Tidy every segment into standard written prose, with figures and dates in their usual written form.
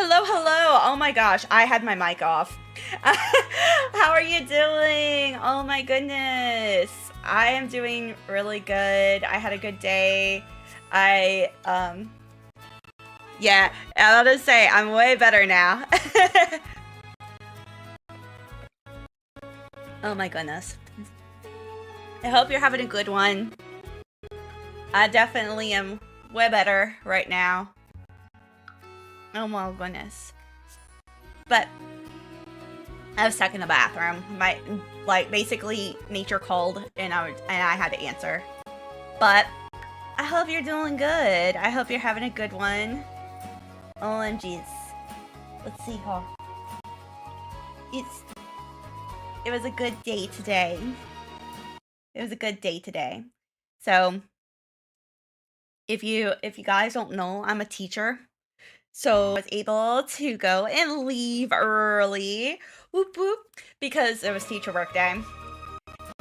Hello, hello. Oh my gosh, I had my mic off. How are you doing? Oh my goodness. I am doing really good. I had a good day. Yeah, I'll just say I'm way better now. Oh my goodness. I hope you're having a good one. I definitely am way better right now. Oh my goodness. But I was stuck in the bathroom. Basically nature called and I had to answer. But I hope you're doing good. I hope you're having a good one. OMGs. Let's see how. It was a good day today. It was a good day today. So if you guys don't know, I'm a teacher. So I was able to go and leave early, whoop whoop, because it was teacher work day.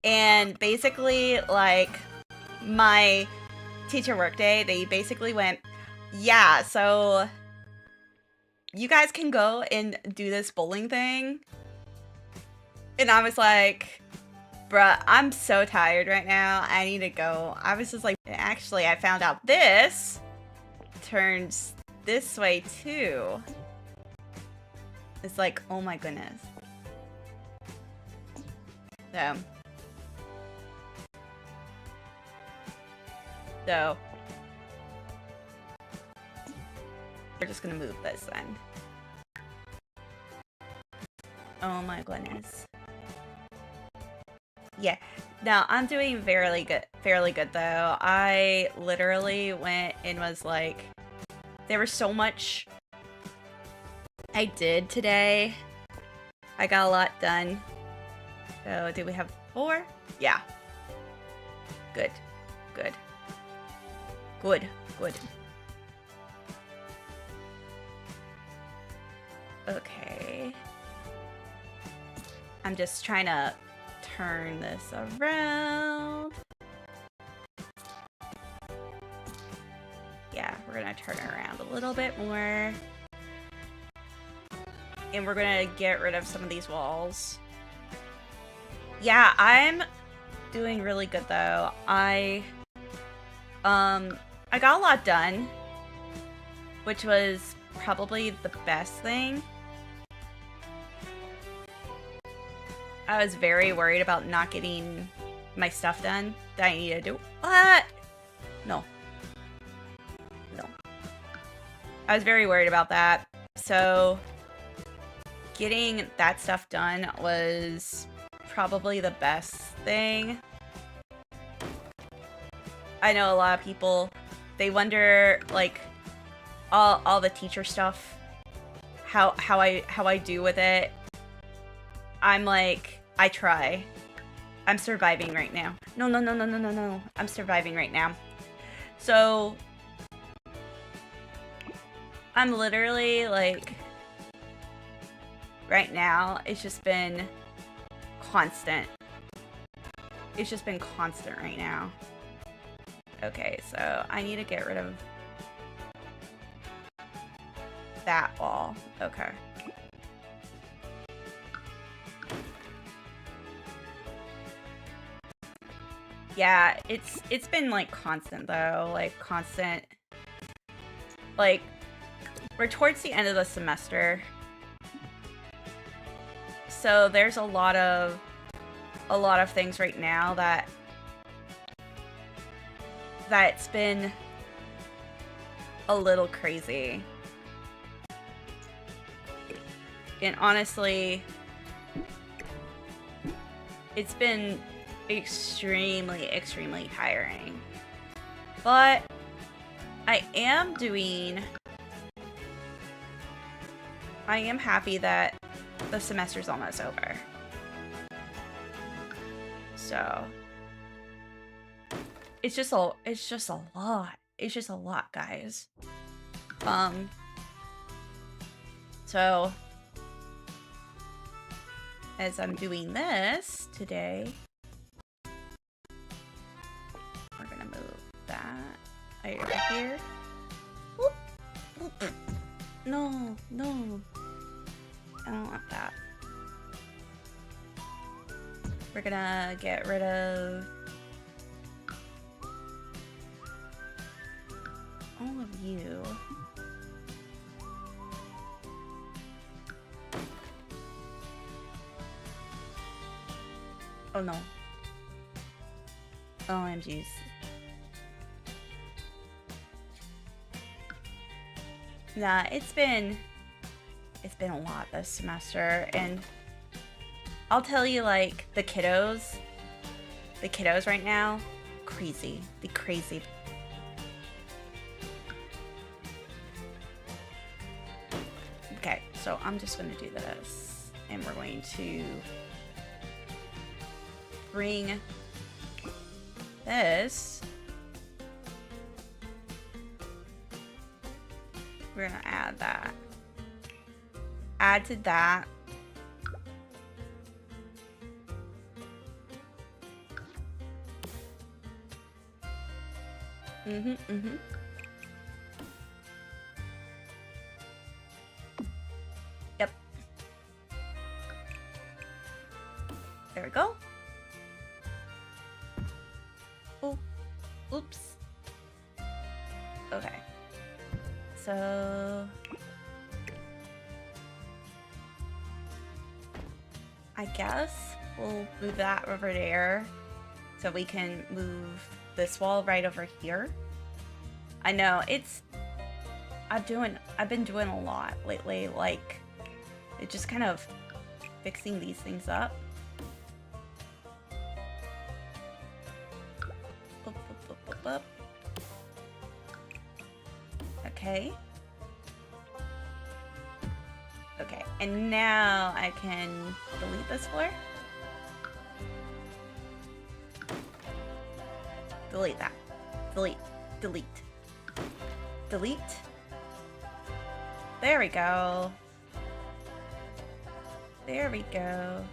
And basically, like, my teacher work day, they basically went, yeah, so you guys can go and do this bowling thing. And I was like, bruh, I'm so tired right now. I need to go. I was just like, actually, I found out this turns this way too. It's like, oh my goodness. So we're just gonna move this then. Oh my goodness. Yeah. Now I'm doing fairly good though. I literally went and was like, there was so much I did today. I got a lot done. So do we have 4? Yeah. Good. Good. Good. Good. Okay. I'm just trying to turn this around. Yeah, we're gonna turn it around a little bit more. And we're gonna get rid of some of these walls. Yeah, I'm doing really good though. I got a lot done, which was probably the best thing. I was very worried about not getting my stuff done that I needed to do. What? No. No. I was very worried about that. So getting that stuff done was probably the best thing. I know a lot of people, they wonder like all the teacher stuff, how I do with it. I'm like, I try. I'm surviving right now. No. I'm surviving right now. So I'm literally like, right now, it's just been constant. It's just been constant right now. Okay, so I need to get rid of that wall. Okay. Yeah, it's been like constant though, like constant. Like we're towards the end of the semester. So there's a lot of things right now that's been a little crazy. And honestly, it's been extremely tiring. But I am happy that the semester's almost over. So it's just a lot. It's just a lot, guys. So as I'm doing this today, we're gonna move that right over here. Whoop, whoop. No, no. I don't want that. We're gonna get rid of all of you. Oh no. OMGs. Nah, it's been a lot this semester, and I'll tell you, like, the kiddos right now, crazy. They're crazy. Okay, so I'm just gonna do this, and we're going to bring this. We're gonna add that. Add to that. Yep. There we go. Oh, oops. Okay. So I guess we'll move that over there so we can move this wall right over here. I know I've been doing a lot lately, like it's just kind of fixing these things up. Up. Okay. Okay, and now I can delete this floor. Delete that. Delete. Delete. Delete. There we go. There we go.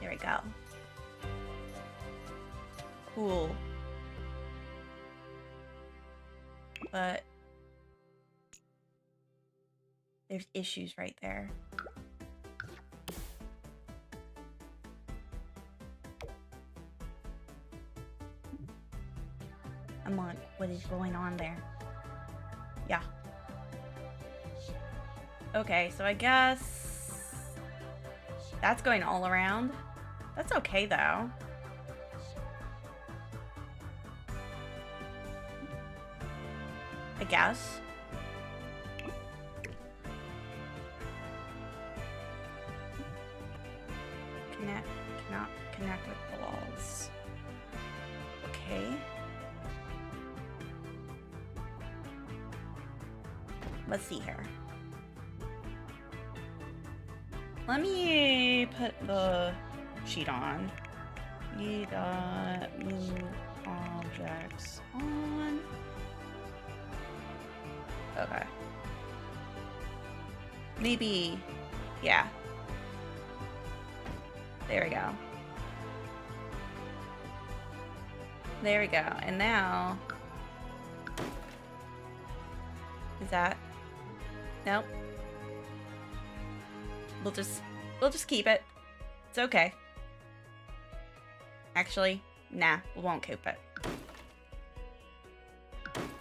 There we go. Cool. But there's issues right there. I'm like, what is going on there? Yeah. Okay, so I guess that's going all around. That's okay though. I guess. Cannot connect with the walls. Okay. Let's see here. Let me put the sheet on. We got move objects on. Okay. Maybe, yeah. There we go. There we go. And now, is that? Nope. We'll just keep it. It's okay. Actually, nah, we won't keep it.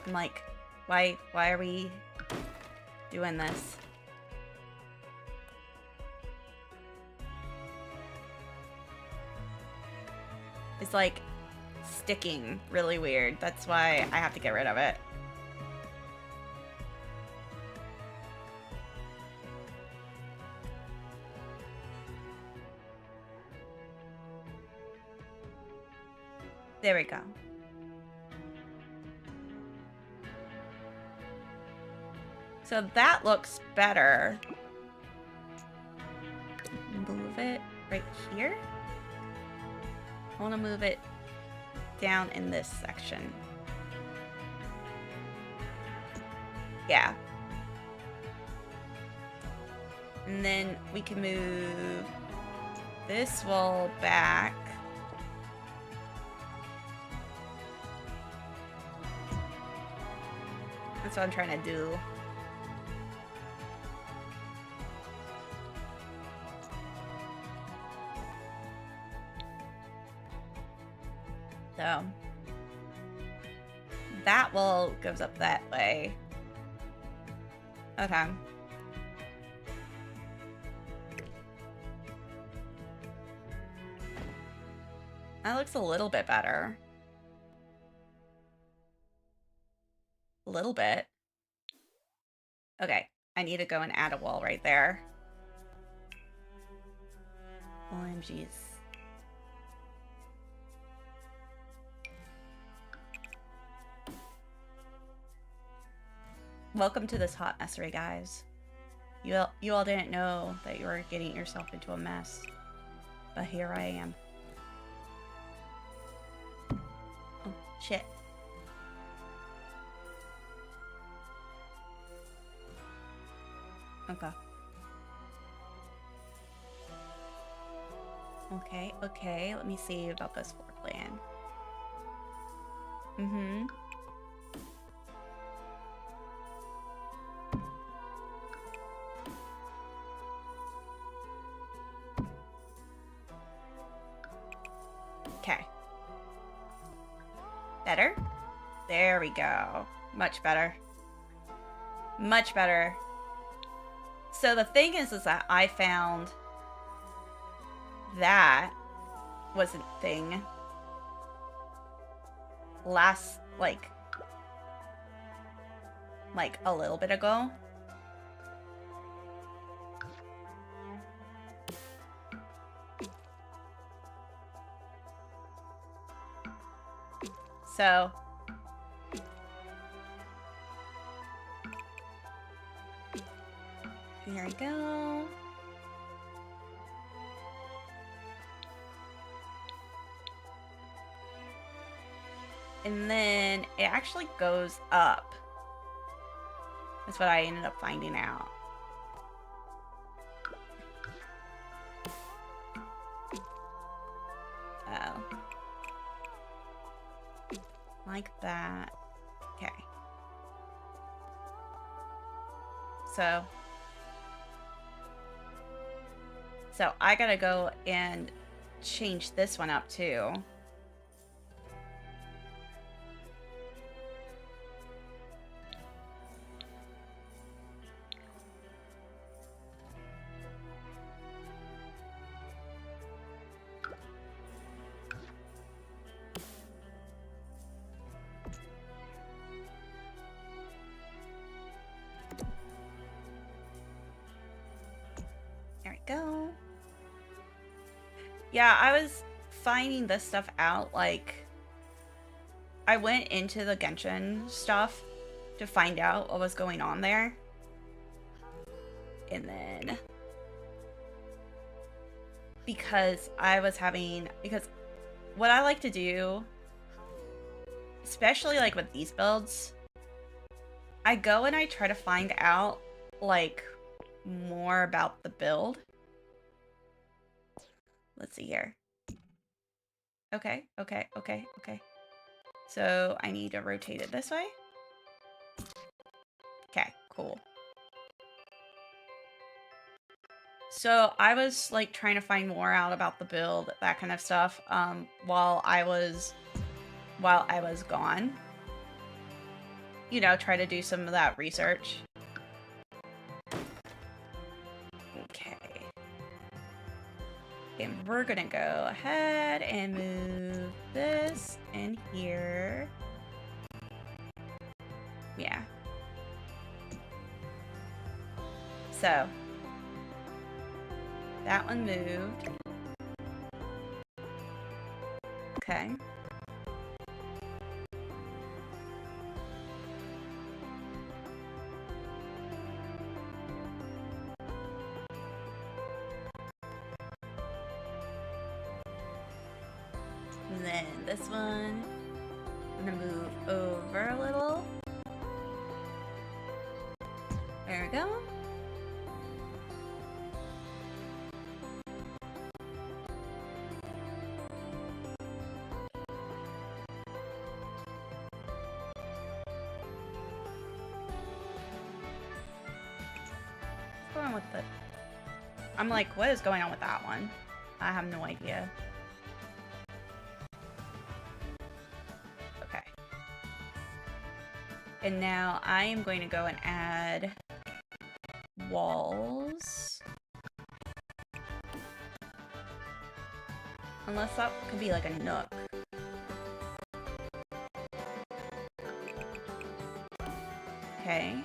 I'm like, why are we doing this? It's like sticking really weird. That's why I have to get rid of it. There we go. So that looks better. Move it right here. I want to move it down in this section. Yeah. And then we can move this wall back. That's what I'm trying to do. So that wall goes up that way. Okay. That looks a little bit better. A little bit. Okay, I need to go and add a wall right there. OMGs. Welcome to this hot messery, guys. You all didn't know that you were getting yourself into a mess, but here I am. Oh, shit. Okay, let me see about this floor plan. Okay. Better? There we go. Much better. Much better. So the thing is that I found that was a thing last, like a little bit ago. So here we go. And then it actually goes up. That's what I ended up finding out. Oh. Like that. Okay. So I gotta go and change this one up too. There we go. Yeah, I was finding this stuff out, like, I went into the Genshin stuff to find out what was going on there. And then, because what I like to do, especially like with these builds, I go and I try to find out like more about the build. Let's see here. Okay. So I need to rotate it this way. Okay, cool. So I was like trying to find more out about the build, that kind of stuff, while I was gone. You know, try to do some of that research. Okay. And we're gonna go ahead and move this in here. Yeah. So that one moved. Okay. And then this one, I'm gonna move over a little. There we go. What's going on with the... I'm like, what is going on with that one? I have no idea. Okay. And now I am going to go and add walls. Unless that could be like a nook. Okay.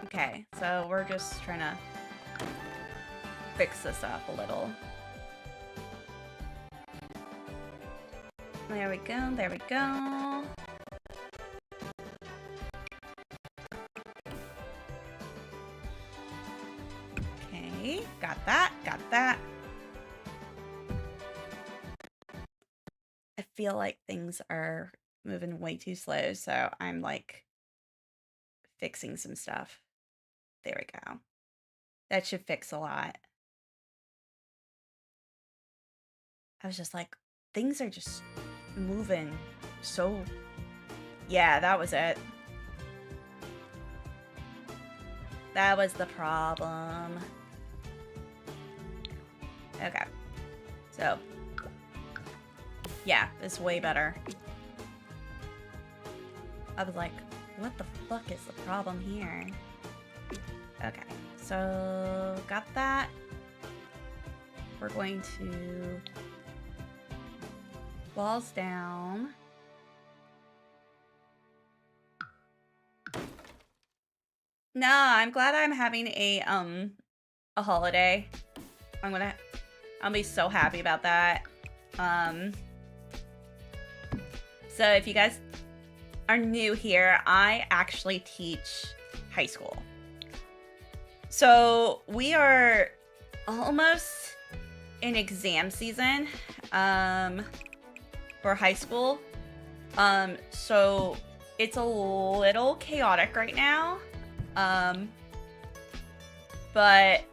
Okay, so we're just trying to fix this up a little. There we go, there we go. Okay, got that, got that. I feel like things are moving way too slow, so I'm like fixing some stuff. There we go. That should fix a lot. I was just like, things are just moving so... Yeah, that was it. That was the problem. Okay. So. Yeah, it's way better. I was like, what the fuck is the problem here? Okay, so got that. We're going to walls down. No, I'm glad I'm having a holiday. I'll be so happy about that. So if you guys are new here, I actually teach high school. So we are almost in exam season for high school. So it's a little chaotic right now. But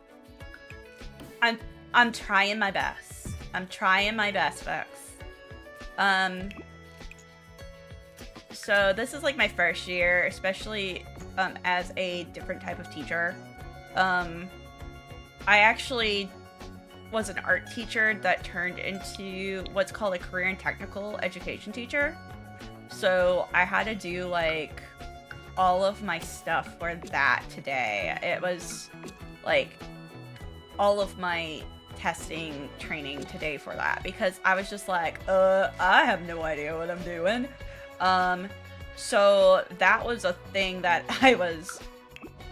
I'm trying my best. I'm trying my best, folks. So this is like my first year, especially as a different type of teacher. I actually was an art teacher that turned into what's called a career and technical education teacher. So I had to do like all of my stuff for that today. It was like all of my testing training today for that because I was just like, I have no idea what I'm doing. So that was a thing that I was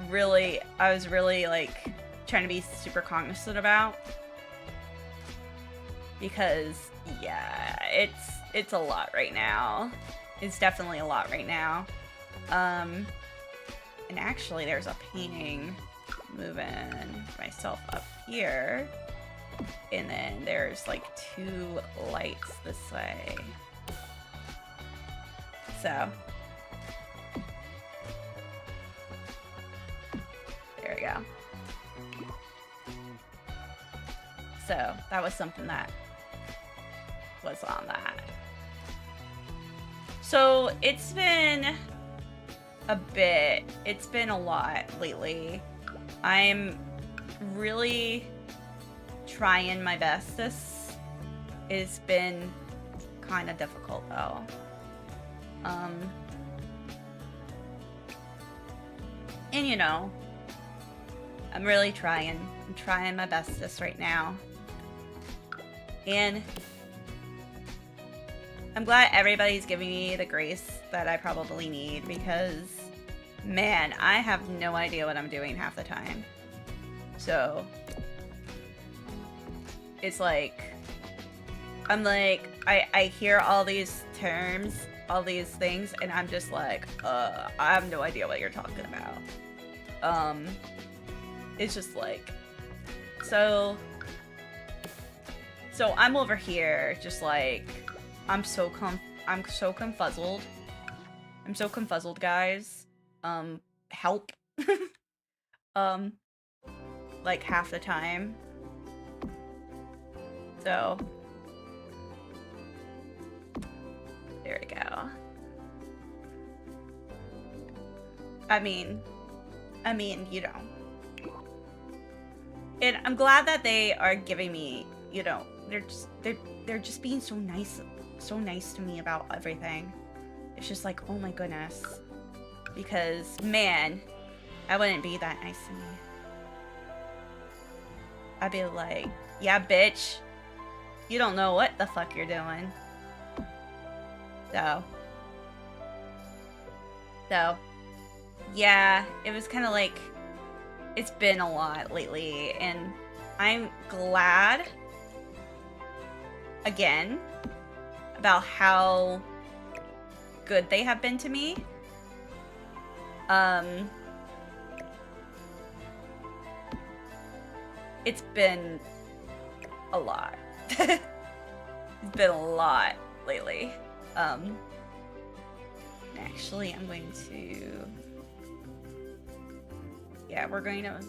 really like trying to be super cognizant about because yeah, it's a lot right now. It's definitely a lot right now. And actually there's a painting moving myself up here. And then there's like 2 lights this way. So there we go. So that was something that was on that. So it's been a bit. It's been a lot lately. I'm really trying my best. This has been kind of difficult though. And you know, I'm really trying. I'm trying my bestest right now. And I'm glad everybody's giving me the grace that I probably need because, man, I have no idea what I'm doing half the time. So, it's like, I'm like, I hear all these terms, all these things, and I'm just like, I have no idea what you're talking about. It's just like, So I'm over here, just like, I'm so confuzzled. I'm so confuzzled, guys. Help. Like half the time. So, there we go. I mean, you know. And I'm glad that they are giving me, you know, they're just being so nice to me about everything. It's just like, oh my goodness. Because, man, I wouldn't be that nice to me. I'd be like, yeah, bitch. You don't know what the fuck you're doing. So, yeah, it was kind of like, it's been a lot lately, and I'm glad, again, about how good they have been to me. It's been a lot. It's been a lot lately. Actually, I'm going to... Yeah, we're going to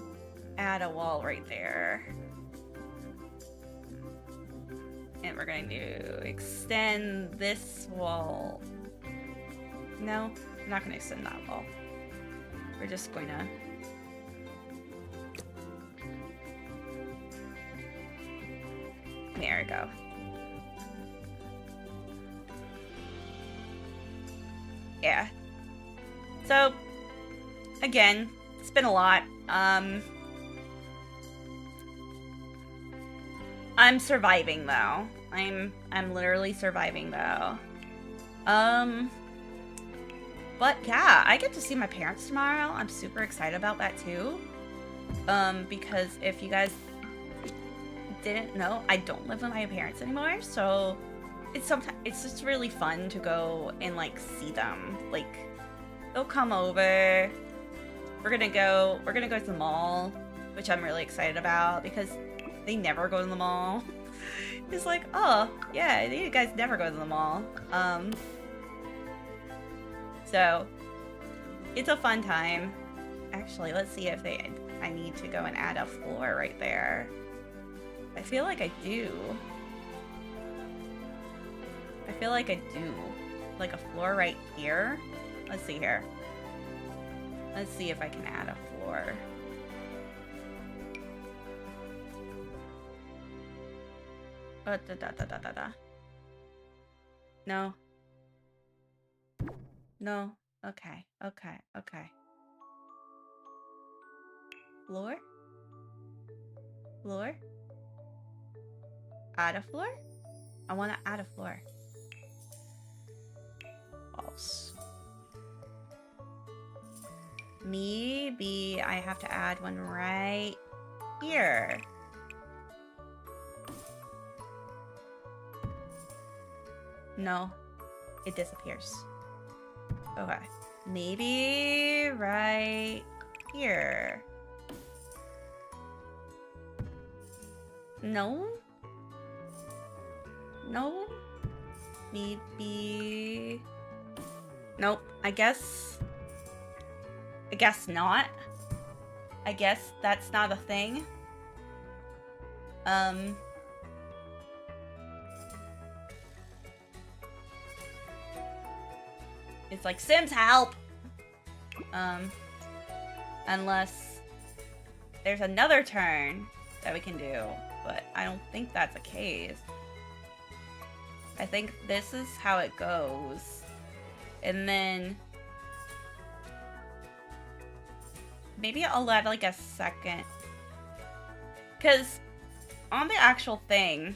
add a wall right there. And we're going to extend this wall. No, I'm not going to extend that wall. We're just going to... There we go. Yeah. So, again, it's been a lot. I'm surviving though. I'm literally surviving though. But yeah, I get to see my parents tomorrow. I'm super excited about that too. Because if you guys didn't know, I don't live with my parents anymore, so it's just really fun to go and like see them. Like, they'll come over. We're gonna go to the mall, which I'm really excited about because they never go to the mall. It's like, oh yeah, you guys never go to the mall. So it's a fun time. Actually, let's see if I need to go and add a floor right there. I feel like I do. Like a floor right here. Let's see here. Let's see if I can add a floor. No. No. Okay. Floor? Floor? Add a floor? I want to add a floor. False. Maybe I have to add one right here. No, it disappears. Okay, maybe right here. No? No? Maybe... Nope, I guess not. I guess that's not a thing. It's like, Sims, help! Unless there's another turn that we can do, but I don't think that's the case. I think this is how it goes. And then maybe I'll add like a second. Because on the actual thing,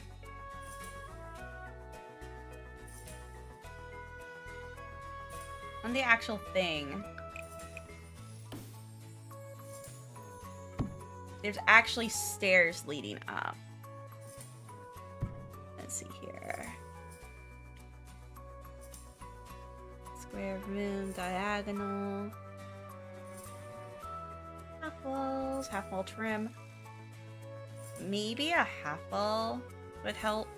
there's actually stairs leading up. Let's see here. Square room, diagonal. Half walls, half wall trim. maybe a half wall would help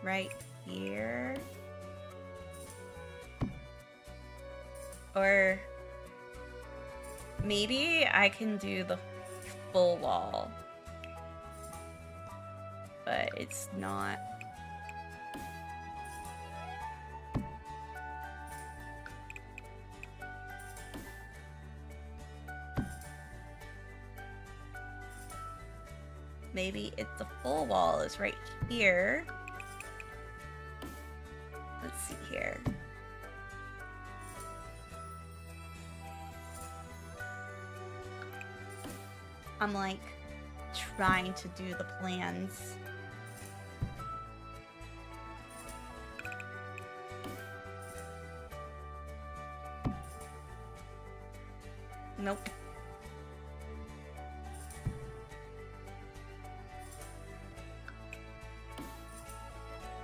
right here. Or maybe I can do the full wall, but it's not. Maybe it's the full wall is right here. Let's see here. I'm like trying to do the plans. Nope.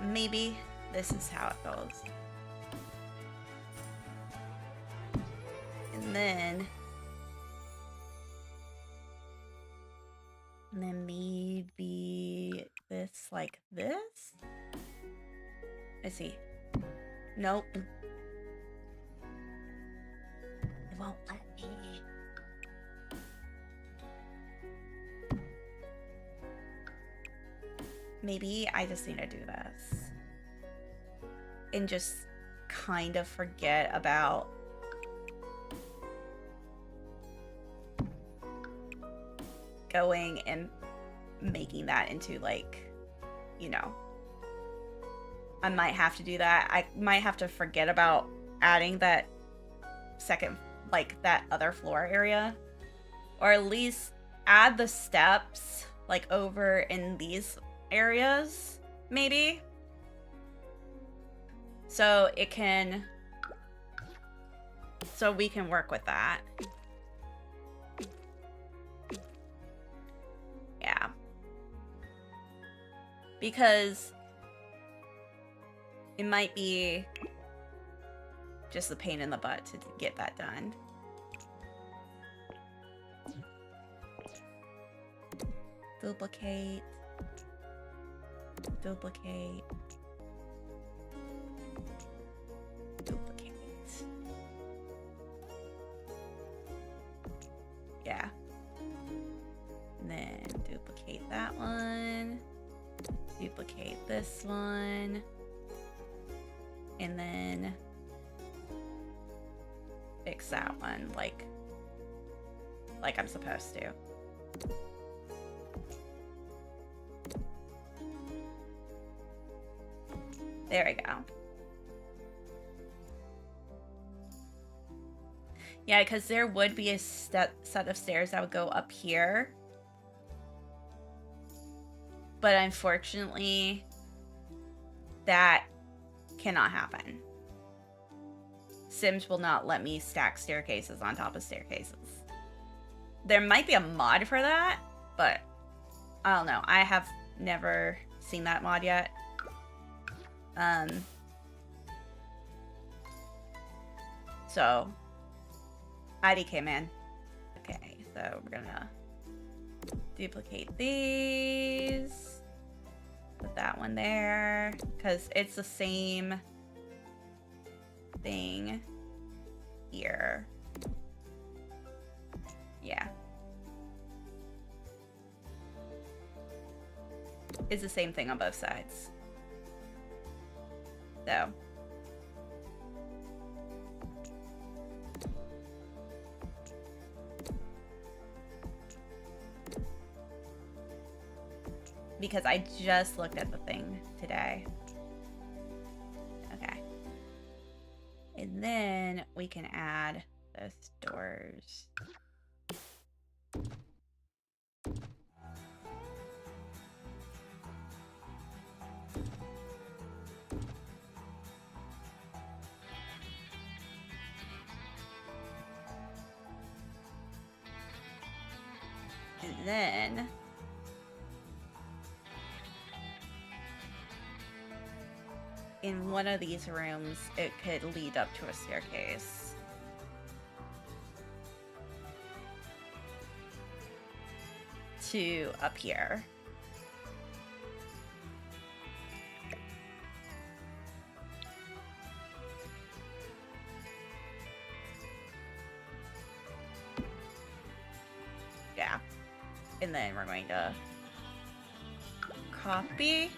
Maybe this is how it goes. And then maybe this like this? Let's see. Nope. It won't let me. Maybe I just need to do this. And just kind of forget about going and making that into, like, you know, I might have to do that. I might have to forget about adding that second, like, that other floor area, or at least add the steps, like, over in these areas, maybe, so it can, so we can work with that. Yeah. Because it might be just a pain in the butt to get that done. Duplicate. Duplicate. Duplicate. Yeah. And then duplicate that one. Duplicate this one. And then fix that one like I'm supposed to. There we go. Yeah, because there would be a set of stairs that would go up here. But unfortunately, that cannot happen. Sims will not let me stack staircases on top of staircases. There might be a mod for that, but I don't know. I have never seen that mod yet. So IDK man. Okay, so we're gonna duplicate these. Put that one there, because it's the same thing here. Yeah. It's the same thing on both sides. So. Because I just looked at the thing today. Okay. And then we can add those doors. And then in one of these rooms, it could lead up to a staircase. to up here. Yeah. And then we're going to copy.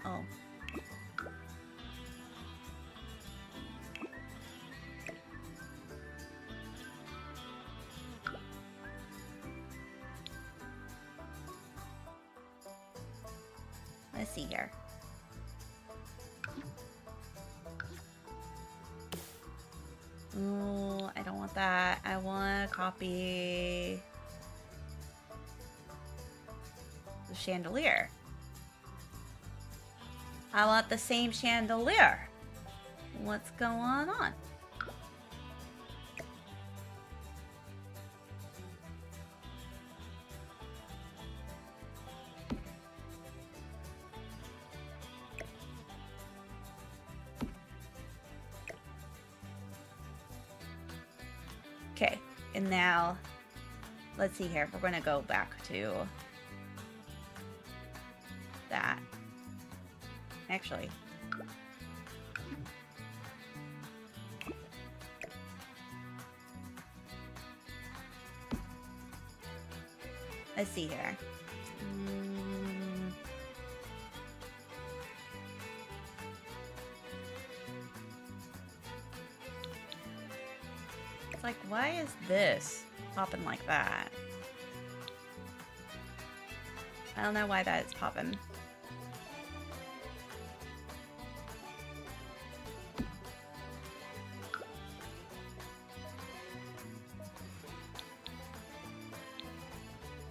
Oh. Let's see here. Oh, I don't want that. I want to copy the chandelier. I want the same chandelier. What's going on? Okay, and now, let's see here. We're going to go back to that. Actually, let's see here. It's like, why is this popping like that? I don't know why that is popping.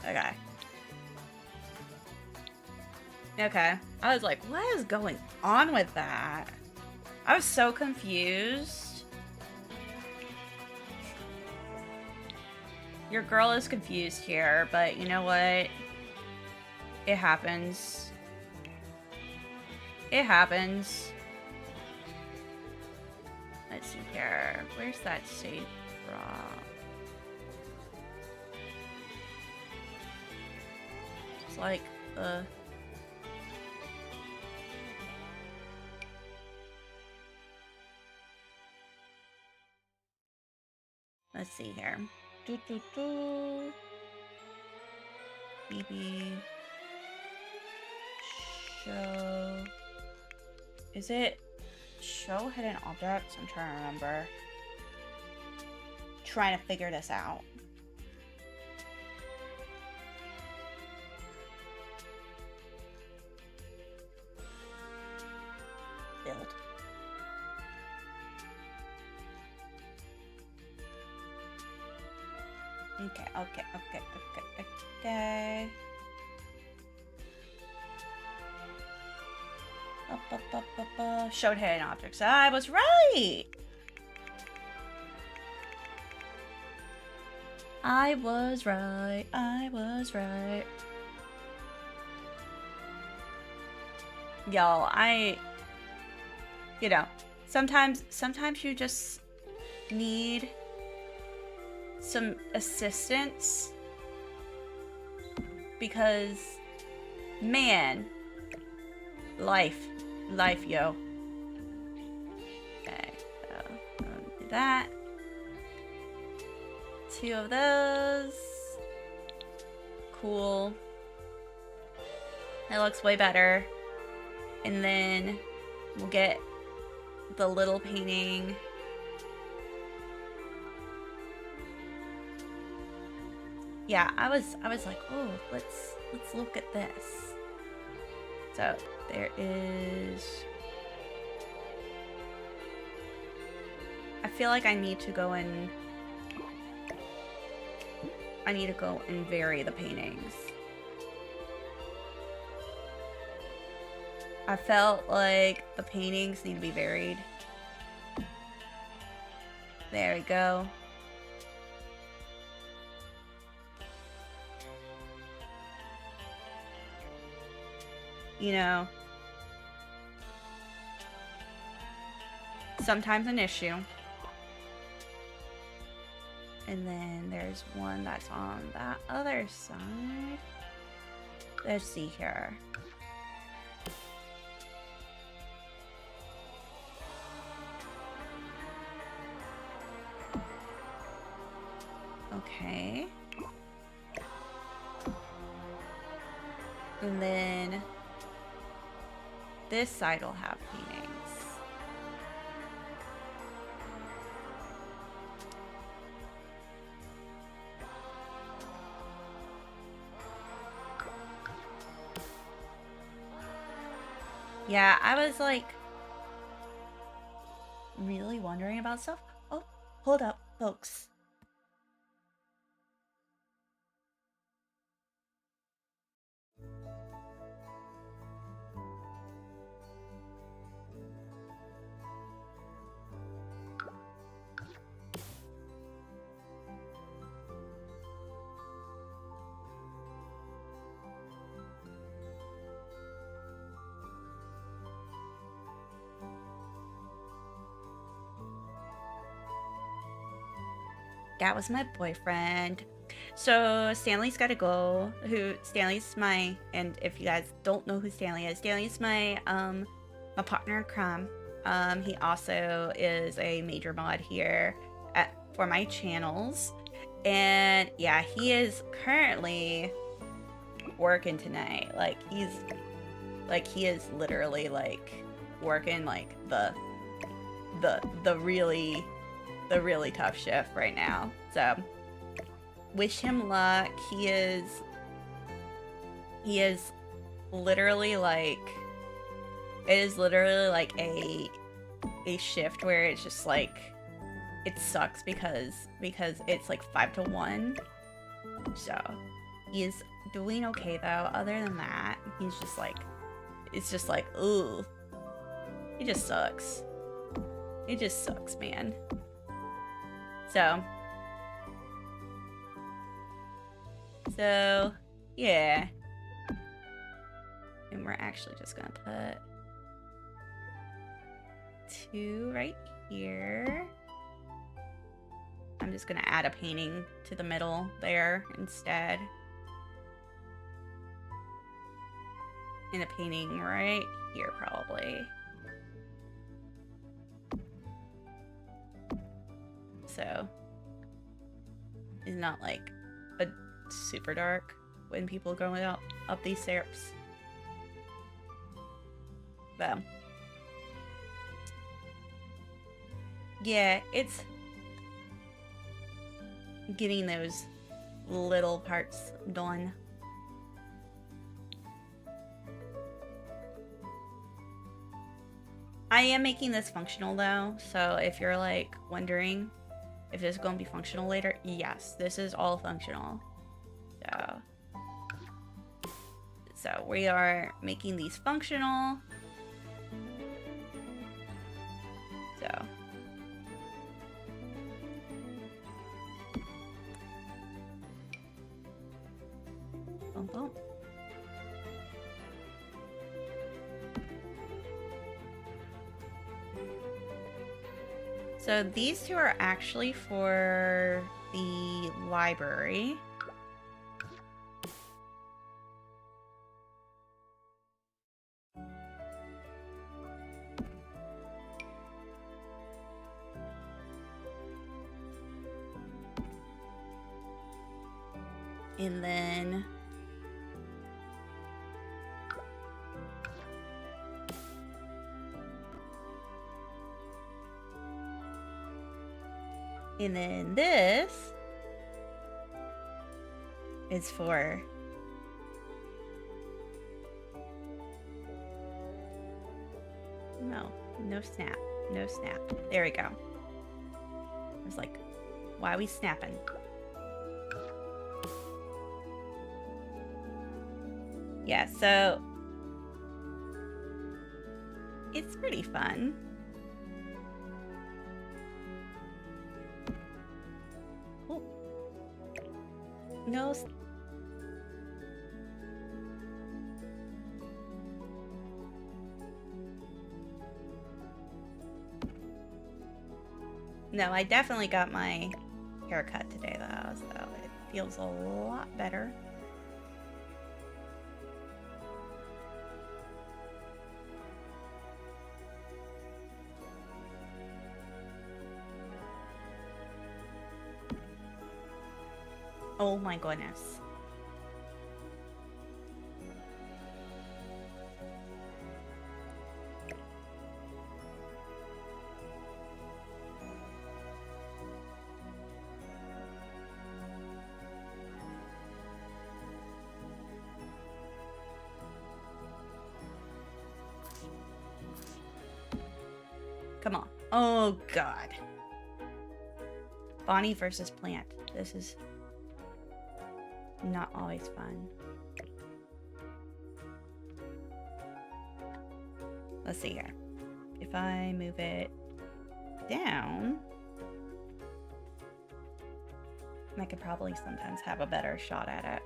Okay. Okay. I was like, what is going on with that? I was so confused. Your girl is confused here, but you know what? It happens. It happens. Let's see here. Where's that save from? It's like, let's see here. BB. Show. Is it show hidden objects? I'm trying to remember. Trying to figure this out. Build. Okay. Showed hidden objects. I was right! I was right. Y'all, you know, sometimes you just need some assistance because, man, life, yo. Okay, so do that. 2 of those. Cool. That looks way better. And then we'll get the little painting. Yeah, I was like, oh, let's look at this. So there is. I feel like I need to go and vary the paintings. I felt like the paintings need to be varied. There we go. You know, sometimes an issue. And then there's one that's on that other side. Let's see here. Okay. And then this side will have paintings. Yeah, I was like really wondering about stuff. Oh, hold up, folks. That was my boyfriend. So Stanley's gotta go. Stanley's my, and if you guys don't know who Stanley's my my partner in crime. He also is a major mod here for my channels. And yeah, he is currently working tonight. Like he is literally like working like the really tough shift right now. So wish him luck. He is literally like, it is literally like a shift where it's just like, it sucks because it's like 5 to 1. So he is doing okay though. Other than that, he's just like, it's just like, ooh, it just sucks. It just sucks, man. So yeah. And we're actually just gonna put 2 right here. I'm just gonna add a painting to the middle there instead. And a painting right here probably. So it's not like a super dark when people go up these steps. But yeah, it's getting those little parts done. I am making this functional though, so if you're like wondering if this is going to be functional later, yes, this is all functional. So we are making these functional. So boom, boom. So these 2 are actually for the library. And then this is for no snap. There we go. I was like, why are we snapping? Yeah, so it's pretty fun. Oh. No. No, I definitely got my haircut today, though, so it feels a lot better. Oh my goodness. Come on. Oh, God. Bonnie versus plant. This is not always fun. Let's see here. If I move it down, I could probably sometimes have a better shot at it.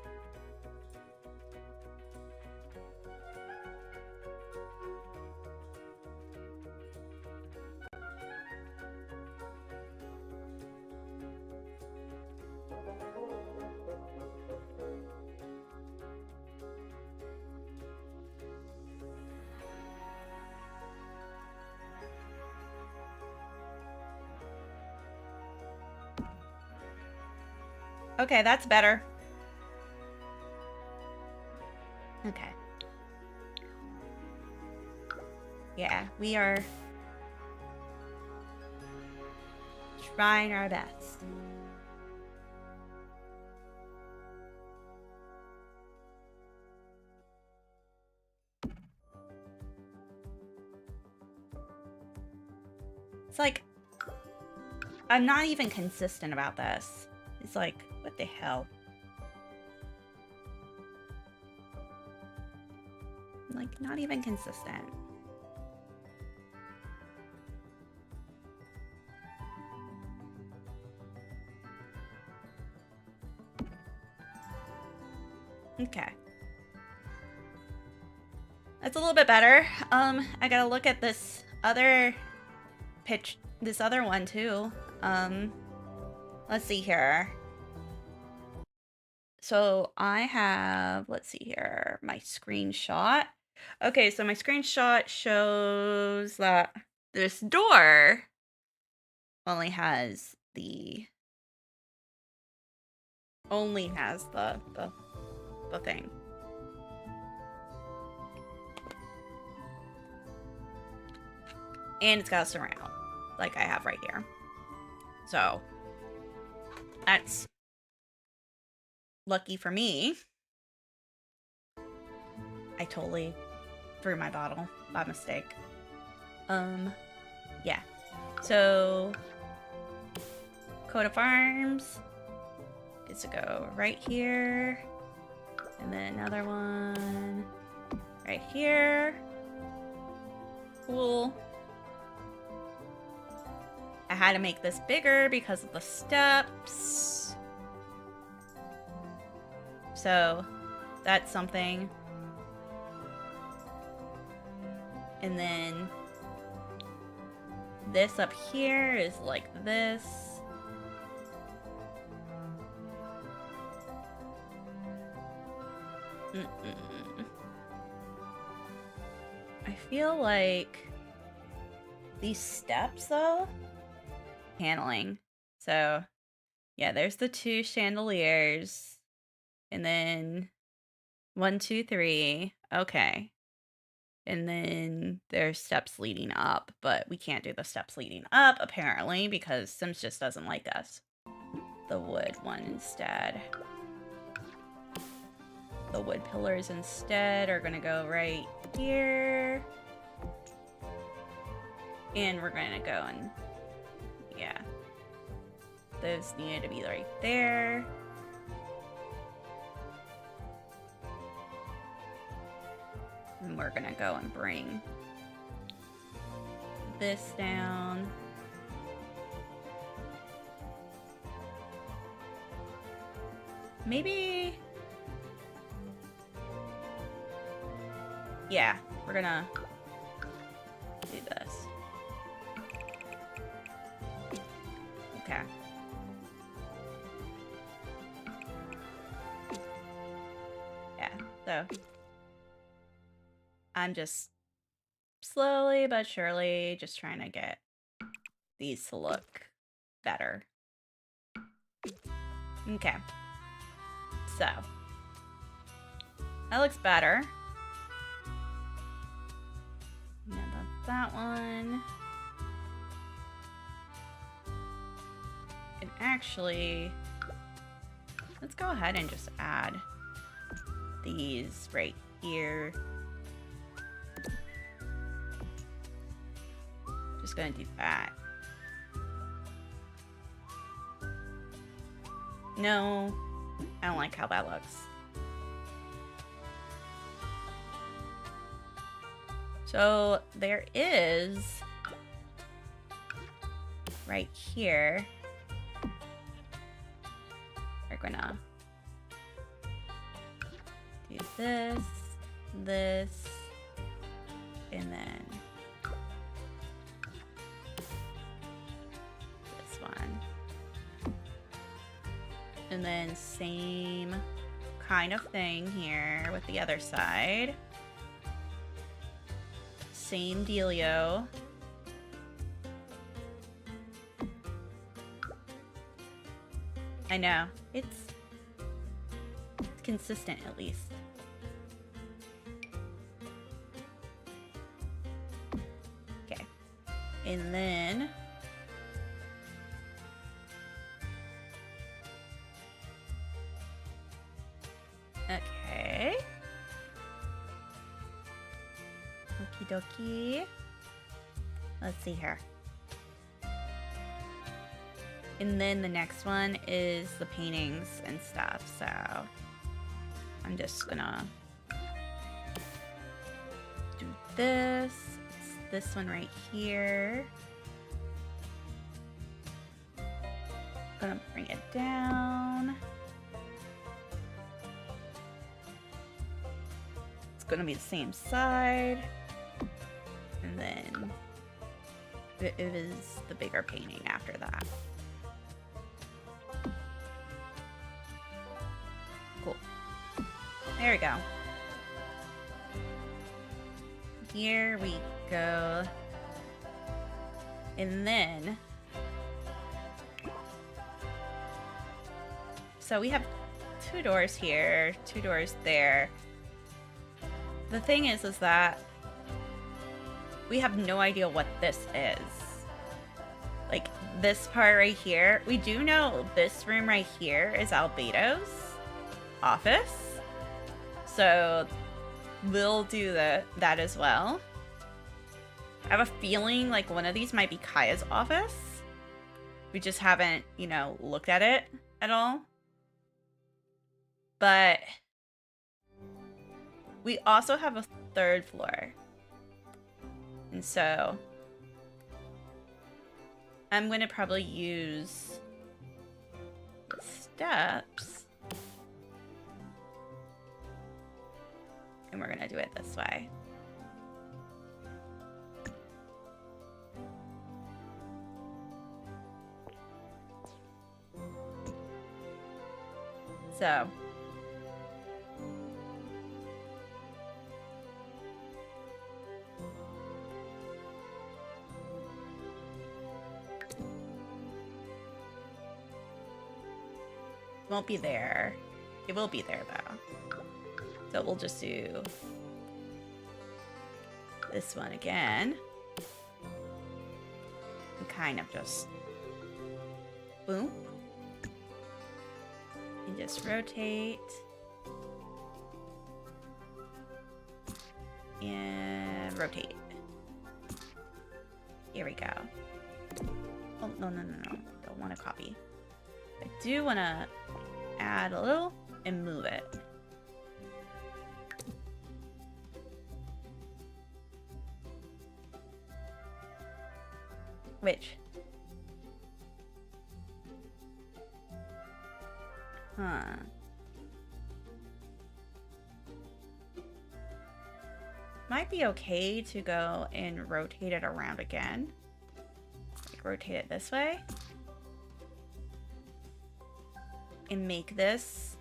Okay, that's better. Okay. Yeah, we are trying our best. It's like, I'm not even consistent about this. It's like, what the hell? Like, not even consistent. Okay. That's a little bit better. I gotta look at this other this other one too. Let's see here. So I have, let's see here, my screenshot. Okay, so my screenshot shows that this door only has the thing. And it's got a surround, like I have right here. So that's lucky for me. I totally threw my bottle by mistake. Yeah. So coat of arms gets to go right here. And then another one right here. Cool. I had to make this bigger because of the steps. So that's something. And then this up here is like this. I feel like these steps though, paneling. So yeah, there's the two chandeliers. And then 1, 2, 3. Okay. And then there's steps leading up, but we can't do the steps leading up apparently because Sims just doesn't like us. The wood one instead. The wood pillars instead are gonna go right here. And we're gonna go and, yeah. Those needed to be right there. And we're gonna go and bring this down. Maybe, yeah, we're gonna do this. Okay. So I'm just slowly but surely just trying to get these to look better. Okay. So that looks better. Yeah, that's that one. And actually, let's go ahead and just add these right here. Just gonna do that. No, I don't like how that looks. So there is right here. We're gonna do this, this, and then this one. And then same kind of thing here with the other side. Same dealio. I know, it's consistent at least. Okay, and then okay. Okie dokie. Let's see here. And then the next one is the paintings and stuff, so I'm just gonna do this. It's this one right here. Gonna bring it down. It's gonna be the same side. And then it is the bigger painting after that. Cool. There we go. Here we go. And then, so we have 2 doors here, 2 doors there. The thing is that we have no idea what this is. Like this part right here, we do know this room right here is Albedo's office. So we'll do that as well. I have a feeling like one of these might be Kaya's office. We just haven't, you know, looked at it at all. But we also have a 3rd floor. And so I'm going to probably use the steps. And we're going to do it this way. So won't be there. It will be there though. So we'll just do this one again. And kind of just boom. And just rotate. And rotate. Here we go. Oh, no. Don't want to copy. I do want to add a little and move it. Which? Huh. Might be okay to go and rotate it around again. Like rotate it this way. And make this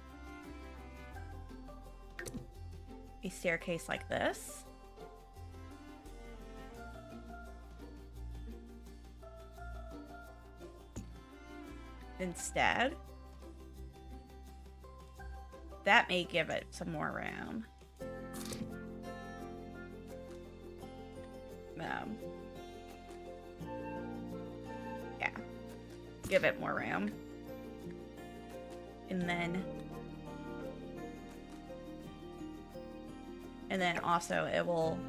a staircase like this. Instead, that may give it some more room. Yeah, give it more room. And then also it will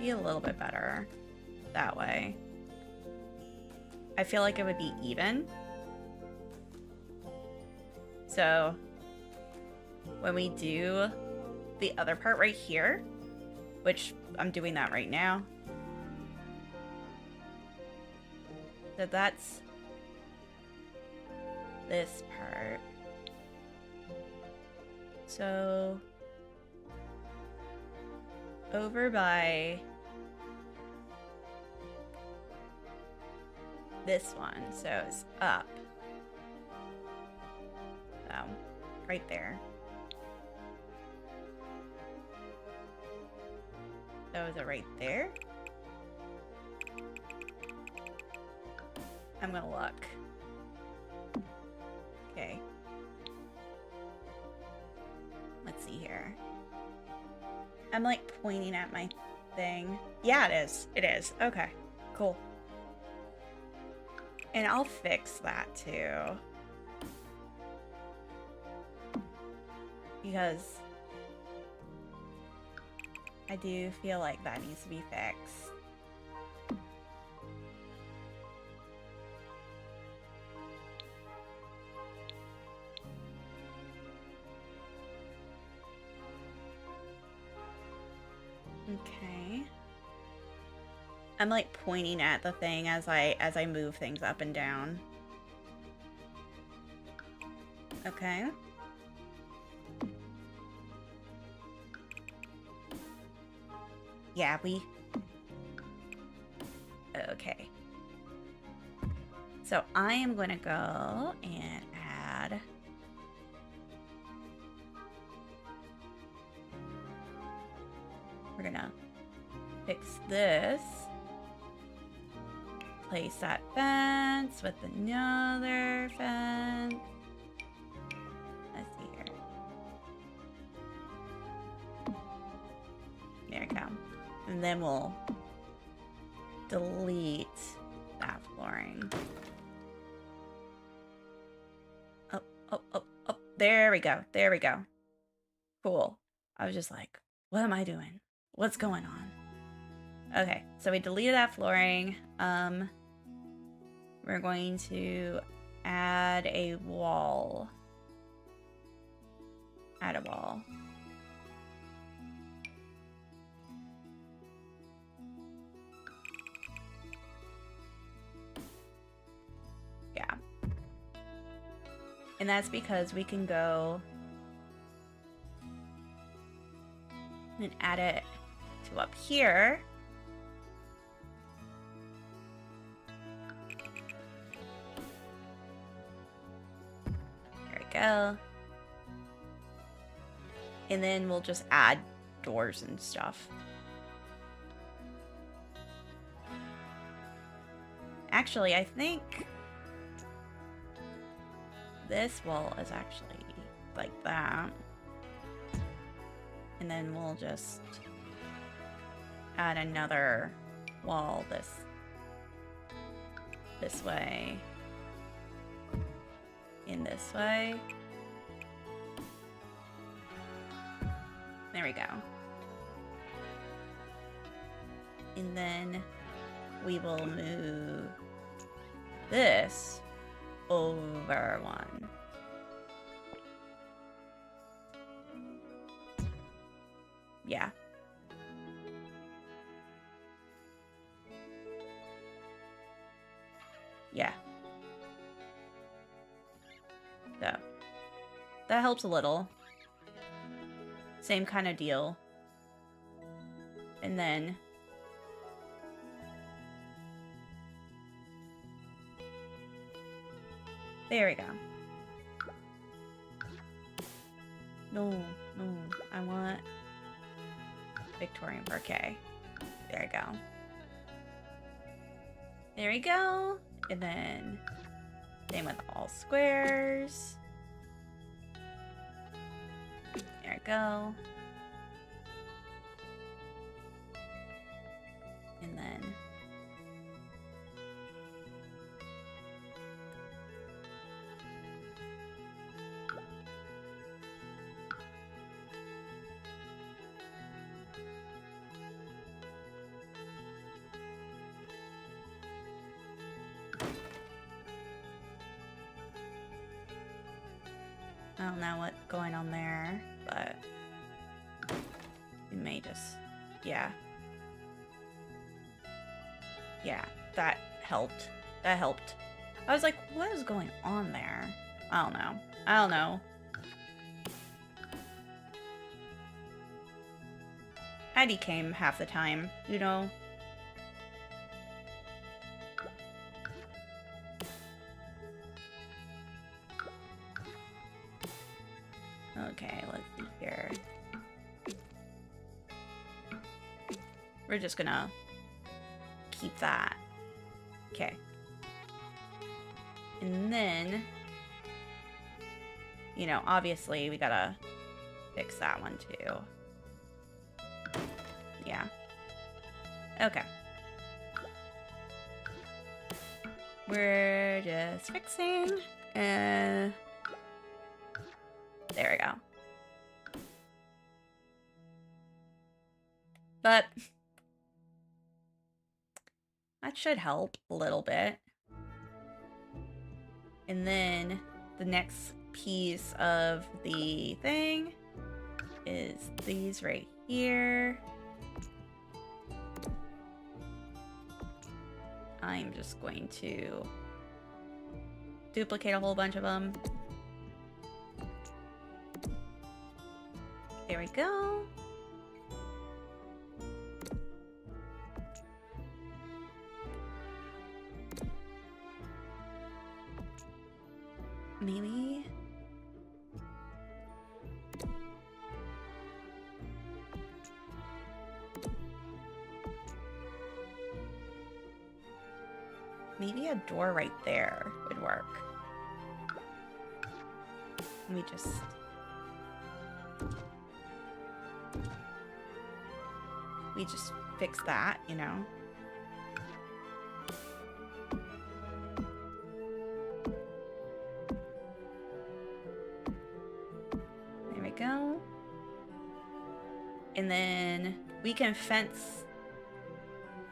be a little bit better that way. I feel like it would be even. So when we do the other part right here, which I'm doing that right now, so that's this part. So over by this one, so it's up. Right there. So is it right there? I'm gonna look. Okay. Let's see here. I'm like pointing at my thing. Yeah, it is. It is. Okay. Cool. And I'll fix that too. Because I do feel like that needs to be fixed. Okay. I'm like pointing at the thing as I move things up and down. Okay. Yeah, okay. So I am going to go and add we're gonna fix this. Place that fence with another fence. Let's see here. There we go. And then we'll delete that flooring. Oh. There we go. There we go. Cool. I was just like, what am I doing? What's going on? Okay, so we deleted that flooring. We're going to add a wall. Add a wall. Yeah. And that's because we can go and add it to up here. There we go. And then we'll just add doors and stuff. Actually, I think this wall is actually like that. And then we'll just add another wall this way. In this way. There we go. And then we will move this over one. Yeah. Yeah. So, that helps a little. Same kind of deal. And then there we go. No, I want Victorian parquet. There we go. There we go. And then same with all squares. There we go. And then I don't know what's going on there, but we may just, yeah. Yeah, that helped. That helped. I was like, what is going on there? I don't know. I don't know. Eddie came half the time, you know? Okay, let's see here. We're just gonna keep that. Okay. And then, you know, obviously we gotta fix that one too. Yeah. Okay. We're just fixing, and there we go. But that should help a little bit. And then the next piece of the thing is these right here. I'm just going to duplicate a whole bunch of them. There we go. Maybe. Maybe a door right there would work. We just fix that, you know. There we go. And then we can fence.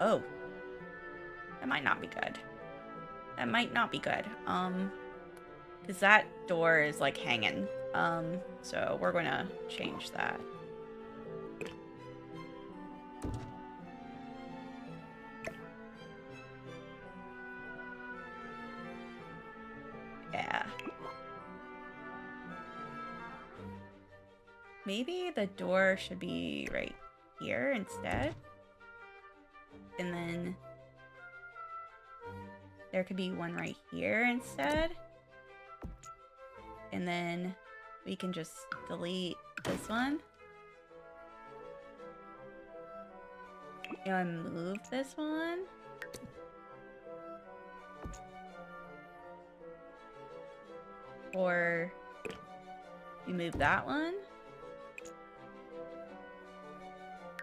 Oh, that might not be good. That might not be good. Because that door is like hanging. So we're going to change that. Yeah. Maybe the door should be right here instead. And then there could be one right here instead. And then we can just delete this one. And move this one. Or we move that one.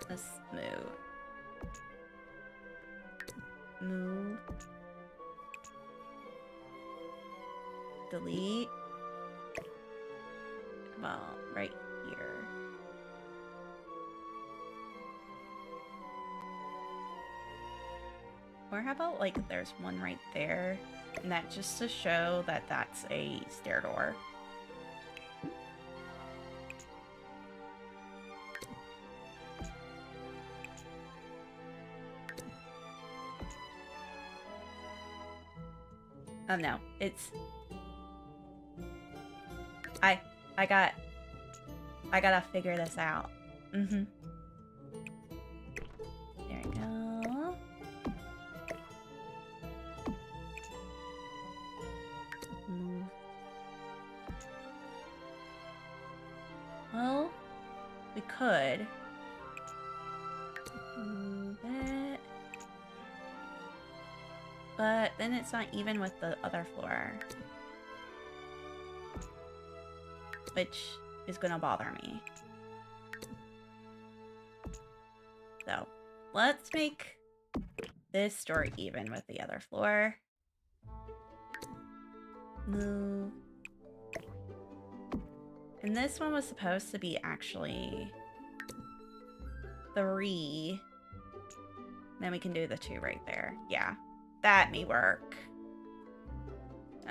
Let's move. Delete. Well, right here. Or how about like there's one right there, and that just to show that that's a stair door. Oh no, it's I gotta figure this out. There we go. Well, we could. But then it's not even with the other floor, which is gonna bother me. So let's make this door even with the other floor. Move. And this one was supposed to be actually 3. Then we can do the 2 right there. Yeah, that may work.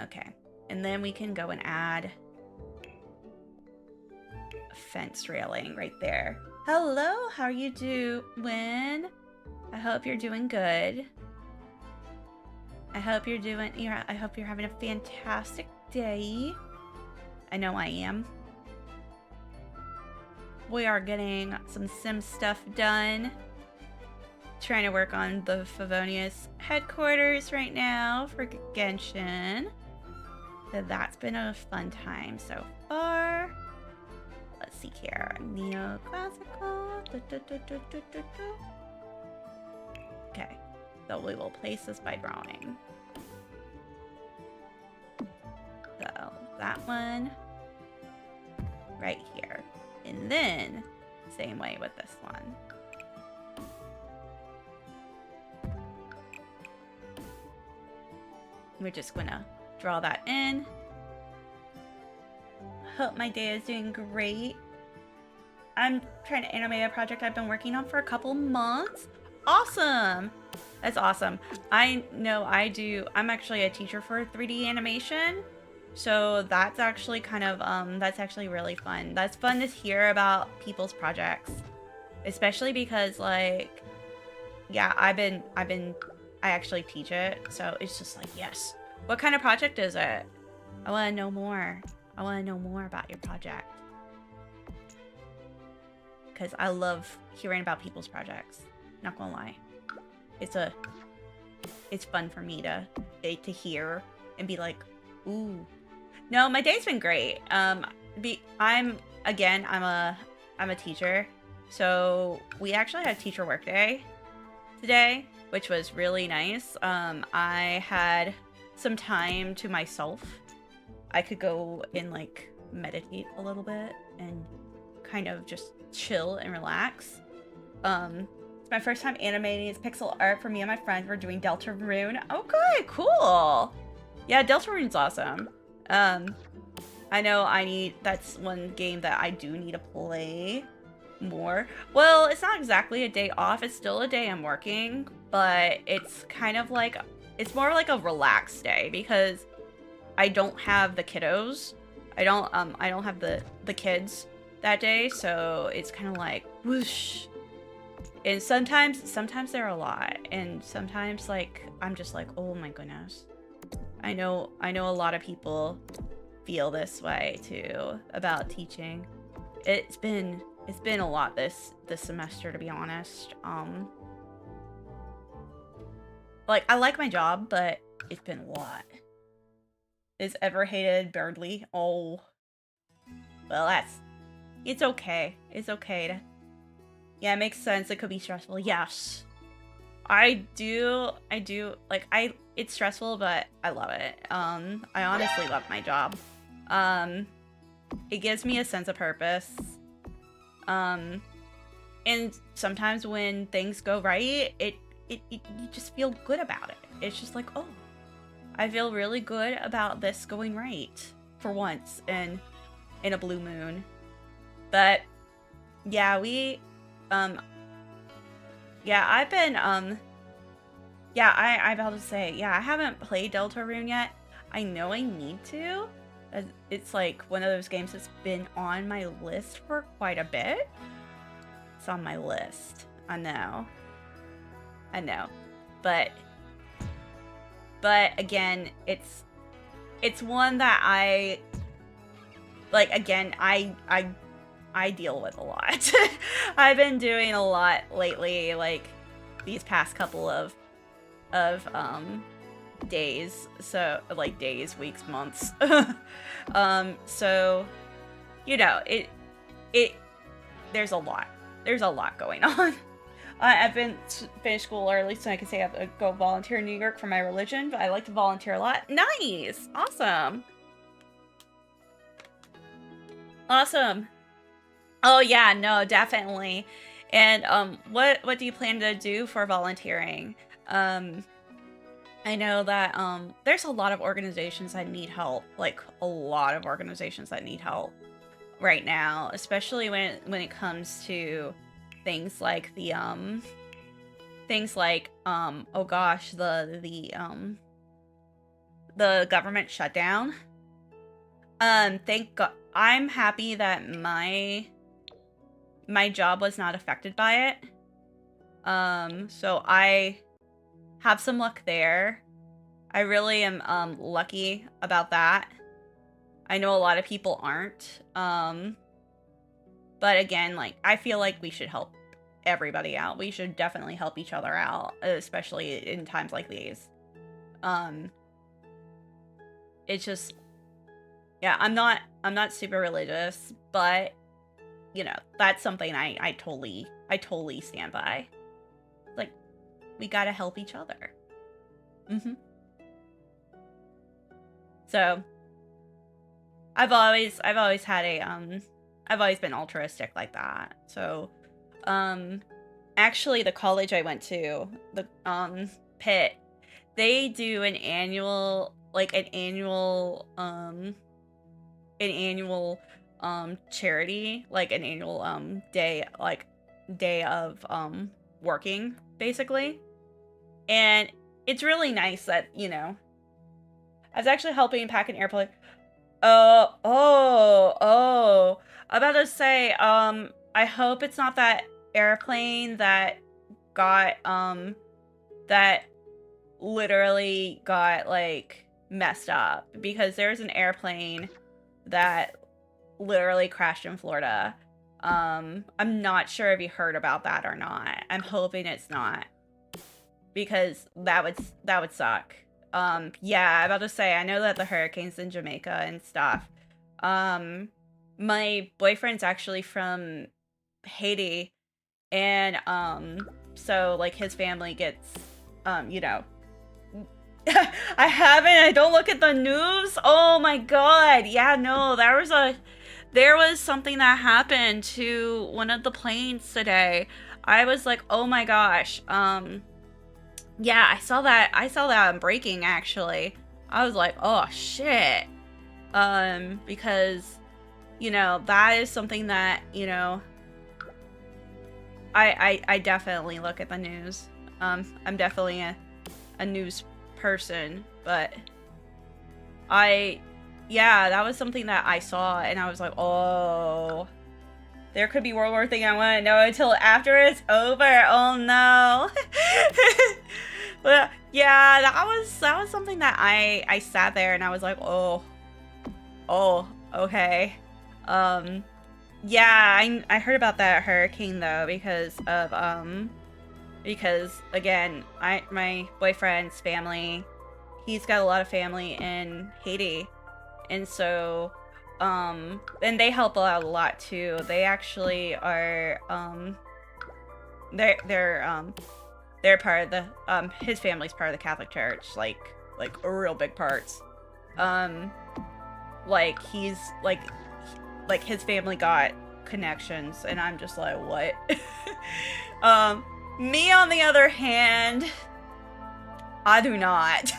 Okay. And then we can go and add a fence railing right there. Hello, how are you doing? I hope you're doing good. I hope you're having a fantastic day. I know I am. We are getting some sim stuff done. Trying to work on the Favonius headquarters right now for Genshin. So that's been a fun time so far. Let's see here. Neoclassical. Okay. So we will place this by drawing. So that one right here. And then same way with this one. We're just gonna draw that in. Hope my day is doing great. I'm trying to animate a project I've been working on for a couple months. Awesome! That's awesome. I know I do. I'm actually a teacher for 3D animation. So that's actually kind of, that's actually really fun. That's fun to hear about people's projects. Especially because, like, yeah, I actually teach it. So it's just like, yes. What kind of project is it? I want to know more. I want to know more about your project. Because I love hearing about people's projects. Not gonna lie. It's fun for me to hear and be like, ooh. No, my day's been great. I'm a teacher. So we actually had teacher work day today, which was really nice. I had some time to myself. I could go and like meditate a little bit and kind of just chill and relax. It's my first time animating. It's pixel art for me and my friends. We're doing Deltarune. Okay, cool. Yeah, Deltarune's awesome. I know that's one game that I do need to play more. Well, it's not exactly a day off. It's still a day I'm working, but it's kind of like, it's more like a relaxed day because I don't have the kiddos. I don't have the kids that day, so it's kind of like whoosh. And sometimes they're a lot, and sometimes like I'm just like, oh my goodness. I know a lot of people feel this way too about teaching. It's been a lot this semester, to be honest. Like I like my job, but it's been a lot. Is ever hated Birdly? Oh, well, it's okay. It's okay to, yeah, it makes sense. It could be stressful. Yes, I do like it's stressful, but I love it. I honestly love my job. It gives me a sense of purpose. And sometimes when things go right, you just feel good about it. It's just like, oh, I feel really good about this going right for once and in a blue moon. But yeah, yeah, I've been, I'm about to say, yeah, I haven't played Deltarune yet. I know I need to. It's like one of those games that's been on my list for quite a bit. It's on my list. I know. But again, it's one that I like. Again, I deal with a lot. I've been doing a lot lately, like these past couple of days. So like days, weeks, months. So you know, there's a lot going on. I've been finished school early so I can say I have to go volunteer in New York for my religion, but I like to volunteer a lot. Nice! Awesome. Awesome. Oh yeah, no, definitely. And what do you plan to do for volunteering? I know that there's a lot of organizations that need help, like a lot of organizations that need help right now, especially when it comes to things like the oh gosh, the government shutdown. Thank God. I'm happy that my job was not affected by it. So I have some luck there. I really am lucky about that. I know a lot of people aren't. But again, like, I feel like we should help everybody out. We should definitely help each other out, especially in times like these. It's just, yeah, I'm not super religious, but you know, that's something I totally stand by. Like, we gotta help each other. So I've always had a I've always been altruistic like that. So actually the college I went to, the Pitt, they do an annual charity, like an annual day of working, basically. And it's really nice that, you know, I was actually helping pack an airplane. I'm about to say, I hope it's not that airplane that got, that literally got, like, messed up. Because there's an airplane that literally crashed in Florida. I'm not sure if you heard about that or not. I'm hoping it's not. Because that would suck. Yeah, I'm about to say, I know that the hurricanes in Jamaica and stuff. My boyfriend's actually from Haiti, and, so, like, his family gets, you know, I don't look at the news. Oh my god. Yeah, no, there was something that happened to one of the planes today. I was like, oh my gosh. Yeah, I saw that on Breaking, actually. I was like, oh shit. Because, you know, that is something that, you know, I definitely look at the news. I'm definitely a news person, but yeah, that was something that I saw, and I was like, oh, there could be World War III. I want to know until after it's over. Oh no. But yeah, that was something that I sat there and I was like, oh, okay. Yeah, I heard about that hurricane though, because again, my boyfriend's family, he's got a lot of family in Haiti, and so and they help out a lot too. They actually are they're part of the his family's part of the Catholic Church, like a real big parts. Like he's like his family got connections, and I'm just like, what? Me on the other hand, I do not.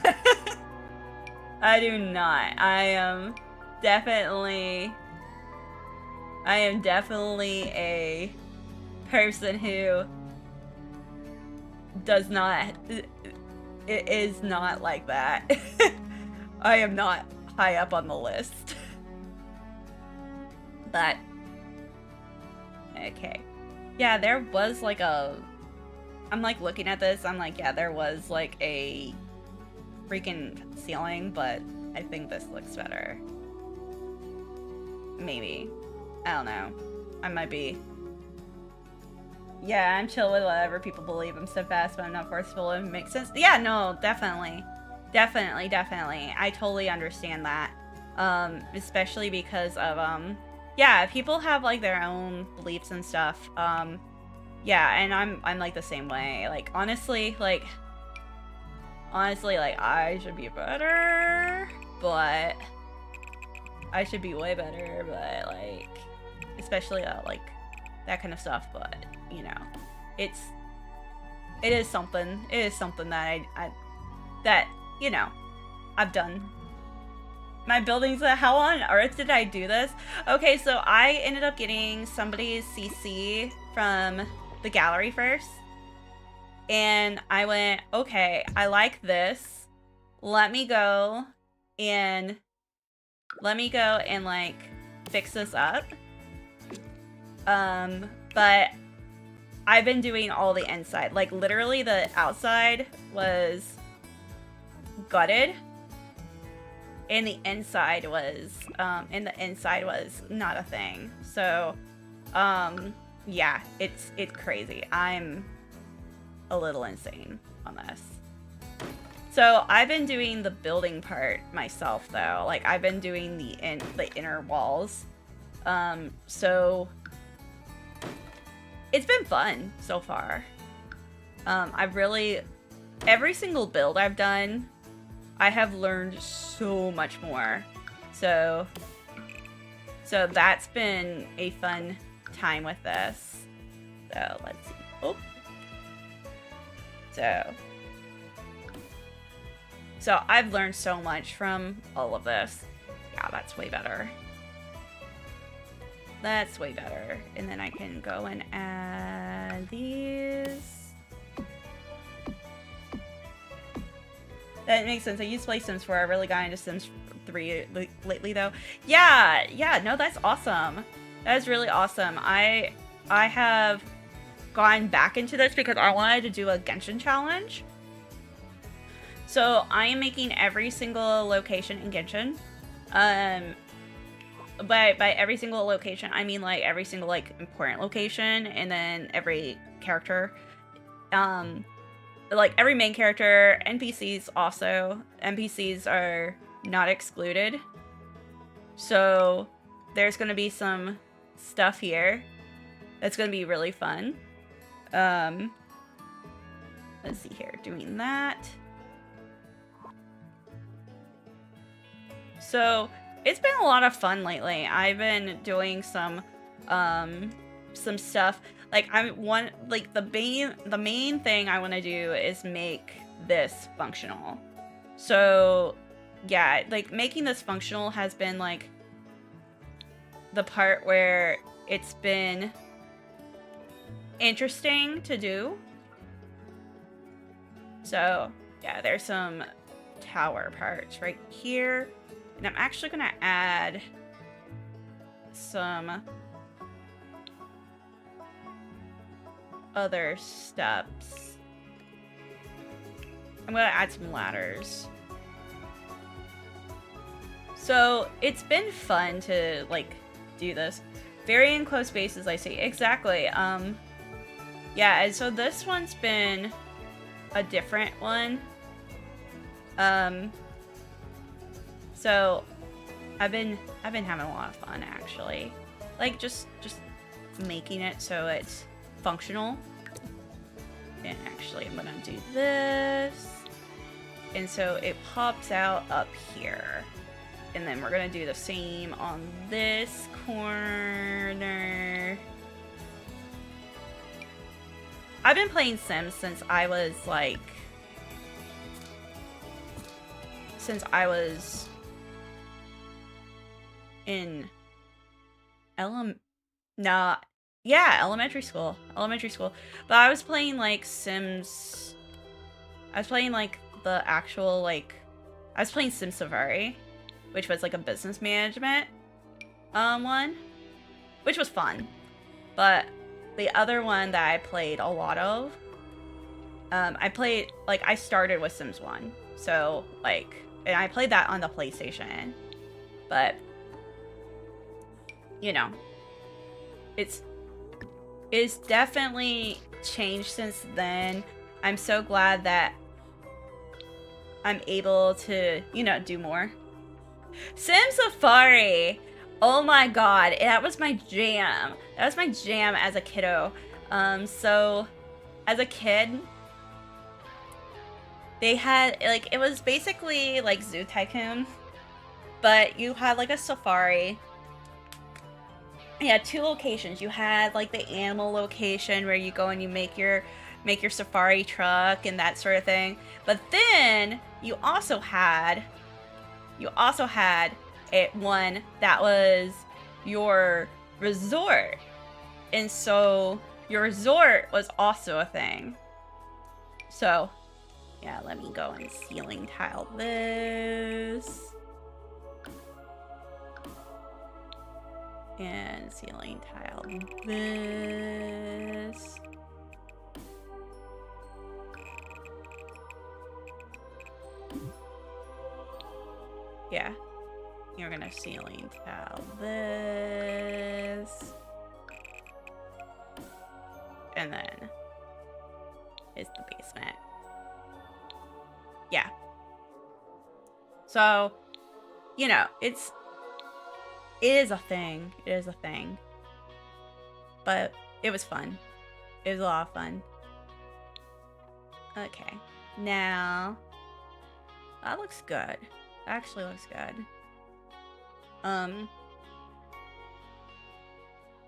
I do not. I am definitely a person who does not, it is not like that. I am not high up on the list. But okay. Yeah, there was like I'm like looking at this, I'm like, yeah, there was like a freaking ceiling, but I think this looks better. Maybe. I don't know. I might be. Yeah, I'm chill with whatever people believe. I'm steadfast, but I'm not forceful. It makes sense. Yeah, no, definitely. Definitely. I totally understand that. Especially because of, yeah, people have, like, their own beliefs and stuff. Yeah, and I'm like the same way. Like, honestly, like, I should be better, but I should be way better, but, like, especially, like, that kind of stuff, but, you know, it is something that that, you know, I've done. My buildings, how on earth did I do this? Okay, so I ended up getting somebody's CC from the gallery first. And I went, okay, I like this. Let me go and like fix this up. But I've been doing all the inside. Like literally the outside was gutted. And the inside was not a thing. So yeah, it's crazy. I'm a little insane on this. So I've been doing the building part myself though. Like I've been doing the inner walls. So it's been fun so far. I've really, every single build I've done, I have learned so much more. So that's been a fun time with this. So let's see. Oh. So I've learned so much from all of this. Yeah, that's way better. That's way better. And then I can go and add these. That makes sense. I used to play Sims 4. I really got into Sims 3 lately though. Yeah, no, that's awesome. That is really awesome. I have gone back into this because I wanted to do a Genshin challenge. So I am making every single location in Genshin. By every single location, I mean like every single like important location, and then every character. Like every main character, NPCs also. NPCs are not excluded. So there's gonna be some stuff here that's gonna be really fun. Let's see here, doing that. So it's been a lot of fun lately. I've been doing some stuff. Like the main thing I want to do is make this functional. So yeah, like making this functional has been like the part where it's been interesting to do. So yeah, there's some tower parts right here. And I'm actually gonna add some other steps. I'm gonna add some ladders. So it's been fun to like do this. Very enclosed spaces, I see. Exactly. Yeah, and so this one's been a different one. So I've been having a lot of fun actually. Like just making it so it's functional. And actually I'm gonna do this. And so it pops out up here. And then we're gonna do the same on this corner. I've been playing Sims since I was like, in elementary school. But I was playing like Sims. I was playing like the actual like, I was playing Sim Safari, which was like a business management one, which was fun. But the other one that I played a lot of, I started with Sims 1. So like, and I played that on the PlayStation. But you know, it's definitely changed since then. I'm so glad that I'm able to, you know, do more. Sim Safari! Oh my god, that was my jam. That was my jam as a kiddo. So as a kid, they had, like, it was basically like Zoo Tycoon, but you had like a safari. You had 2 locations. You had like the animal location where you go and you make your safari truck and that sort of thing. But then you also had one that was your resort. And so your resort was also a thing. So yeah, let me go and ceiling tile this. And ceiling tile this. Yeah. You're gonna ceiling tile this. And then is the basement. Yeah. So, you know, it is a thing. It is a thing. But it was fun. It was a lot of fun. Okay. Now, that looks good. That actually looks good.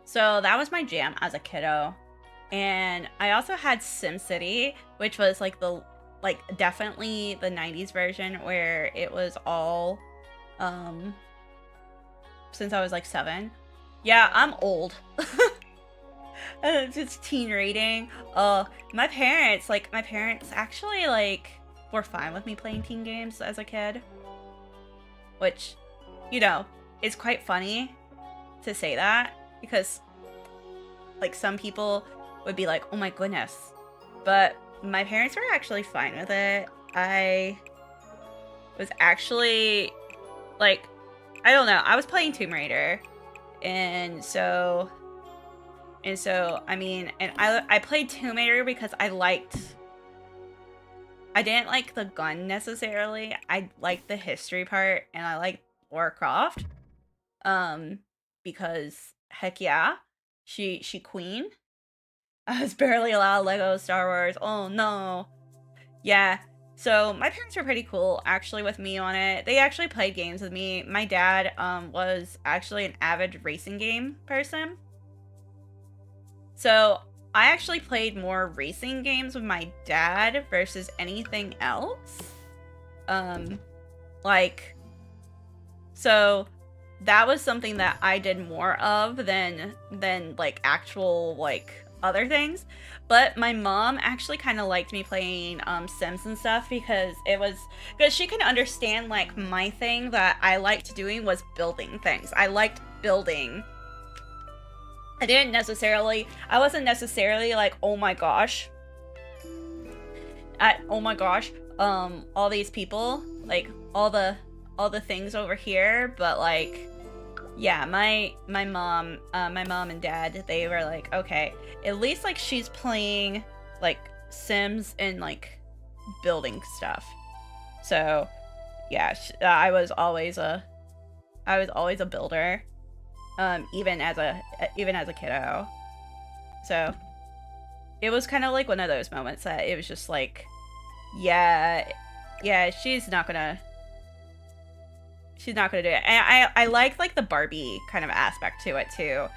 So that was my jam as a kiddo. And I also had SimCity, which was like definitely the 90s version where it was all, since I was like 7. Yeah, I'm old. It's teen rating. My parents actually like were fine with me playing teen games as a kid. Which, you know, is quite funny to say that because like some people would be like, oh my goodness. But my parents were actually fine with it. I was actually like, I don't know, I was playing Tomb Raider. And so I mean, and I played Tomb Raider because I didn't like the gun necessarily. I liked the history part and I liked Warcraft. Because heck yeah, she queen. I was barely allowed Lego Star Wars. Oh no. Yeah. So my parents were pretty cool actually with me on it. They actually played games with me. My dad was actually an avid racing game person. So I actually played more racing games with my dad versus anything else. So that was something that I did more of than like actual like other things. But my mom actually kind of liked me playing Sims and stuff because she can understand like my thing that I liked doing was building things. I liked building. I wasn't necessarily like, oh my gosh, all these people, like all the things over here, but like, yeah, my mom and dad, they were like, okay, at least like she's playing like Sims and like building stuff. So yeah, I was always a builder. Even as a kiddo. So it was kind of like one of those moments that it was just like, yeah, she's not gonna do it. And I liked like the Barbie kind of aspect to it too.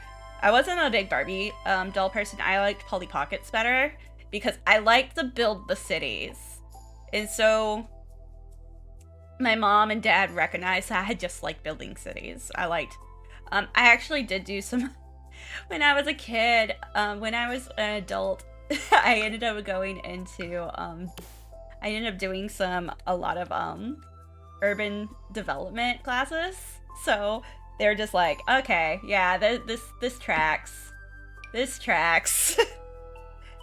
I wasn't a big Barbie doll person. I liked Polly Pockets better because I liked to build the cities. And so my mom and dad recognized that I just liked building cities. I actually did do some, when I was a kid, when I was an adult, I ended up doing a lot of urban development classes. So they're just like, okay, yeah, this tracks.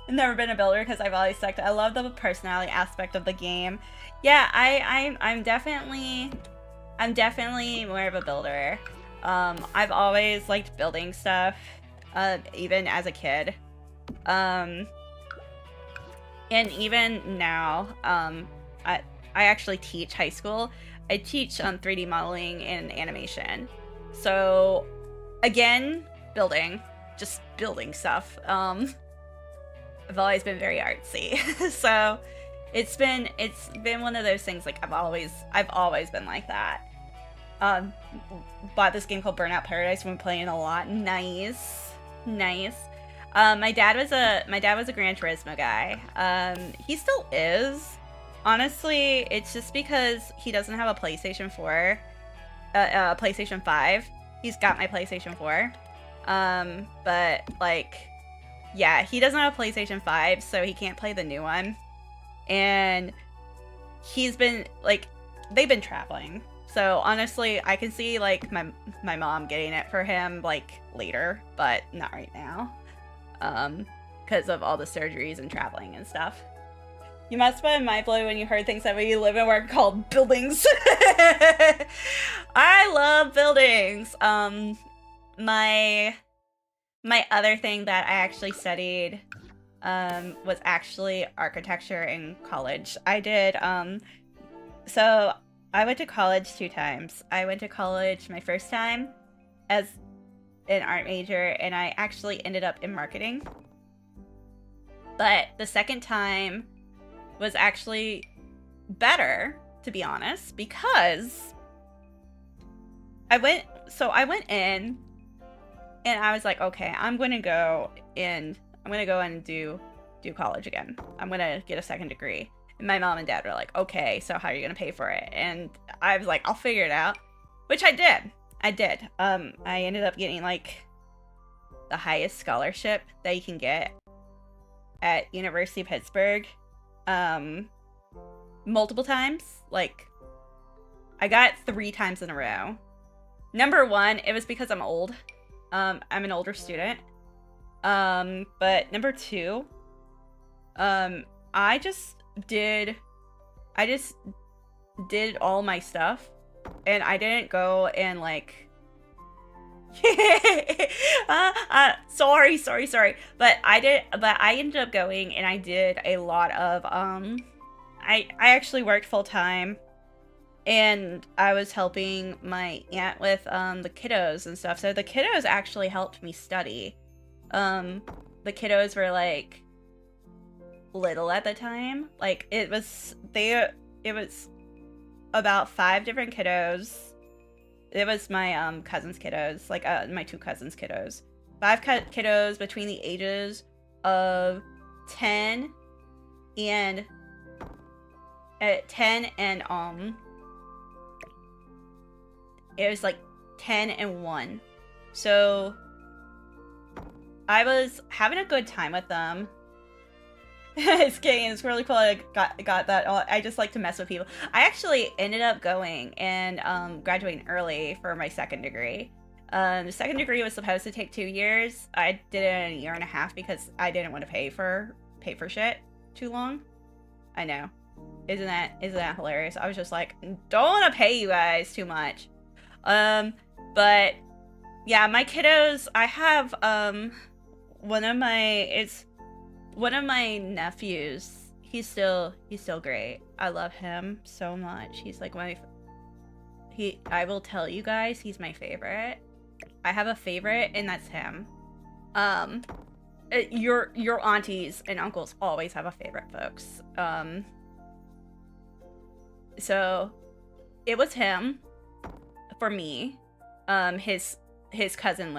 I've never been a builder because I've always sucked. I love the personality aspect of the game. Yeah, I'm definitely more of a builder. I've always liked building stuff, even as a kid. And even now, I actually teach high school. I teach 3D modeling and animation. So, again, just building stuff. I've always been very artsy. So it's been one of those things, like I've always been like that. Bought this game called Burnout Paradise, been playing a lot. Nice. My dad was a Gran Turismo guy. He still is. Honestly, it's just because he doesn't have a PlayStation 4, PlayStation 5. He's got my PlayStation 4. But like, yeah, he doesn't have a PlayStation 5, so he can't play the new one. And he's been like, they've been traveling. So honestly, I can see like my mom getting it for him like later, but not right now. Because of all the surgeries and traveling and stuff. You must have been mind blown when you heard things that we live and work called buildings. I love buildings. My other thing that I actually studied was actually architecture in college. I did so I went to college 2 times. I went to college my first time as an art major, and I actually ended up in marketing. But the second time was actually better, to be honest, because I went in and I was like, okay, I'm gonna go and do college again. I'm gonna get a second degree. And my mom and dad were like, okay, so how are you gonna pay for it? And I was like, I'll figure it out, which I did. I ended up getting like the highest scholarship that you can get at University of Pittsburgh. Multiple times. Like, I got 3 times in a row. Number 1, it was because I'm old. I'm an older student. But number 2, I just did all my stuff, and I didn't go and like sorry, but I ended up going and I did a lot of I actually worked full time, and I was helping my aunt with the kiddos and stuff. So the kiddos actually helped me study. The kiddos were like little at the time. Like it was about 5 different kiddos. It was my cousin's kiddos, like my 2 cousins' kiddos. 5 kiddos between the ages of 10 and it was like 10 and 1. So I was having a good time with them. It's really cool. I got that. I just like to mess with people. I actually ended up going and graduating early for my second degree. The second degree was supposed to take 2 years. I did it in a 1.5 years because I didn't want to pay for shit too long. I know. Isn't that hilarious? I was just like, don't want to pay you guys too much. But yeah, my kiddos, I have one of my nephews. He's still great. I love him so much. He's like I will tell you guys, he's my favorite. I have a favorite, and that's him. Your aunties and uncles always have a favorite, folks. So it was him for me. His cousin,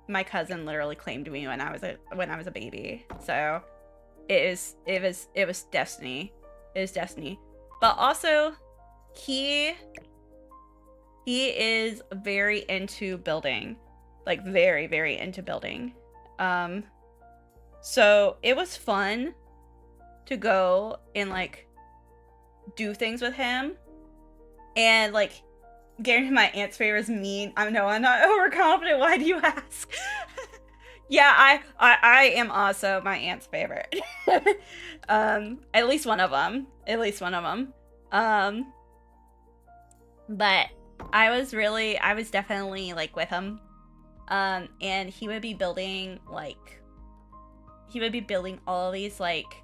my cousin literally claimed me when I was a baby. So it was destiny. It was destiny. But also he is very into building. Like very, very into building. So it was fun to go and like do things with him. And like getting my aunt's favor is mean. I'm not overconfident. Why do you ask? Yeah, I am also my aunt's favorite. At least one of them. But I was definitely like with him. And he would be building all these like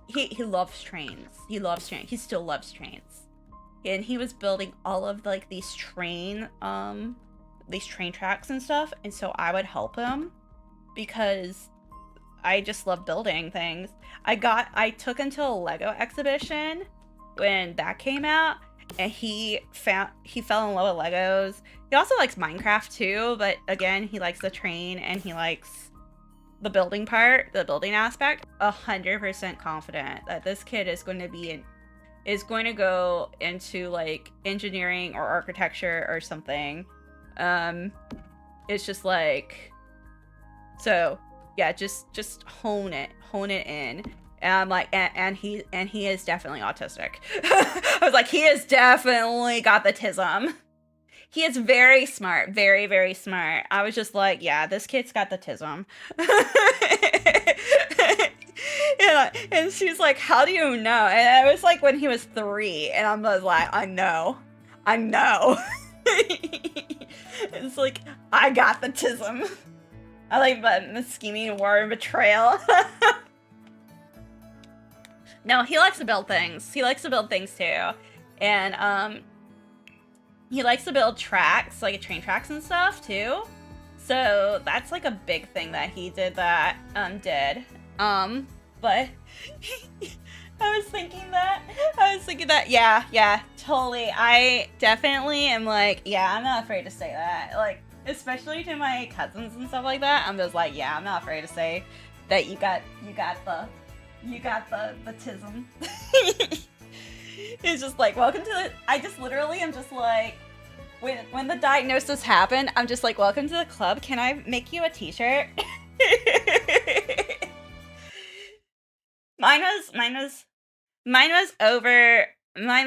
he loves trains. He still loves trains. And he was building all of like these train tracks and stuff, and so I would help him because I just love building things. I took him to a Lego exhibition when that came out, and he fell in love with Legos. He also likes Minecraft too, but again, he likes the train and he likes the building part, the building aspect. 100% confident that this kid is going to go into like engineering or architecture or something. It's just like, so yeah, just hone it in. And I'm like, and he is definitely autistic. I was like, he has definitely got the tism. He is very smart, very, very smart. I was just like, yeah, this kid's got the tism. And she's like, how do you know? And it was like when he was 3, and I was like, I know. It's like, I got the tism. I like the scheming, war, and betrayal. No, he likes to build things. He likes to build things too. And he likes to build tracks, like train tracks and stuff too. So that's like a big thing that he did. But I was thinking that, yeah, totally. I definitely am like, yeah, I'm not afraid to say that. Like, especially to my cousins and stuff like that. I'm just like, yeah, I'm not afraid to say that you got the tism. It's just like, welcome to the, I just literally am just like, when the diagnosis happened, I'm just like, welcome to the club. Can I make you a t-shirt? Mine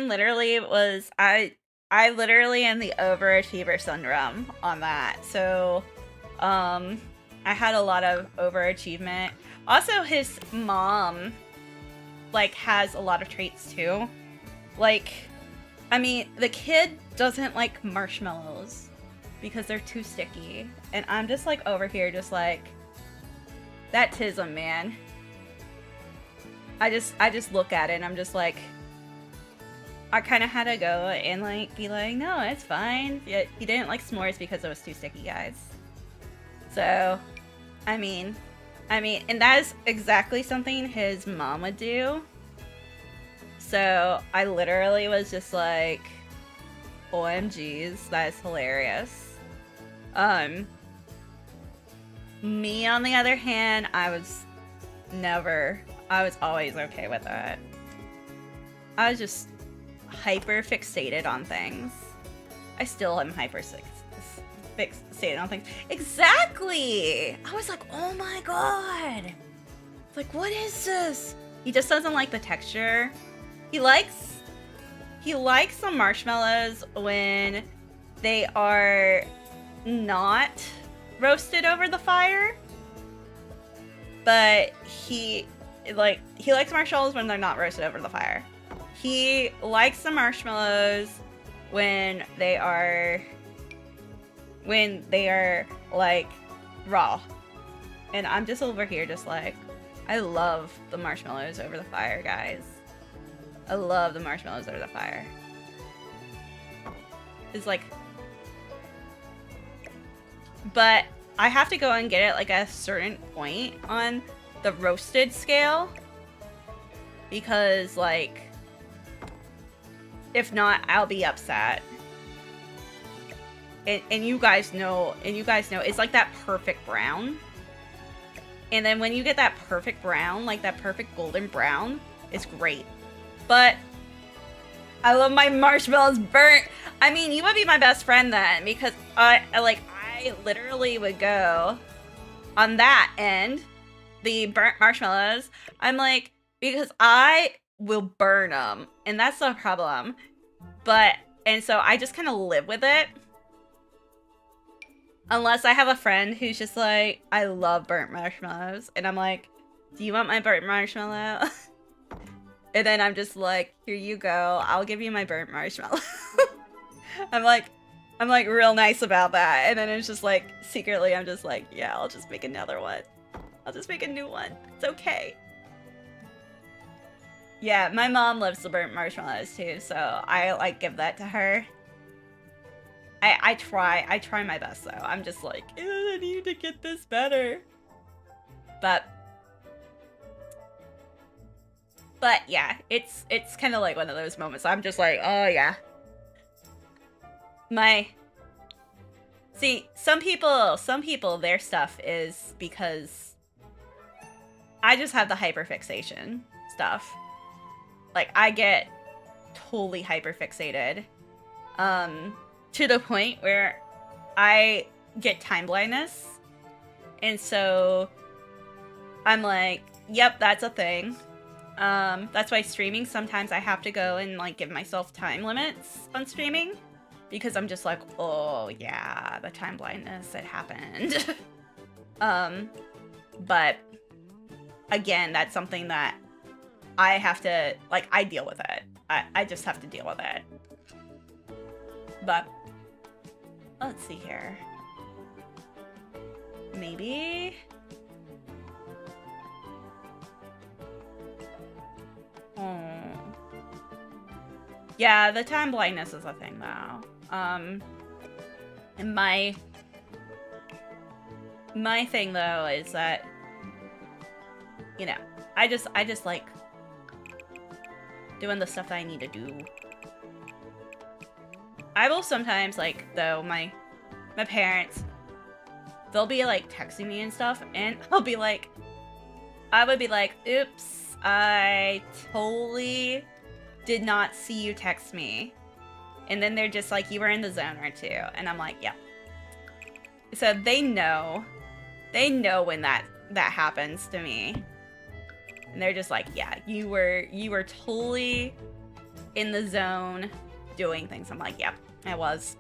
literally was, I literally am the overachiever syndrome on that. So, I had a lot of overachievement. Also, his mom, like, has a lot of traits too. Like, I mean, the kid doesn't like marshmallows because they're too sticky. And I'm just like over here just like, that tism, man. I just look at it and I'm just like, I kind of had to go and like be like, no, it's fine. Yeah, he didn't like s'mores because it was too sticky, guys. So, I mean, and that is exactly something his mom would do. So I literally was just like, OMGs, that is hilarious. Me on the other hand, I was always okay with it. I was just hyper fixated on things. I still am hyper fixated on things. Exactly! I was like, oh my god! Like, what is this? He just doesn't like the texture. He likes some marshmallows when they are not roasted over the fire. But he likes marshmallows when they're not roasted over the fire. He likes the marshmallows when they are like raw. And I'm just over here just like, I love the marshmallows over the fire, guys. I love the marshmallows over the fire. It's like, but I have to go and get it like at a certain point on the roasted scale, because like, if not, I'll be upset. And you guys know, it's like that perfect brown. And then when you get that perfect brown, like that perfect golden brown, it's great. But I love my marshmallows burnt. I mean, you would be my best friend then, because I literally would go on that end, the burnt marshmallows. I'm like, because I will burn them, and that's the problem. And so I just kind of live with it. Unless I have a friend who's just like, I love burnt marshmallows. And I'm like, do you want my burnt marshmallow? And then I'm just like, here you go. I'll give you my burnt marshmallow. I'm like real nice about that. And then it's just like, secretly, I'm just like, yeah, I'll just make another one. I'll just make a new one. It's okay. Yeah, my mom loves the burnt marshmallows too. So I like give that to her. I try my best though. I'm just like, I need to get this better. But But yeah, it's kind of like one of those moments. I'm just like, oh yeah. See, some people, their stuff is because I just have the hyperfixation stuff. Like, I get totally hyperfixated, to the point where I get time blindness. And so I'm like, yep, that's a thing. That's why streaming, sometimes I have to go and like give myself time limits on streaming, because I'm just like, oh yeah, the time blindness, it happened. But again, that's something that I have to, like, I deal with it. I just have to deal with it. But let's see here. Maybe. Oh. Yeah, the time blindness is a thing though. And my thing though is that, you know, I just like doing the stuff that I need to do. I will sometimes, like, though, my parents, they'll be like texting me and stuff, and I would be like, oops, I totally did not see you text me. And then they're just like, you were in the zone or two. And I'm like, yeah. So they know when that happens to me. And they're just like, yeah, you were totally in the zone doing things. I'm like, yep, I was.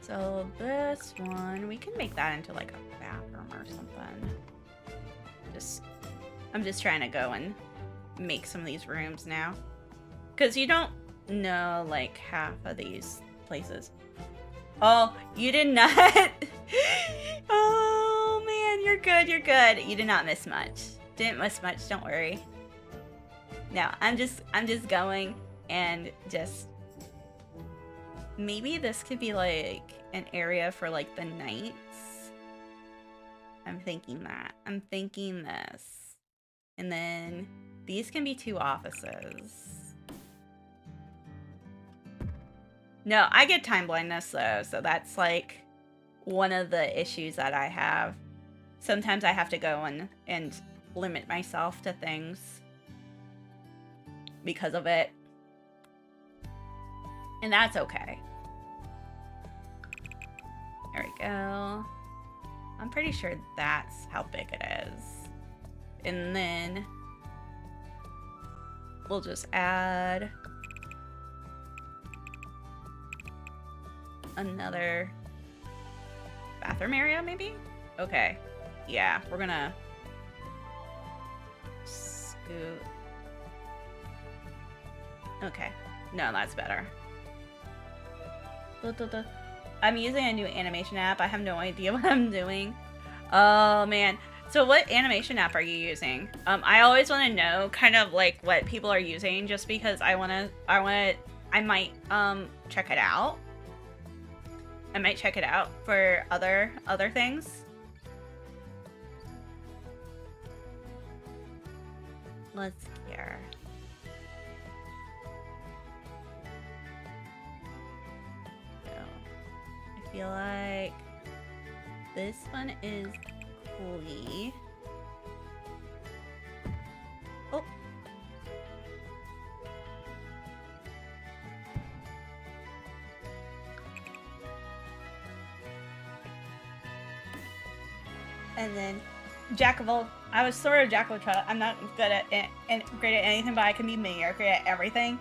So this one, we can make that into like a bathroom or something. I'm just trying to go and make some of these rooms now. Because you don't know like half of these places. Oh, you did not. Oh man, you're good, you're good. You did not miss much. Didn't miss much, don't worry. No, I'm just going and just, maybe this could be like an area for like the nights. I'm thinking that. I'm thinking this. And then these can be 2 offices. No, I get time blindness though, so that's like one of the issues that I have. Sometimes I have to go and limit myself to things because of it. And that's okay. There we go. I'm pretty sure that's how big it is. And then we'll just add another bathroom area, maybe? Okay. Yeah, we're gonna scoot. Okay. No, that's better. I'm using a new animation app. I have no idea what I'm doing. Oh, man. So what animation app are you using? I always want to know kind of like what people are using, just because I might check it out. I might check it out for other things. Let's see here. So, I feel like this one is Lee. Oh. And then Jack of all, I was sort of Jack of all trades. I'm not good at and great at anything, but I can be mediocre at everything.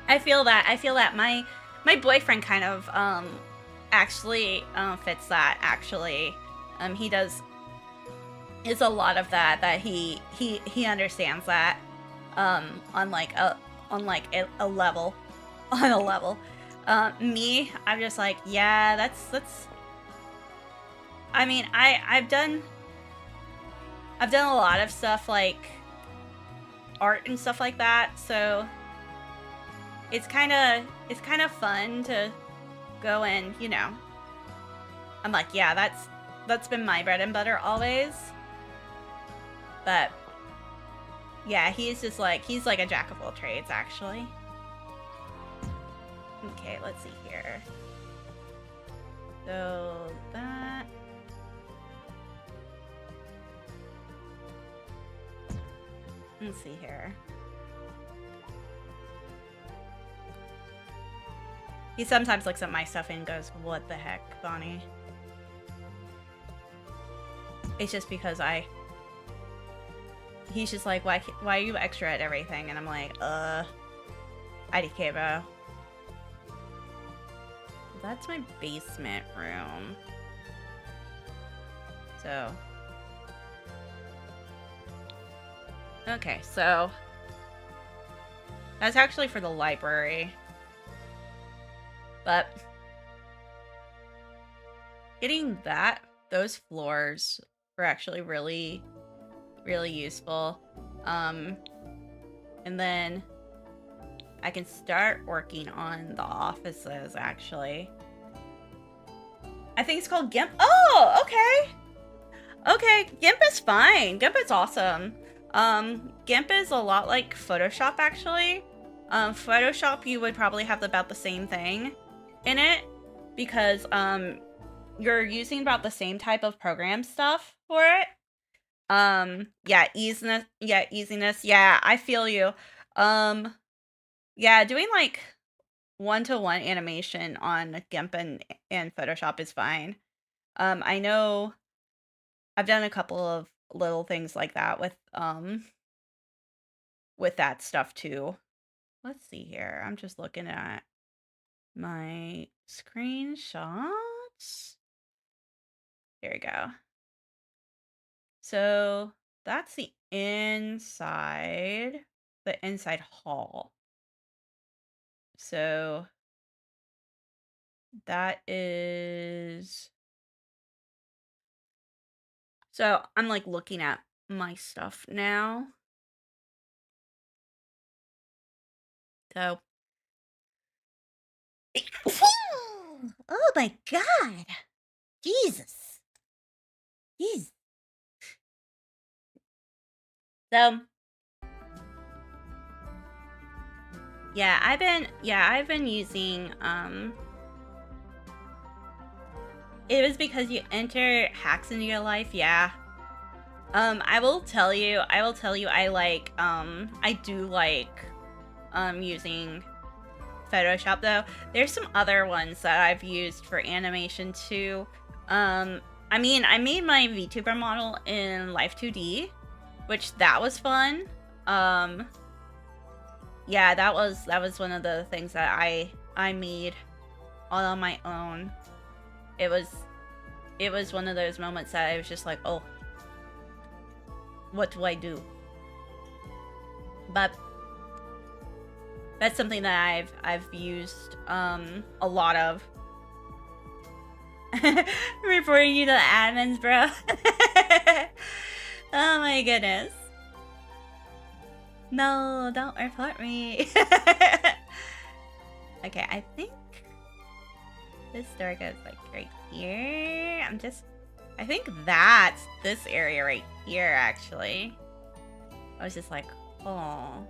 I feel that my boyfriend kind of actually fits that. Actually, he does. It's a lot of that he understands that on like a level, on a level. Me, I'm just like, yeah, that's. I mean, I've done a lot of stuff like art and stuff like that, so it's kind of fun to go and, you know, I'm like, yeah, that's been my bread and butter always. But yeah, he's like a jack of all trades, actually. Okay, let's see here. So that. Let's see here. He sometimes looks at my stuff and goes, "What the heck, Bonnie?" It's just because he's just like, why are you extra at everything? And I'm like, IDK, bro. That's my basement room. So. Okay, so. That's actually for the library. But. Getting those floors were actually really, really useful. And then I can start working on the offices, actually. I think it's called GIMP. Oh, okay. Okay, GIMP is fine. GIMP is awesome. GIMP is a lot like Photoshop, actually. Photoshop, you would probably have about the same thing in it because, you're using about the same type of program stuff for it. Yeah, easiness. Yeah, I feel you. Yeah, doing like one-to-one animation on GIMP and Photoshop is fine. I know I've done a couple of little things like that with that stuff too. Let's see here. I'm just looking at my screenshots. There we go. So that's the inside hall. So that is. So I'm like looking at my stuff now. So. Oh my God. Jesus. Jeez. So. Yeah, I've been using, it was because you enter hacks into your life, yeah. I will tell you, I like, I do like, using Photoshop, though. There's some other ones that I've used for animation, too. I mean, I made my VTuber model in Live 2D, which that was fun. Yeah, that was one of the things that I made all on my own. It was one of those moments that I was just like, oh, what do I do? But that's something that I've used a lot of. Reporting you to the admins, bro. Oh my goodness. No, don't report me. Okay, I think this door goes like right here. I think that's this area right here, actually. I was just like, oh.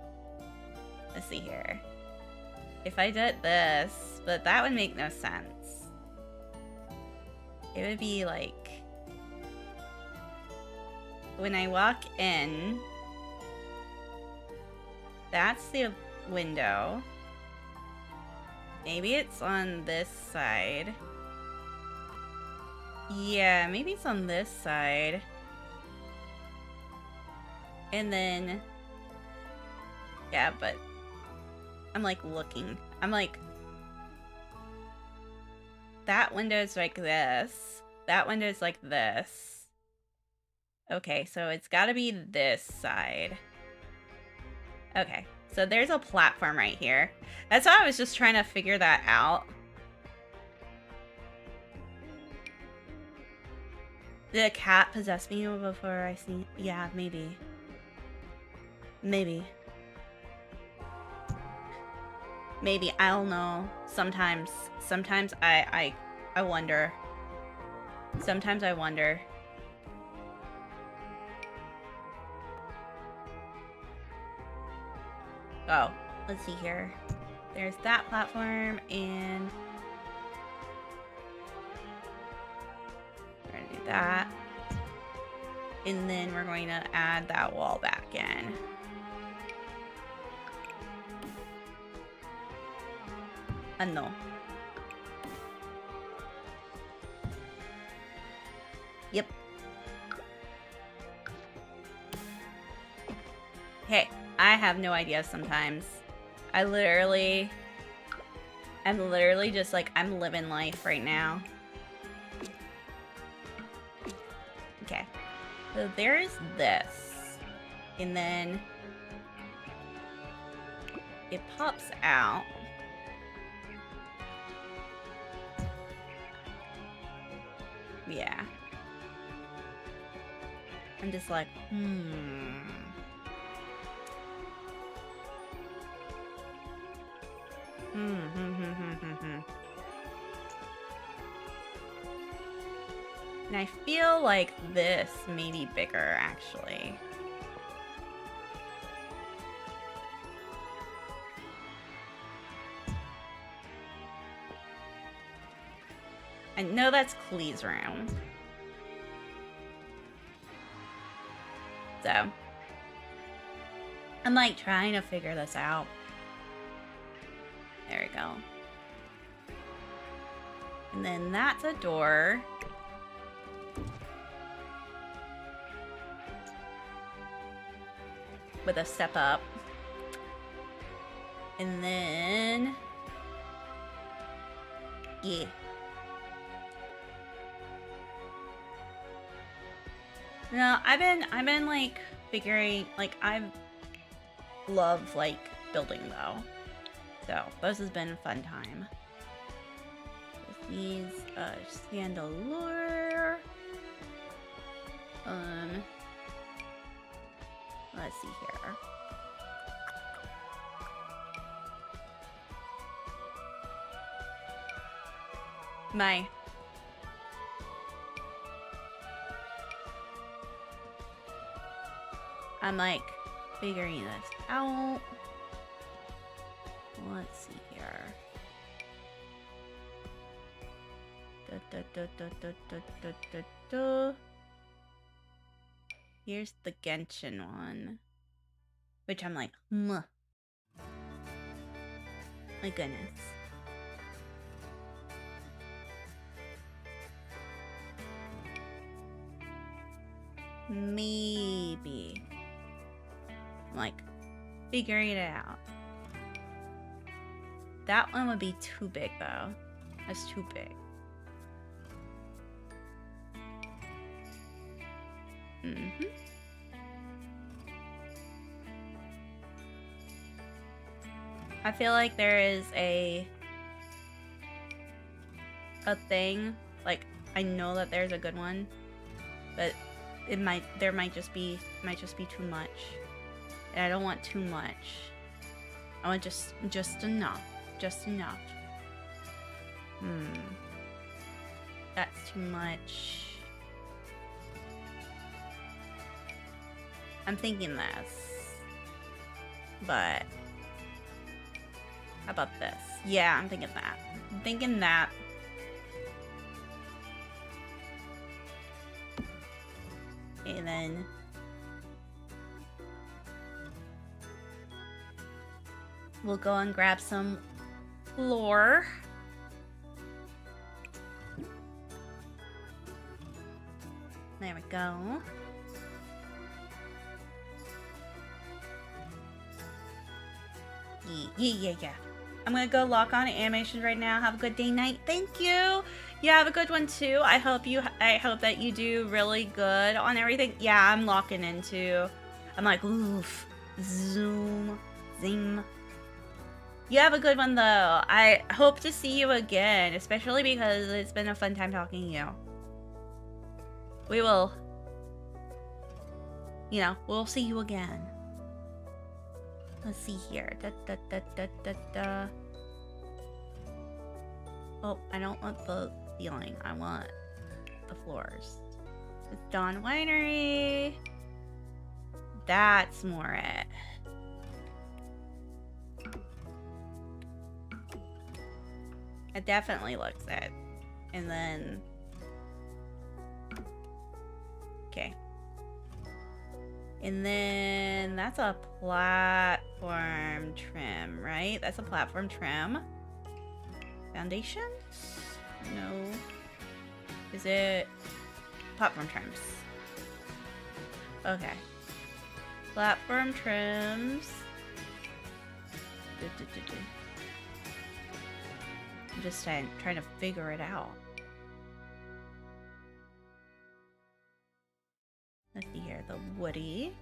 Let's see here. If I did this, but that would make no sense. It would be like, when I walk in, that's the window. Maybe it's on this side. Yeah, maybe it's on this side. And then, yeah, but I'm like looking. I'm like, that window's like this. That window's like this. Okay, so it's gotta be this side. Okay, so there's a platform right here. That's why I was just trying to figure that out. Did a cat possess me before I see? Yeah, maybe. Maybe. Maybe, I don't know. Sometimes I wonder. Sometimes I wonder. Oh, let's see here. There's that platform, and we're gonna do that. And then we're going to add that wall back in. No. Yep. Hey, I have no idea sometimes. I'm literally just like, I'm living life right now. Okay. So there's this. And then it pops out. Yeah. I'm just like, And I feel like this may be bigger, actually. I know that's Klee's room. So, I'm like trying to figure this out. There we go. And then that's a door. With a step up. And then... yeah. No, I've been like figuring, like I love like building though. So this has been a fun time. This needs a chandelier. Let's see here. I'm like figuring this out. Let's see here. Here's the Genshin one. Which I'm like, my goodness. Maybe. I'm like figuring it out. That one would be too big though. That's too big. I feel like there is a thing, like I know that there's a good one, but there might just be too much. And I don't want too much. I want just enough. Just enough. That's too much. I'm thinking this. But how about this? Yeah, I'm thinking that. I'm thinking that. And then we'll go and grab some floor. There we go. Yeah. I'm gonna go lock on animation right now. Have a good day, night. Thank you. Yeah, have a good one too. I hope that you do really good on everything. Yeah, I'm locking into. I'm like, oof, zoom, zing. You have a good one though. I hope to see you again, especially because it's been a fun time talking to you. We will, we'll see you again. Let's see here. Oh, I don't want the ceiling. I want the floors. It's Dawn Winery. That's more it. It definitely looks it. And then... Okay. And then that's a platform trim, right? That's a platform trim. Foundations? No. Is it platform trims? Okay. Platform trims. I'm just trying to figure it out. Let's see here. The woody.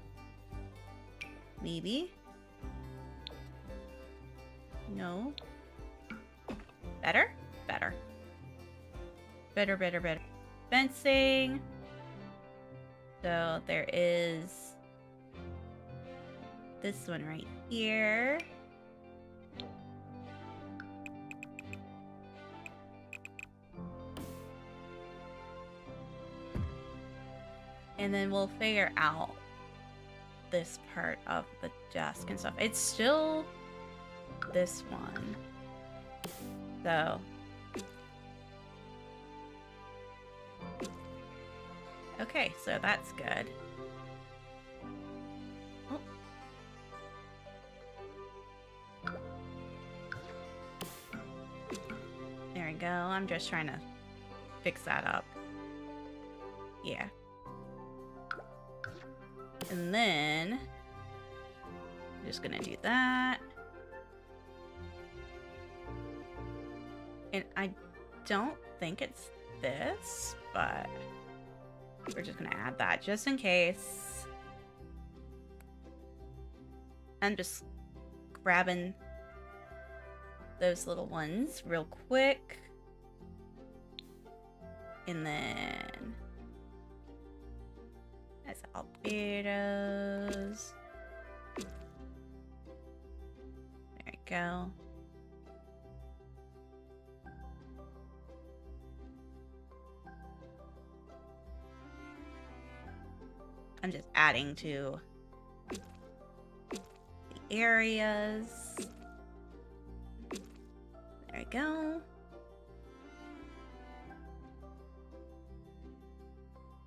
Maybe. No. Better? Better. Better, better, better. Fencing. So there is this one right here. And then we'll figure out this part of the desk and stuff. It's still this one. So. Okay, so that's good. Oh. There we go. I'm just trying to fix that up. Yeah. And then I'm just gonna do that. And I don't think it's this, but we're just gonna add that just in case. I'm just grabbing those little ones real quick. And then that's albedos. There we go. I'm just adding to the areas. There we go.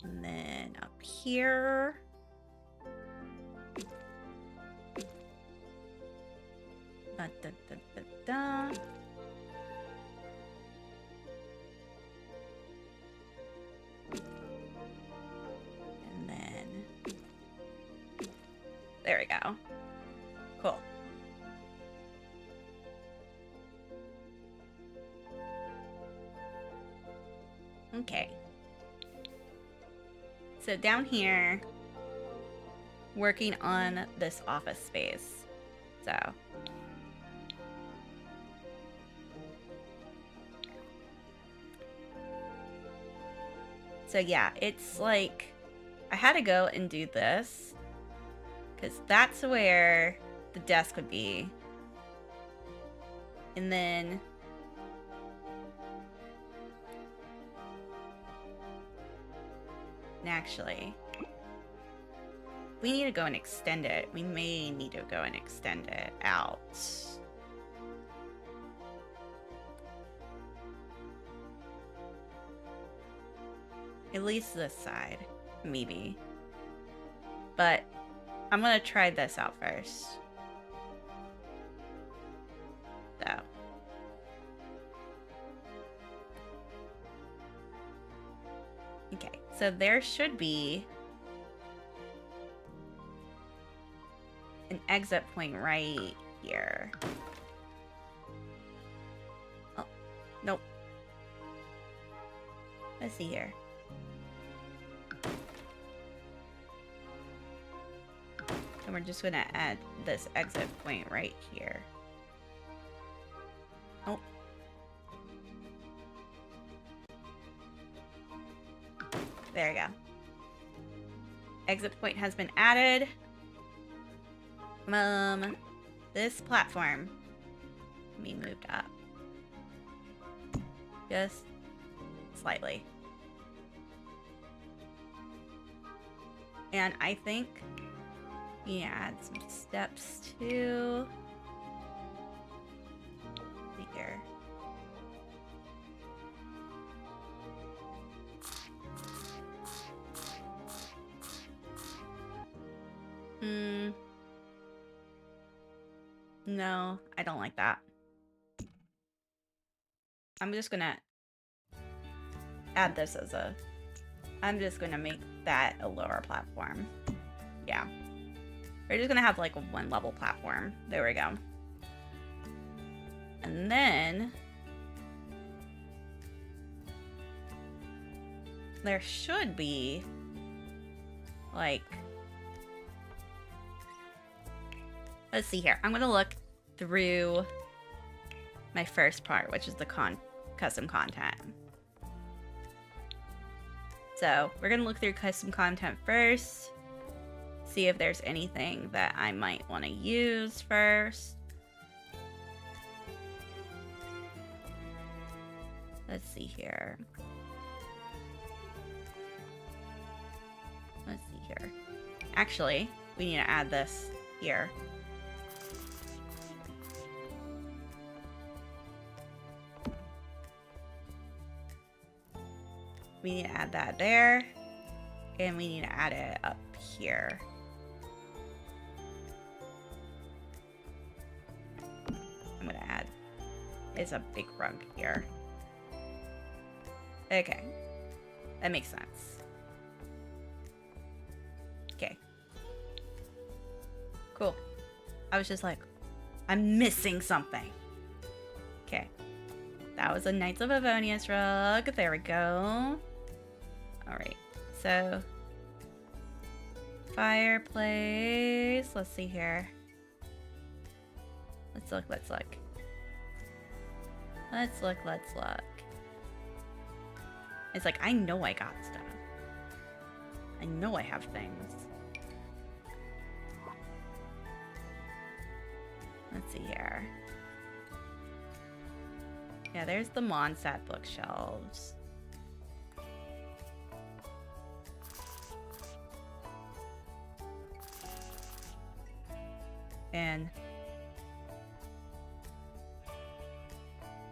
And then up here. Da, da, da, da, da. And then there we go. Cool. Okay. So down here, working on this office space. So yeah, it's like I had to go and do this because that's where the desk would be. And then actually, we need to go and extend it. We may need to go and extend it out. At least this side, maybe. But I'm gonna try this out first. So. Okay, so there should be an exit point right here. Oh, nope. Let's see here. And we're just gonna add this exit point right here. Oh. There we go. Exit point has been added. This platform can be moved up. Just slightly. And I think we add some steps too. Here. No, I don't like that. I'm just gonna add this as a... I'm just gonna make that a lower platform. Yeah. We're just gonna have like a 1 level platform. There we go. And then... there should be... like... let's see here. I'm gonna look through my first part, which is the custom content. So we're gonna look through custom content first, see if there's anything that I might want to use first. Let's see here. Let's see here. Actually, we need to add this here. We need to add that there, and we need to add it up here. I'm gonna add, it's a big rug here. Okay, that makes sense. Okay, cool. I was just like, I'm missing something. Okay, that was a Knights of Avonius rug. There we go. Alright, so fireplace. Let's see here. Let's look. Let's look. It's like, I know I got stuff. I know I have things. Let's see here. Yeah, there's the Mondstadt bookshelves. And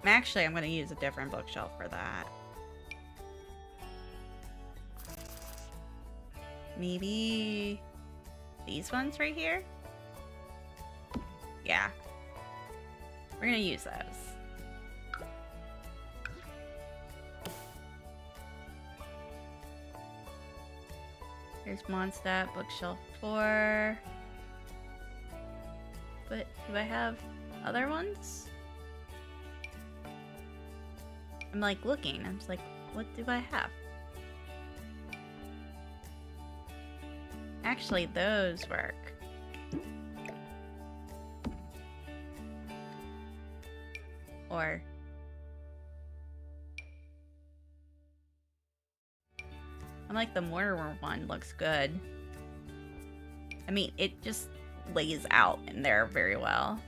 actually, I'm going to use a different bookshelf for that. Maybe these ones right here? Yeah. We're going to use those. Here's Mondstadt bookshelf 4. But do I have other ones? I'm like looking. I'm just like, what do I have? Actually, those work. Or I'm like, the Mortimer one looks good. I mean, it just lays out in there very well.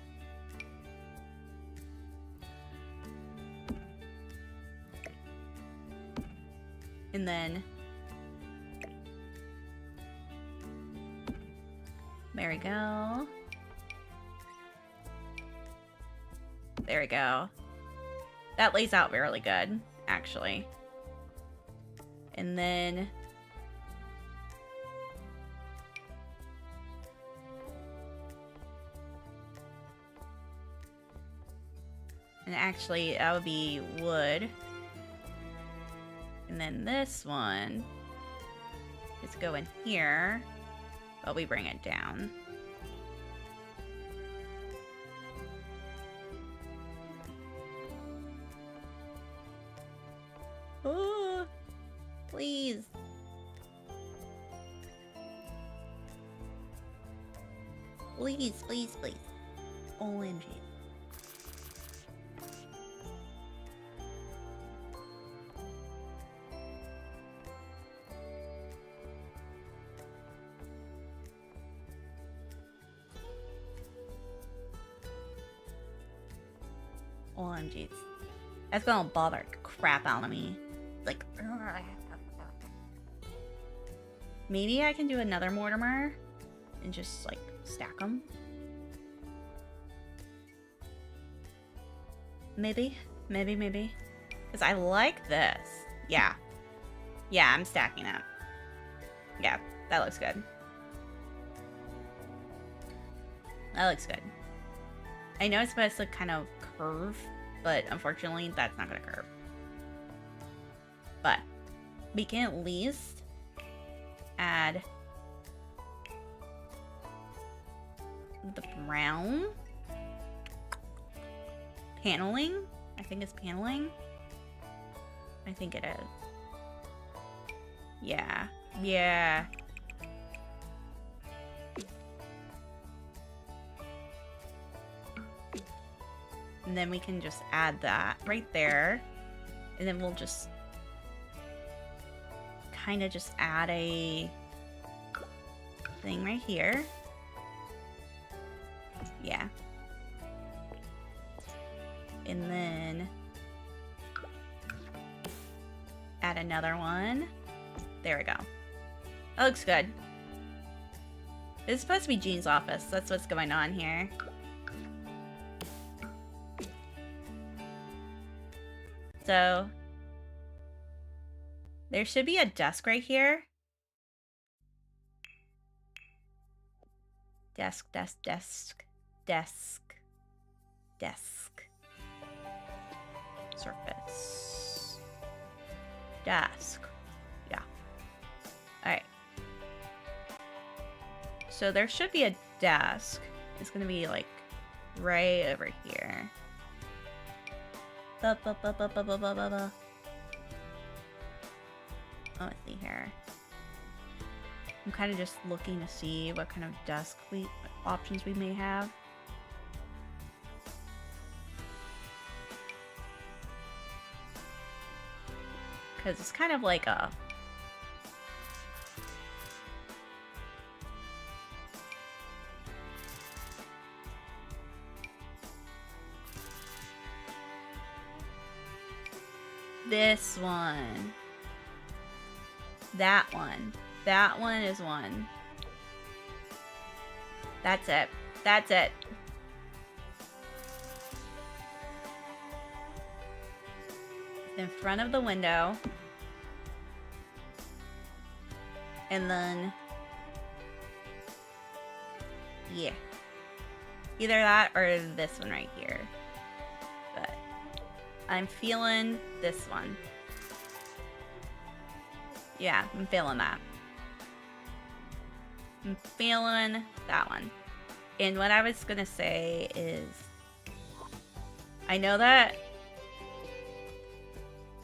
And then there we go. There we go. That lays out really good, actually. And then actually, that would be wood. And then this one is going here, but we bring it down. Oh, please. Please, please, please. OMG. OMG. That's gonna bother the crap out of me. Like, maybe I can do another Mortimer and just like stack them. Maybe. Because I like this. Yeah. Yeah, I'm stacking it. Yeah, that looks good. That looks good. I know it's supposed to kind of curve, but unfortunately that's not gonna curve. But we can at least add the brown paneling. I think it's paneling. I think it is. Yeah. Yeah. And then we can just add that right there. And then we'll just kind of just add a thing right here. Yeah. And then add another one. There we go. That looks good. It's supposed to be Jean's office. That's what's going on here. So there should be a desk right here. Desk, desk, desk, desk, desk. Surface. Desk. Yeah. Alright. So there should be a desk. It's gonna be like right over here. Oh, let's see here. I'm kind of just looking to see what kind of desk options we may have. Because it's kind of like a... This one. That one. That one is one. That's it. That's it. In front of the window. And then... yeah. Either that or this one right here. But I'm feeling this one. Yeah, I'm feeling that. I'm feeling that one. And what I was gonna say is, I know that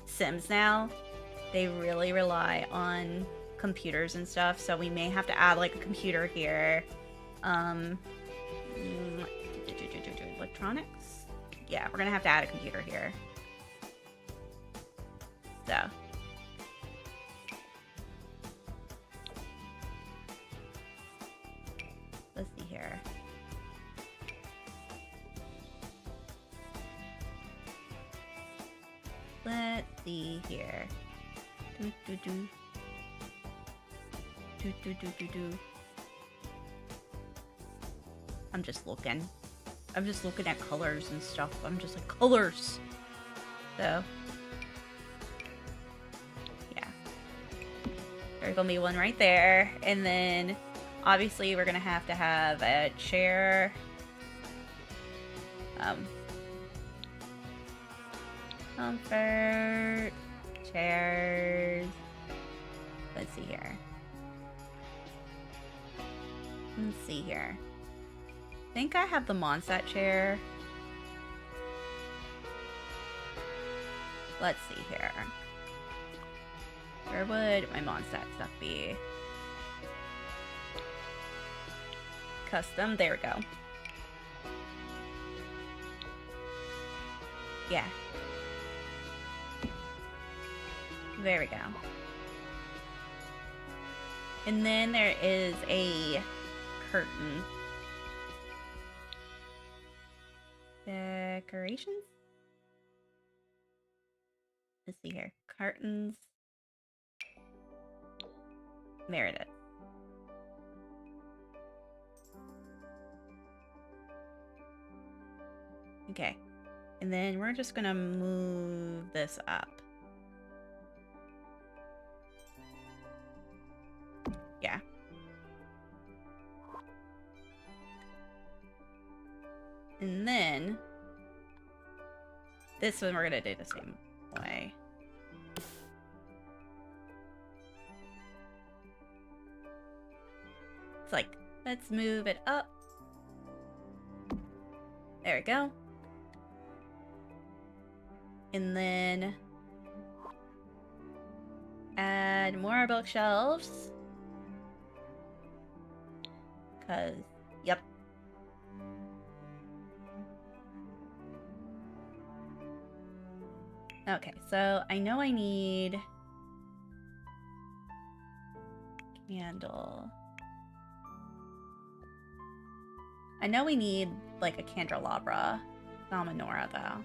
Sims now, they really rely on computers and stuff, so we may have to add like a computer here. Electronics? Yeah, we're gonna have to add a computer here. So. Let's see here. Let's see here. I'm just looking. I'm just looking at colors and stuff. I'm just like, colors! So. Yeah. There's gonna be one right there. And then, obviously, we're gonna have to have a chair. Comfort. Chairs. Let's see here. Let's see here. I think I have the Mondstadt chair. Let's see here. Where would my Mondstadt stuff be? Custom. There we go. Yeah. There we go. And then there is a curtain. Decorations? Let's see here. Curtains. There it is. Okay. And then we're just gonna move this up. Yeah. And then this one we're gonna do the same way. It's like, let's move it up. There we go. And then add more bookshelves. Cause, yep. Okay, so I know I need candle. I know we need like a candelabra. Not a menorah though.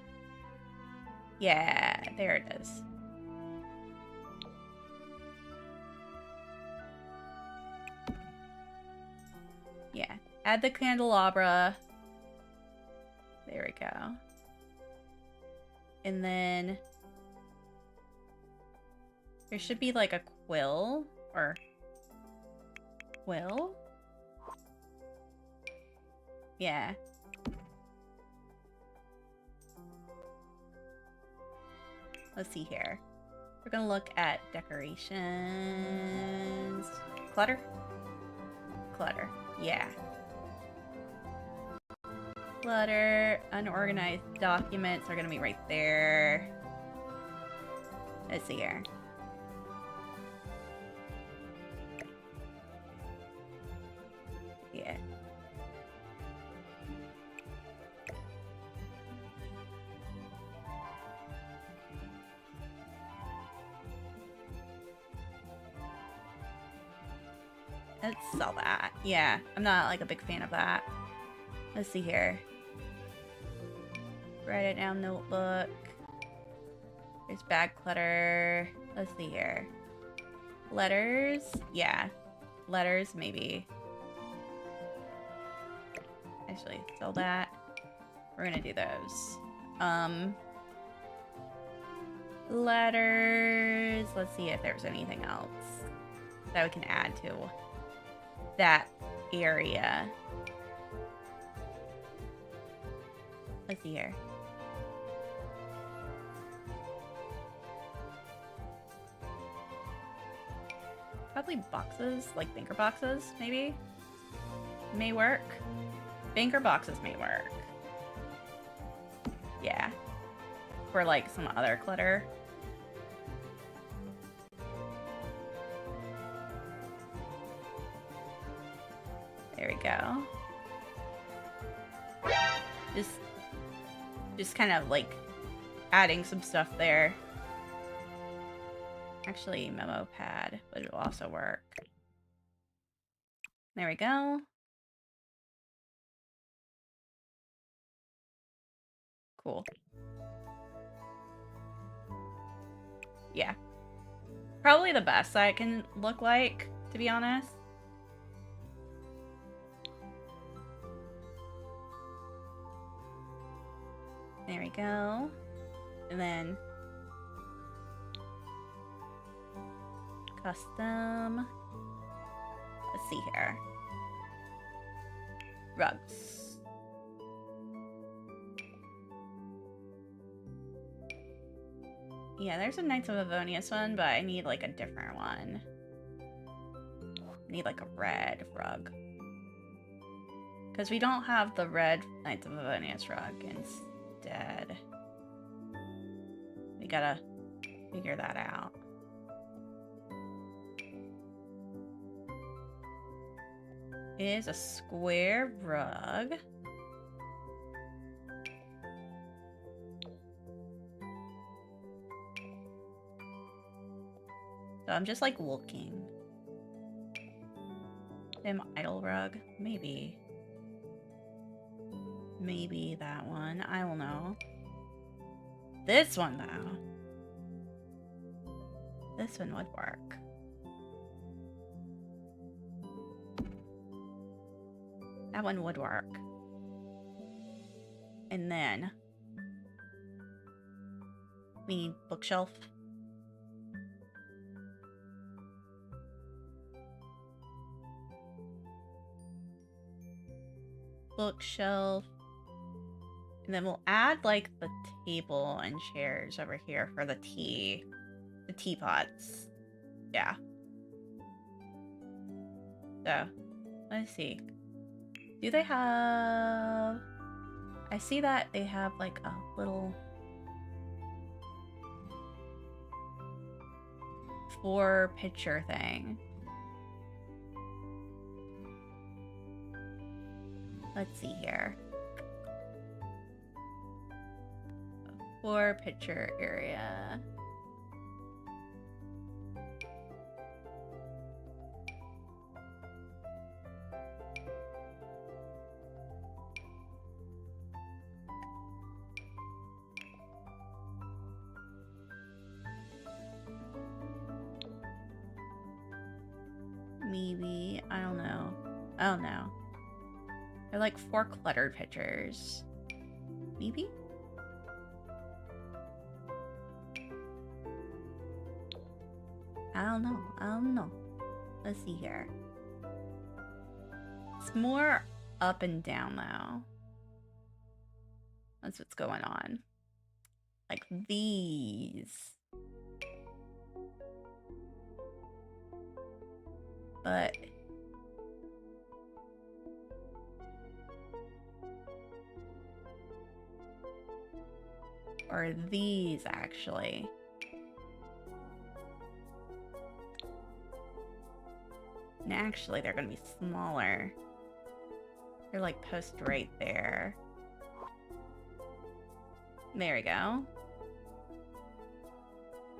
Yeah, there it is. Yeah, add the candelabra. There we go. And then there should be like a quill or quill. Yeah. Let's see here. We're gonna look at decorations. Clutter? Clutter. Yeah. Clutter. Unorganized documents are gonna be right there. Let's see here. Yeah. Let's sell that. Yeah, I'm not like a big fan of that. Let's see here. Write it down notebook. There's bag clutter. Let's see here. Letters? Yeah. Letters, maybe. Actually, sell that. We're gonna do those. Letters. Let's see if there's anything else that we can add to that area. Let's see here. Probably boxes, like banker boxes, maybe? May work. Banker boxes may work. Yeah. For like some other clutter. There we go. Just kind of like adding some stuff there. Actually, memo pad would also work. There we go. Cool. Yeah. Probably the best that it can look like, to be honest. There we go. And then custom. Let's see here. Rugs. Yeah, there's a Knights of Avonius one, but I need like a different one. I need like a red rug. Because we don't have the red Knights of Avonius rug instead. We gotta figure that out. It is a square rug. So I'm just like looking. Dim idle rug? Maybe. Maybe that one. I don't know. This one though. This one would work. That one would work. And then we need bookshelf. Bookshelf. And then we'll add like the table and chairs over here for the teapots. Yeah. So, let's see. Do they have... I see that they have like a little 4-picture thing. Let's see here. 4-picture area. Maybe, I don't know. Oh no. They're like 4 cluttered pictures. Maybe? I don't know. Let's see here. It's more up and down though. That's what's going on. Like these. But or these actually. And actually they're gonna be smaller. They're like post right there. There we go.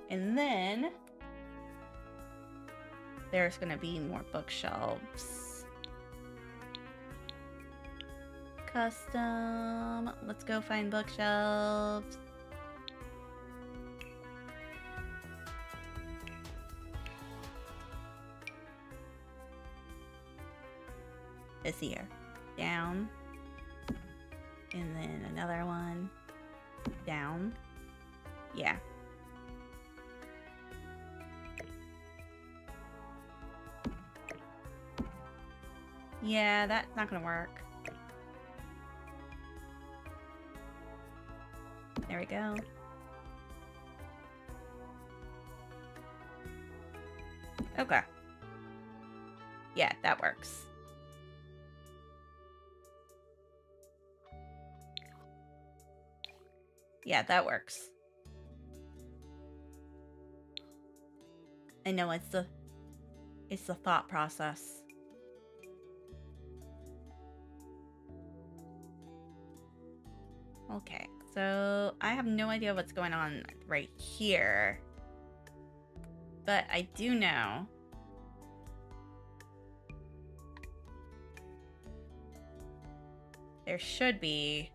And then there's gonna be more bookshelves. Custom. Let's go find bookshelves. This here. Down. And then another one. Down. Yeah. Yeah, that's not gonna work. There we go. Okay. Yeah, that works. Yeah, that works. I know it's the thought process. Okay, so I have no idea what's going on right here. But I do know there should be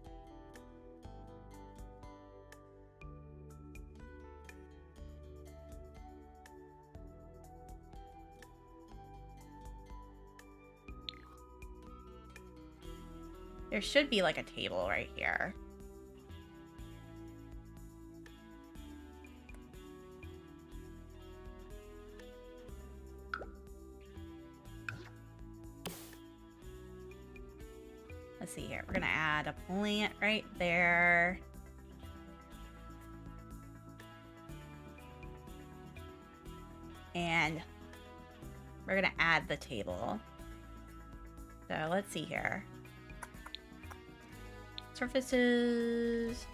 like a table right here. Let's see here. We're gonna add a plant right there. And we're gonna add the table. So let's see here. Surfaces.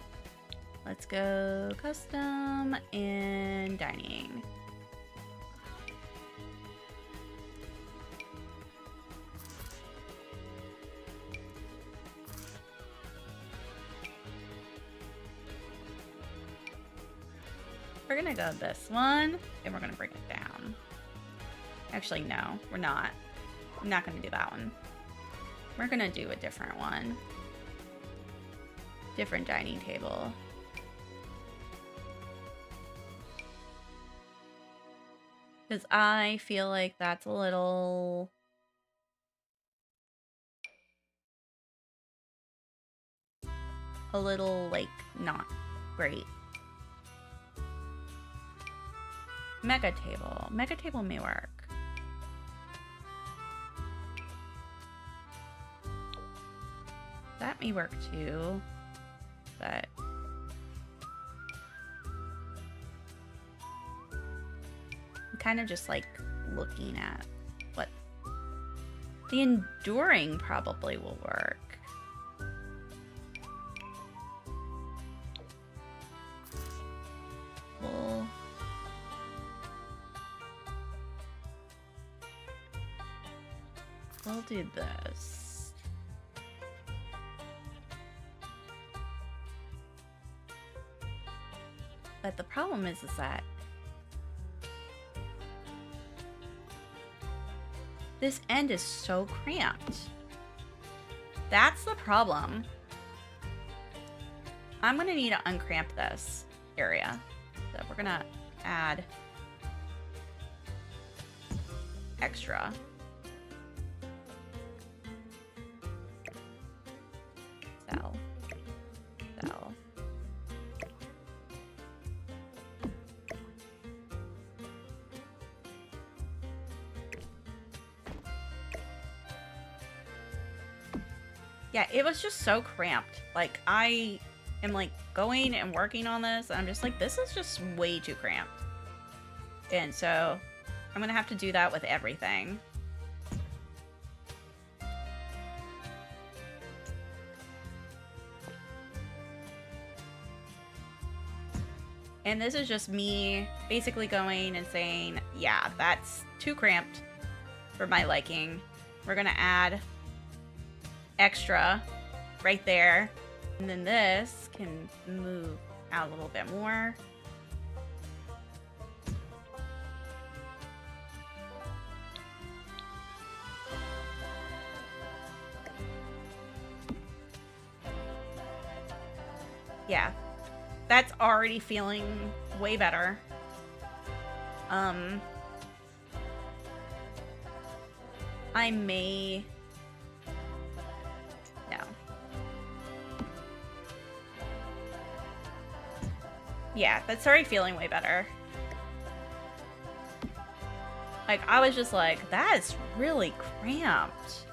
Let's go custom and dining. We're gonna go this one and we're gonna bring it down. Actually, no, we're not. I'm not gonna do that one. We're gonna do a different one. Different dining table. Because I feel like that's a little... like, not great. Mega table. Mega table may work. That may work too. but I'm kind of just like looking at what the enduring probably will work. We'll do this. But the problem is that this end is so cramped. That's the problem. I'm gonna need to uncramp this area. So we're gonna add extra. Cell. Cell. Yeah, it was just so cramped. Like, I am like going and working on this, and I'm just like, this is just way too cramped. And so I'm gonna have to do that with everything. And this is just me basically going and saying, yeah, that's too cramped for my liking. We're gonna add extra right there. And then this can move out a little bit more. Yeah. That's already feeling way better. I may... No. Yeah, that's already feeling way better. Like, I was just like, that is really cramped.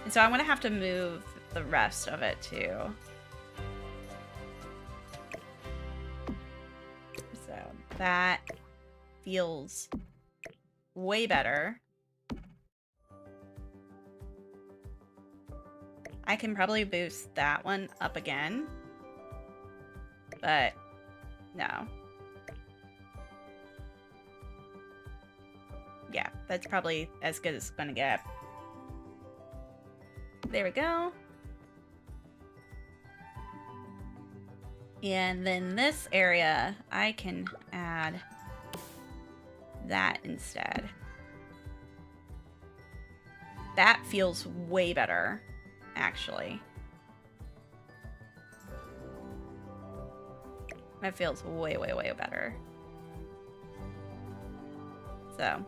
And so I'm gonna have to move the rest of it too. That feels way better. I can probably boost that one up again, but no. Yeah, that's probably as good as it's gonna get. There we go. And then this area, I can add that instead. That feels way better, actually. That feels way, way, way better. So,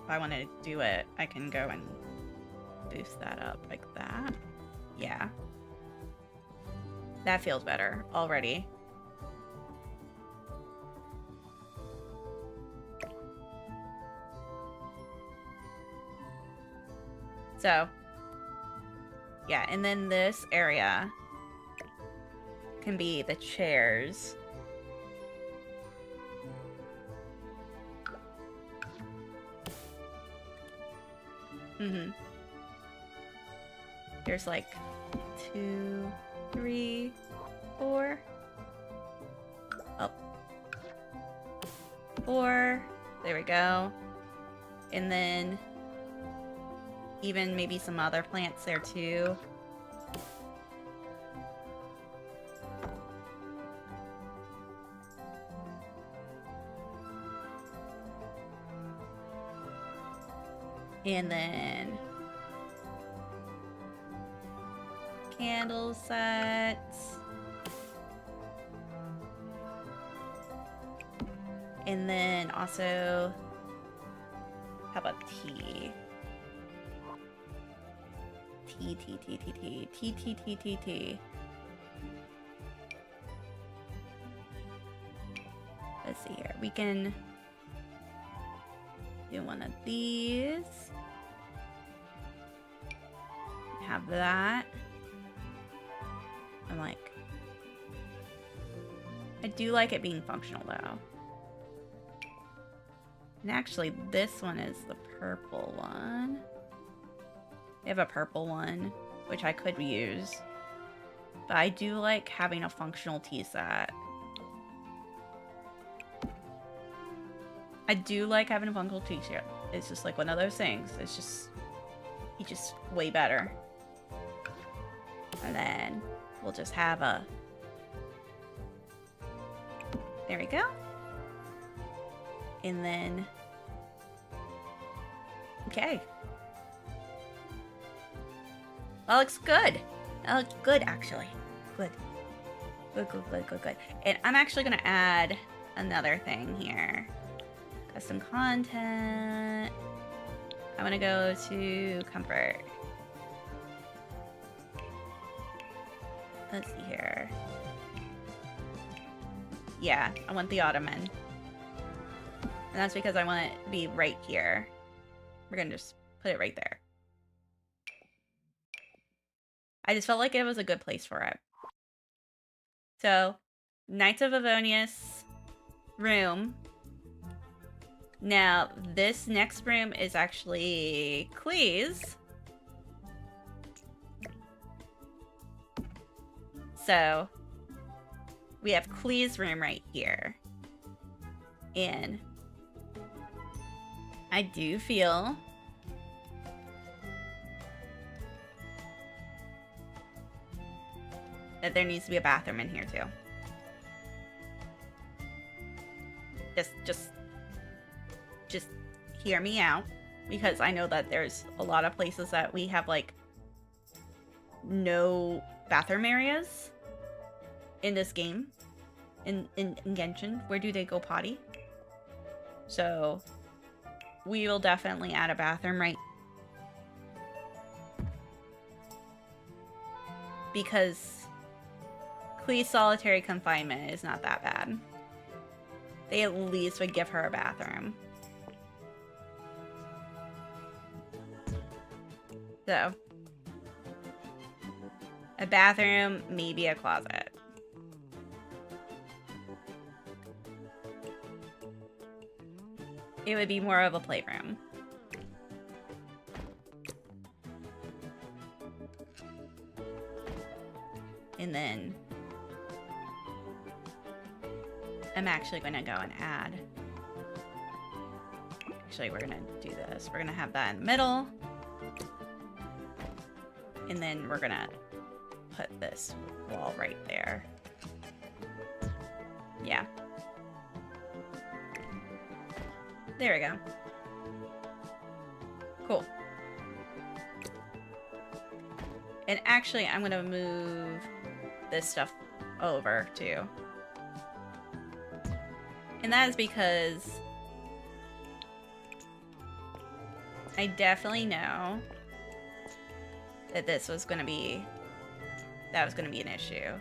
if I want to do it, I can go and boost that up like that. Yeah. That feels better already. So, yeah, and then this area can be the chairs. There's like 2, 3, 4. Oh. 4. There we go. And then even maybe some other plants there too. And then candle sets. And then also, how about tea? Tea. Let's see here. We can do one of these. Have that. I'm like... I do like it being functional, though. And actually, this one is the purple one. I have a purple one, which I could use. But I do like having a functional tea set. I do like having a functional tea set. It's just like one of those things. It's just way better. And then we'll just have a... There we go. And then... Okay. That looks good. That looks good, actually. Good. Good, good, good, good, good. And I'm actually going to add another thing here. Custom content. I'm going to go to comfort. Let's see here. Yeah, I want the ottoman. And that's because I want it to be right here. We're going to just put it right there. I just felt like it was a good place for it. So, Knights of Avonius room. Now, this next room is actually Clee's. So, we have Clee's room right here. And I do feel that there needs to be a bathroom in here too. Just hear me out, because I know that there's a lot of places that we have like no bathroom areas in this game. In Genshin, where do they go potty? So we will definitely add a bathroom right, because Clee's solitary confinement is not that bad. They at least would give her a bathroom. So, a bathroom, maybe a closet. It would be more of a playroom. And then I'm actually going to go and add. Actually, we're going to do this. We're going to have that in the middle. And then we're going to put this wall right there. Yeah. There we go. Cool. And actually, I'm going to move this stuff over too. And that is because I definitely know that this was going to be, that was going to be an issue.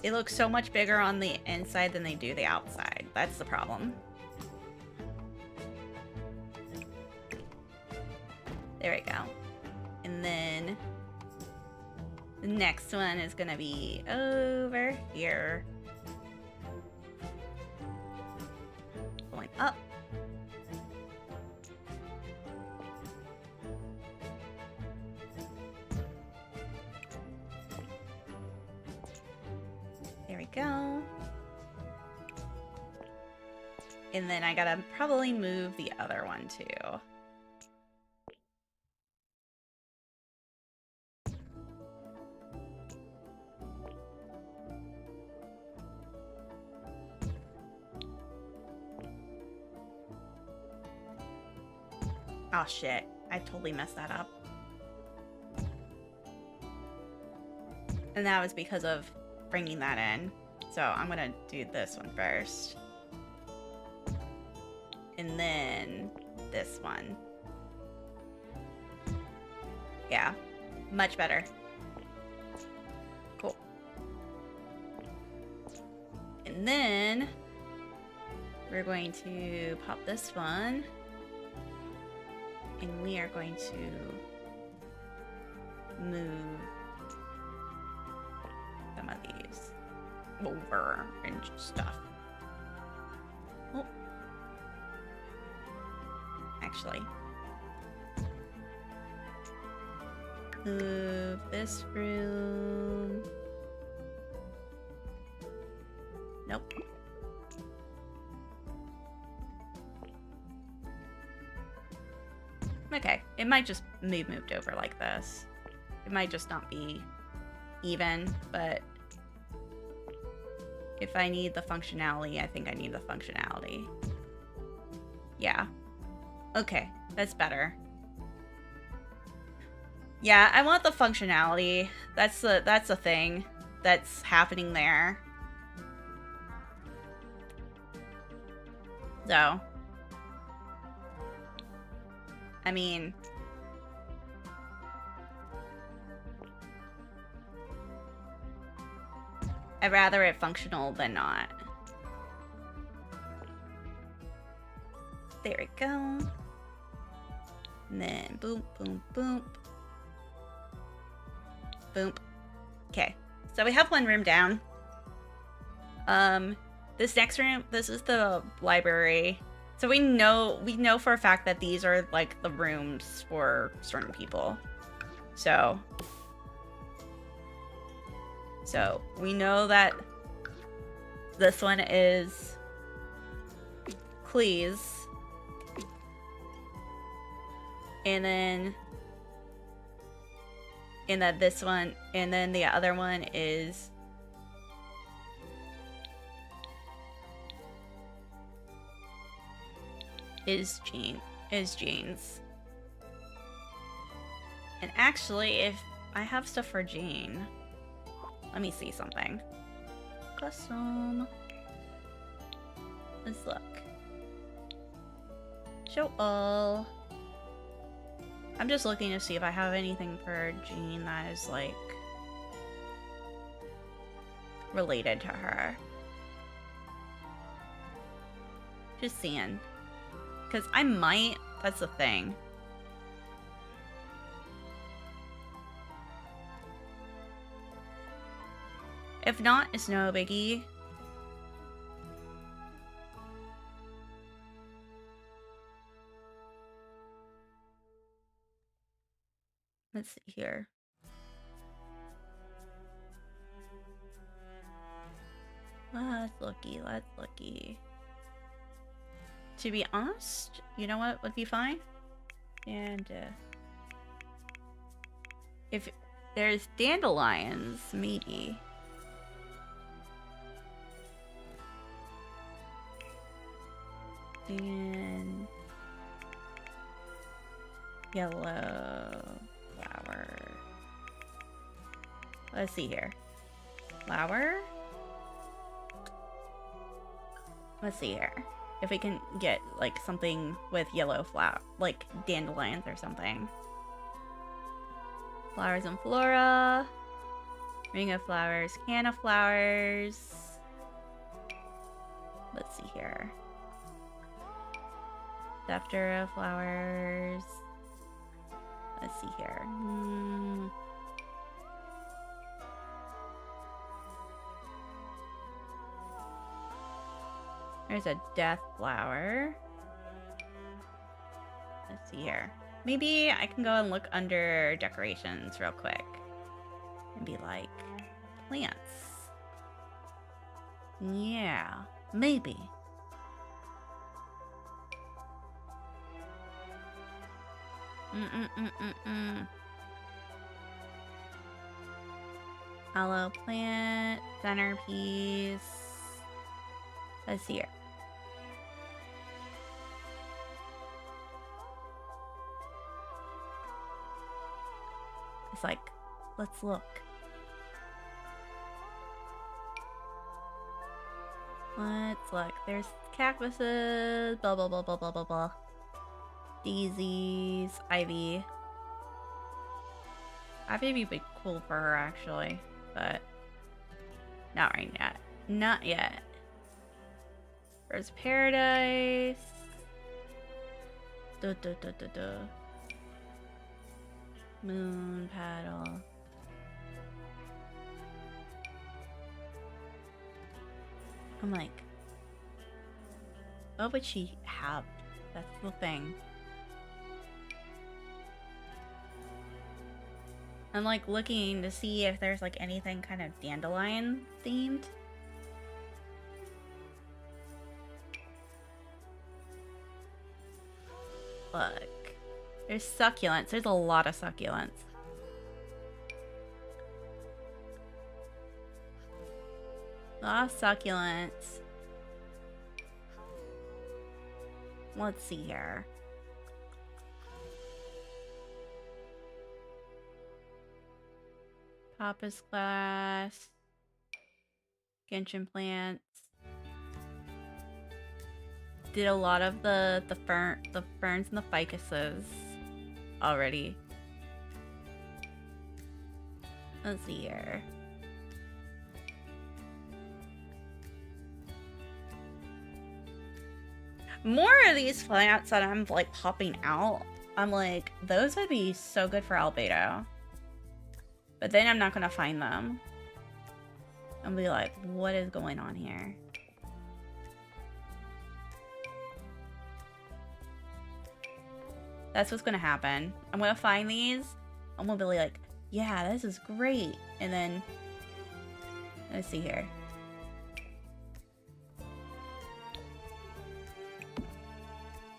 They look so much bigger on the inside than they do the outside. That's the problem. There we go. And then the next one is gonna be over here. Going up. There we go. And then I gotta probably move the other one too. Oh shit, I totally messed that up. And that was because of bringing that in. So I'm gonna do this one first. And then this one. Yeah, much better. Cool. And then we're going to pop this one. And we are going to move some of these over and stuff. Oh. Actually. Move this room. Nope. Okay, it might just moved over like this. It might just not be even, but if I need the functionality, I think I need the functionality. Yeah. Okay, that's better. Yeah, I want the functionality. That's the thing that's happening there. So, I mean, I'd rather it functional than not. There we go. And then boom, boom, boom. Boom. Okay, so we have one room down. This next room, this is the library. So we know for a fact that these are like the rooms for certain people. So we know that this one is Cleese. And then this one, and then the other one is Jane's. And actually, if I have stuff for Jane, let me see something. Custom. Let's look. Show all. I'm just looking to see if I have anything for Jane that is like related to her. Just seeing. Because I might, that's the thing. If not, it's no biggie. Let's see here. Let's looky. To be honest, you know what would be fine? And if there's dandelions, maybe. And yellow flower. Let's see here. Flower? Let's see here. If we can get like something with yellow flower, like dandelions or something. Flowers and flora. Ring of flowers, can of flowers. Let's see here. Scepter of flowers. Let's see here. There's a death flower. Let's see here. Maybe I can go and look under decorations real quick. And be like, plants. Yeah, maybe. Aloe plant, centerpiece. Let's see here. It's like, let's look. Let's look. There's cactuses, blah, blah, blah, blah, blah, blah, blah. Daisies, ivy. Ivy would be cool for her, actually, but not right yet. Not yet. Bird's Paradise. Duh, duh, duh, duh, duh. Moon paddle. I'm like, what would she have? That's the thing. I'm like looking to see if there's like anything kind of dandelion themed. Look. There's succulents. There's a lot of succulents. A lot of succulents. Let's see here. Papa's glass. Genshin plants. Did a lot of the ferns and the ficuses already. Let's see here. More of these plants that I'm like popping out. I'm like, those would be so good for albedo. But then I'm not gonna find them. I'll be like, what is going on here? That's what's gonna happen. I'm gonna find these. I'm gonna be like, yeah, this is great. And then, let's see here.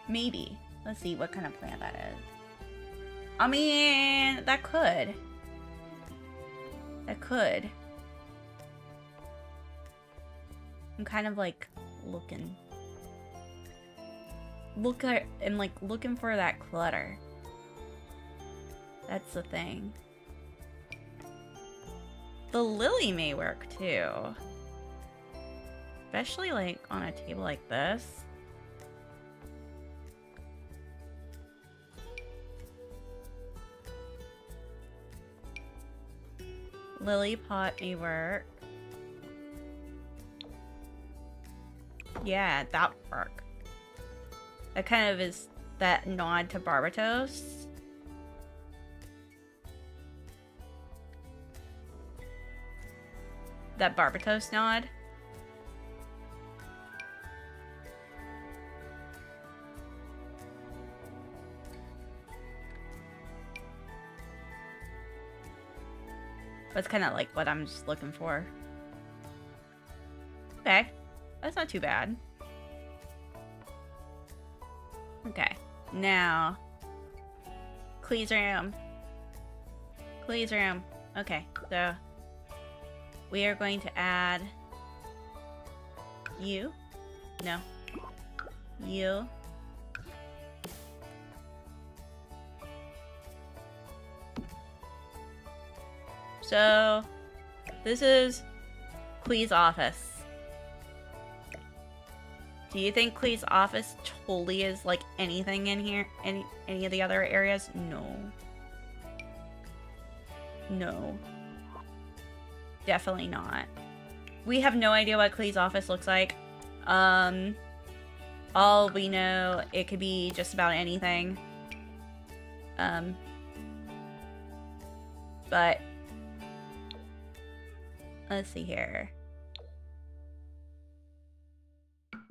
Maybe. Let's see what kind of plant that is. I mean, that could. That could. I'm kind of like looking. I'm like looking for that clutter. That's the thing. The lily may work too. Especially like on a table like this. Lily pot may work. Yeah, that would work. That kind of is that nod to Barbatos. That Barbatos nod. That's kind of like what I'm just looking for. Okay. That's not too bad. Okay. Now. Clee's room. Clee's room. Okay. So. We are going to add. You. No. You. So, this is Clee's office. Do you think Clee's office totally is like anything in here? Any of the other areas? No. No. Definitely not. We have no idea what Clee's office looks like. All we know, it could be just about anything. But let's see here.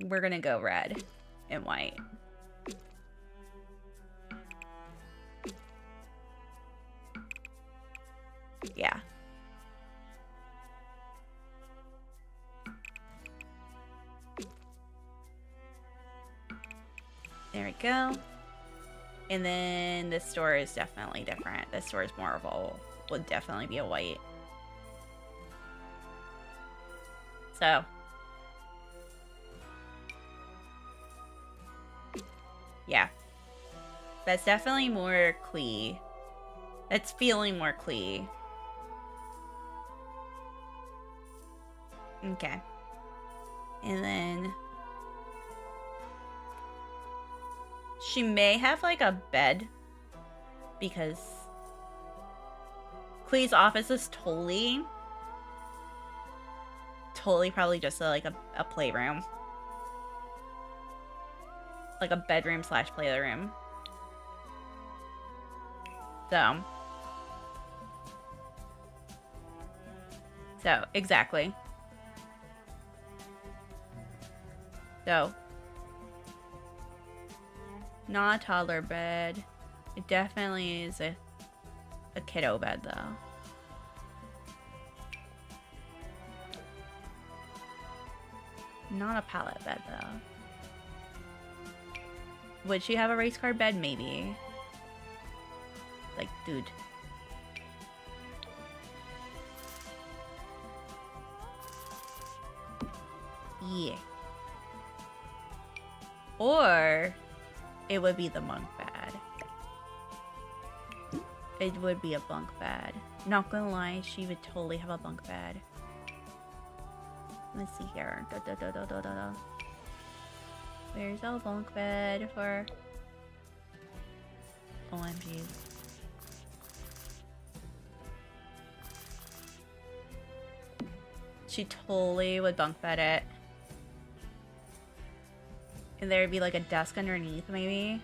We're gonna go red and white. Yeah. There we go. And then this store is definitely different. This store is more of a, would definitely be a white. So. Yeah. That's definitely more Clee. That's feeling more Clee. Okay. And then she may have like a bed because Clee's office is totally probably just like a playroom. like a bedroom slash playroom. So, exactly. So, not a toddler bed. It definitely is a kiddo bed, though. Not a pallet bed, though. Would she have a race car bed? Maybe. Like, dude. Yeah. Or it would be the bunk bed. It would be a bunk bed. Not gonna lie, she would totally have a bunk bed. Let's see here. Where's our bunk bed for... OMG. She totally would bunk bed it. And there would be like a desk underneath, maybe.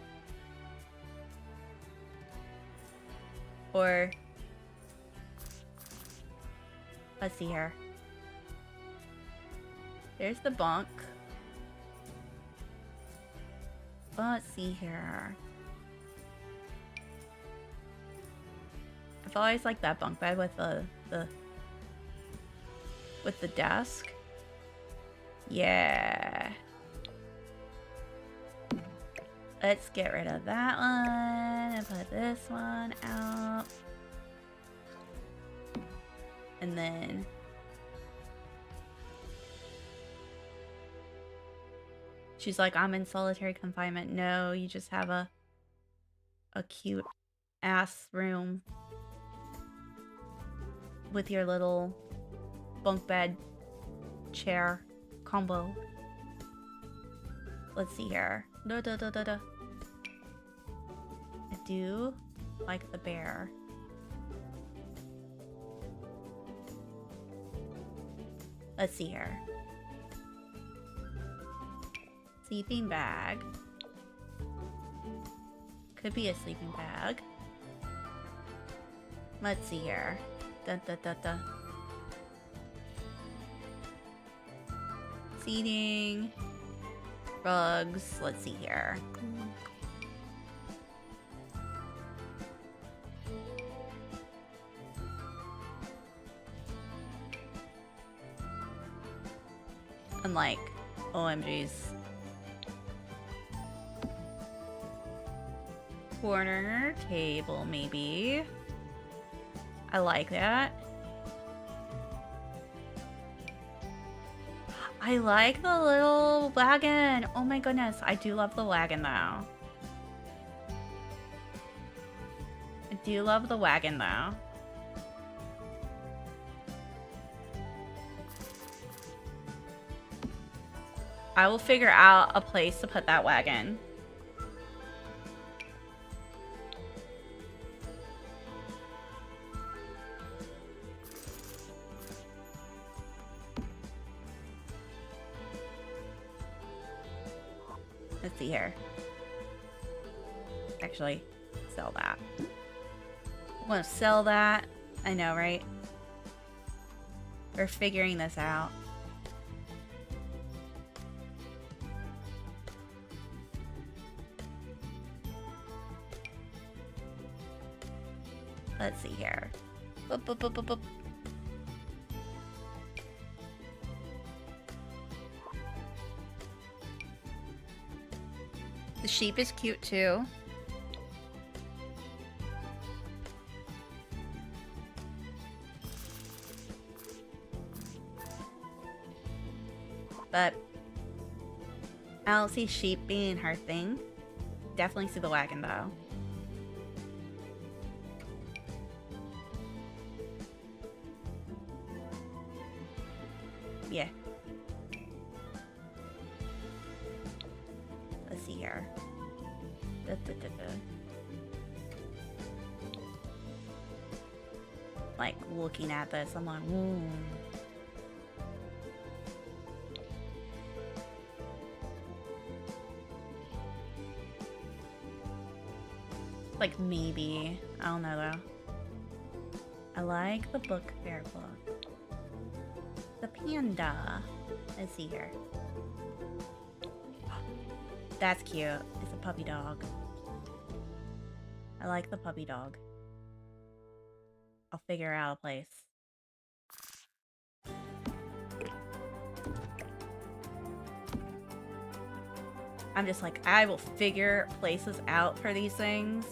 Or... let's see here. There's the bunk. Let's see here. I've always liked that bunk bed with the desk. Yeah. Let's get rid of that one and put this one out. And then she's like, I'm in solitary confinement. No, you just have a cute ass room with your little bunk bed chair combo. Let's see here. I do like the bear. Let's see here. Sleeping bag. Could be a sleeping bag. Let's see here. Seating. Rugs. Let's see here. Unlike OMGs. Corner table, maybe. I like that. I like the little wagon. Oh my goodness. I do love the wagon though. I do love the wagon though. I will figure out a place to put that wagon. Let's see here. Actually, sell that. I want to sell that. I know, right? We're figuring this out. Let's see here. Boop, boop, boop, boop, boop. The sheep is cute too. But I don't see sheep being her thing. Definitely see the wagon though. Yeah. Let's see here. Like looking at this, I'm like, ooh. Like, maybe. I don't know, though. I like the book fair book. The panda. Let's see here. That's cute. It's a puppy dog. I like the puppy dog. I'll figure out a place. I'm just like, I will figure places out for these things.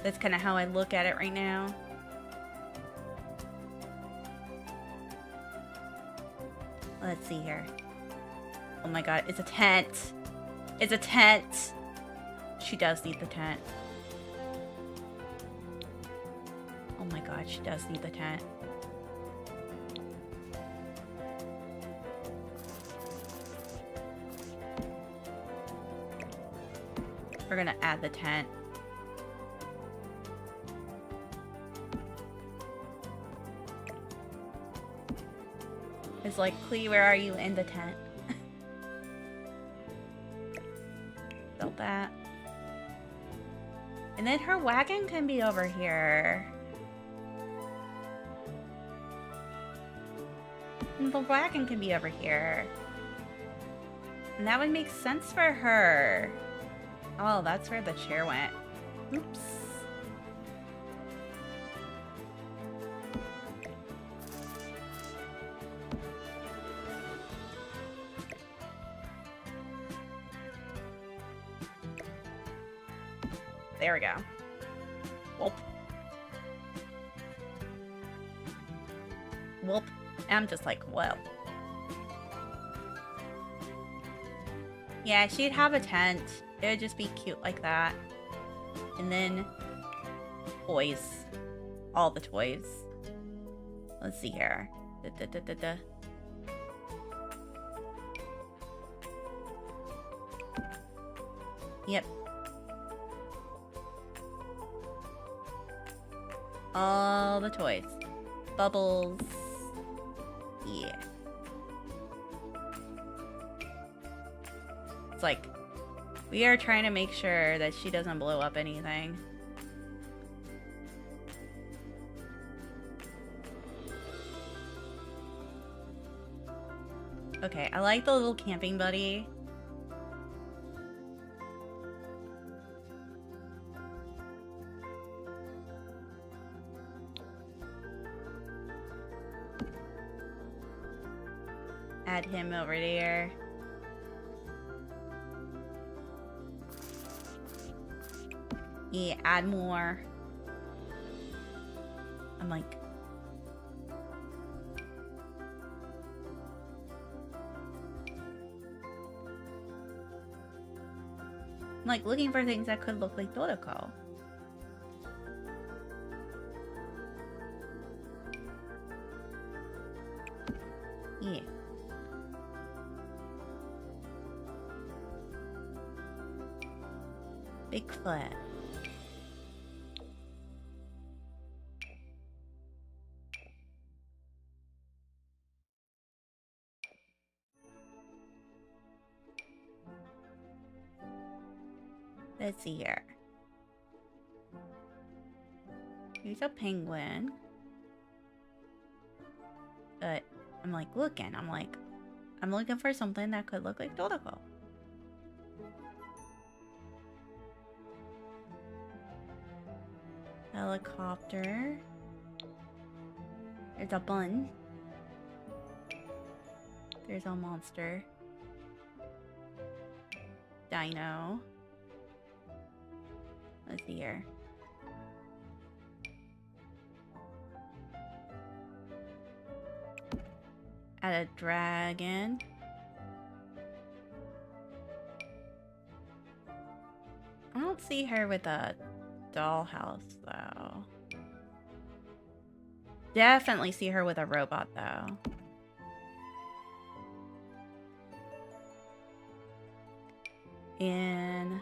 That's kind of how I look at it right now. Let's see here. Oh my god, it's a tent. It's a tent. She does need the tent. Oh my god, she does need the tent. We're gonna add the tent. It's like, Clee, where are you in the tent? Built that. And then her wagon can be over here. And the wagon can be over here. And that would make sense for her. Oh, that's where the chair went. Oops. There we go. Whoop. Whoop. I'm just like, well. Yeah, she'd have a tent. It would just be cute like that. And then toys. All the toys. Let's see here. Yep. All the toys. Bubbles. Yeah. It's like, we are trying to make sure that she doesn't blow up anything. Okay, I like the little camping buddy. Add him over there. Yeah, add more. I'm like... I'm like looking for things that could look like Doroko. Yeah. Bigfoot. Let's see here. Here's a penguin. But I'm like looking. I'm looking for something that could look like Doroko. Helicopter. There's a bun. There's a monster. Dino. Let's see here. Add a dragon. I don't see her with a dollhouse, though. Definitely see her with a robot, though. And...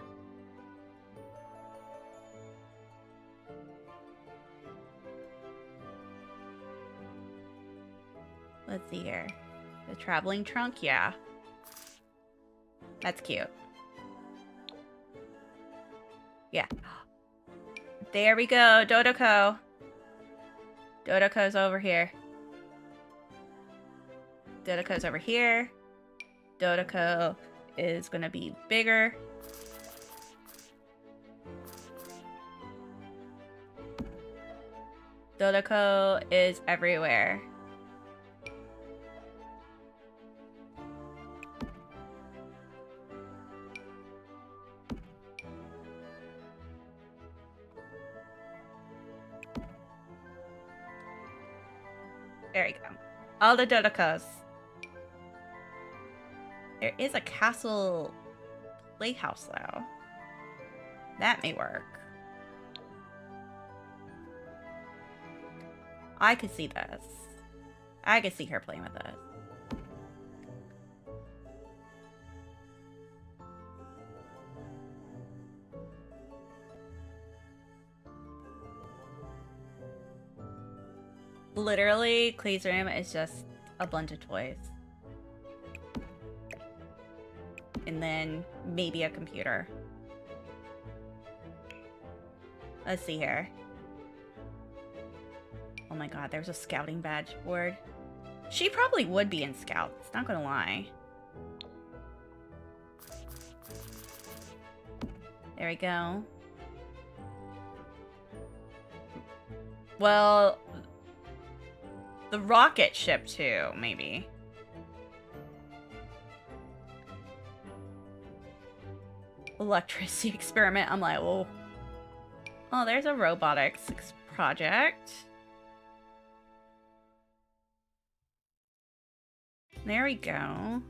let's see here. The traveling trunk, yeah. That's cute. Yeah. There we go, Dodoko. Dodoko's over here. Dodoko's over here. Dodoko is gonna be bigger. Dodoko is everywhere. There we go. All the Dodokos. There is a castle playhouse, though. That may work. I could see this. I could see her playing with this. Literally, Clay's room is just a bunch of toys. And then maybe a computer. Let's see here. Oh my god, there's a scouting badge board. She probably would be in scouts, not gonna lie. There we go. Well, the rocket ship too, maybe. Electricity experiment. I'm like, oh. Oh, there's a robotics project. There we go.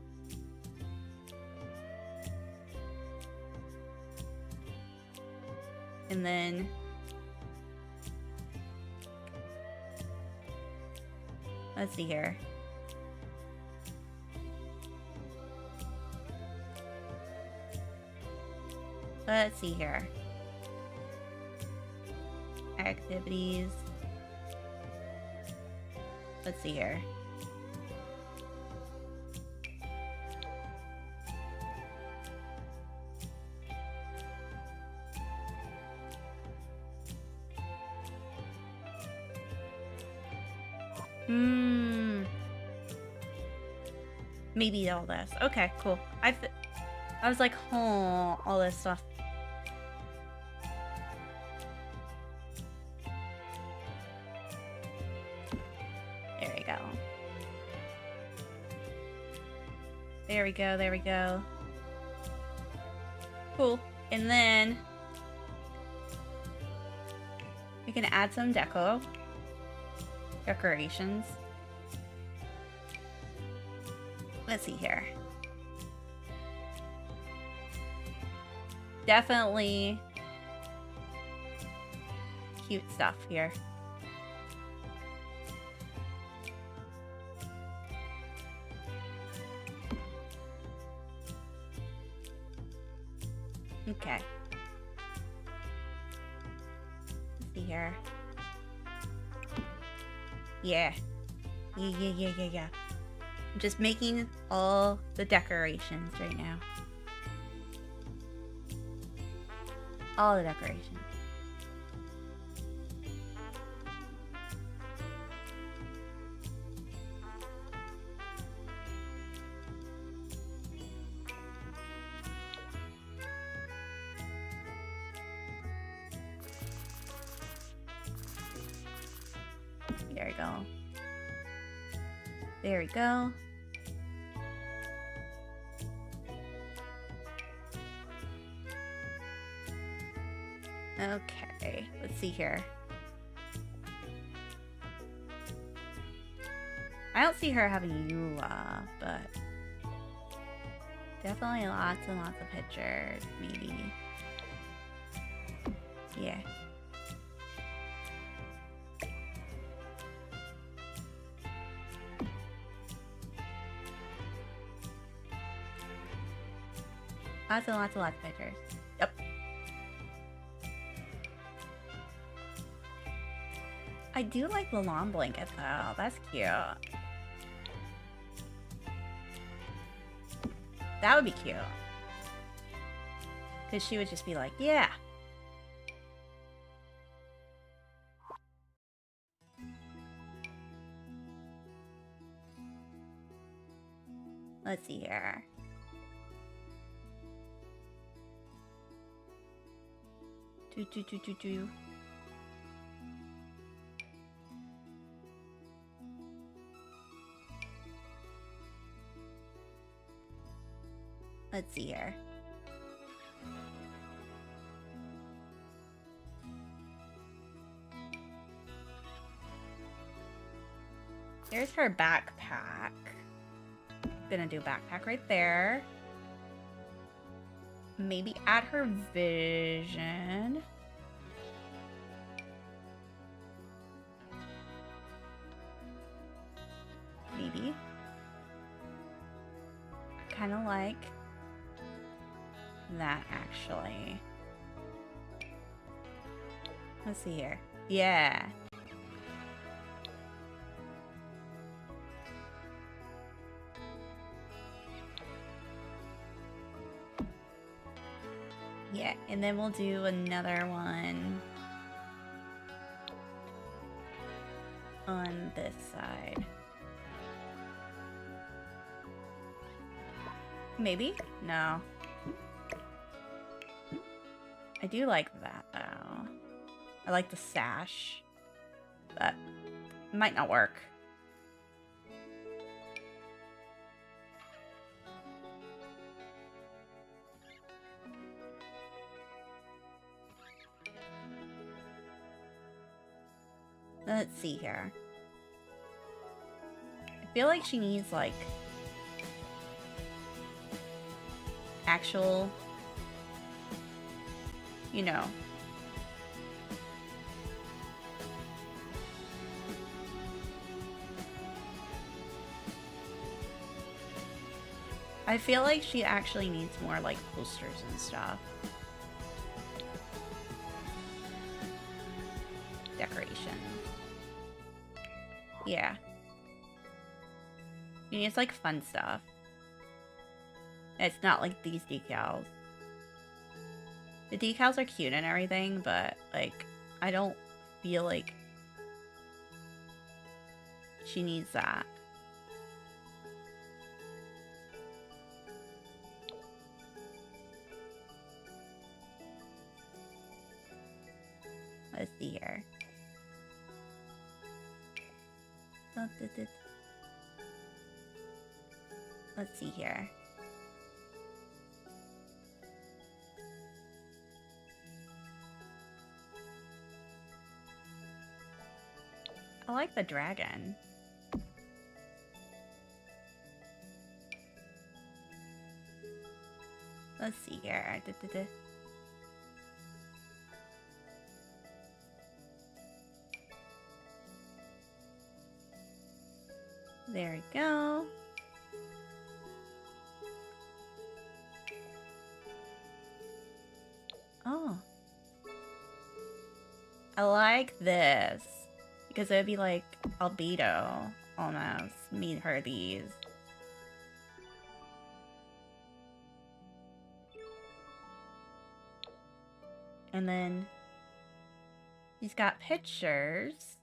And then let's see here. Let's see here. Activities. Let's see here. Maybe all this. Okay, cool. I was like, oh, all this stuff. There we go. There we go, there we go. Cool. And then we can add some decorations. Let's see here. Definitely cute stuff here. Okay. Let's see here. Yeah. Yeah. I'm just making all the decorations right now. All the decorations. There we go. There we go. Okay, let's see here. I don't see her having Eula, but definitely lots and lots of pictures, maybe. Yeah. Lots and lots of pictures. Yep. I do like the lawn blanket though. That's cute. That would be cute. Because she would just be like, yeah. Let's see here. Do. Let's see here. Here's her backpack. Gonna do backpack right there. Maybe add her vision. Maybe. I kind of like that, actually. Let's see here. Yeah. Yeah, and then we'll do another one on this side. Maybe? No. I do like that, though. I like the sash, but it might not work. Let's see here. I feel like she needs, like, actual, you know, I feel like she actually needs more, like, posters and stuff. Decoration. Yeah. She needs, like, fun stuff. It's not like these decals. The decals are cute and everything, but, like, I don't feel like she needs that. Let's see here. Let's see here. I like the dragon. Let's see here. There we go. Oh. I like this. Because it would be like albedo, almost. Meet her these. And then he's got pictures.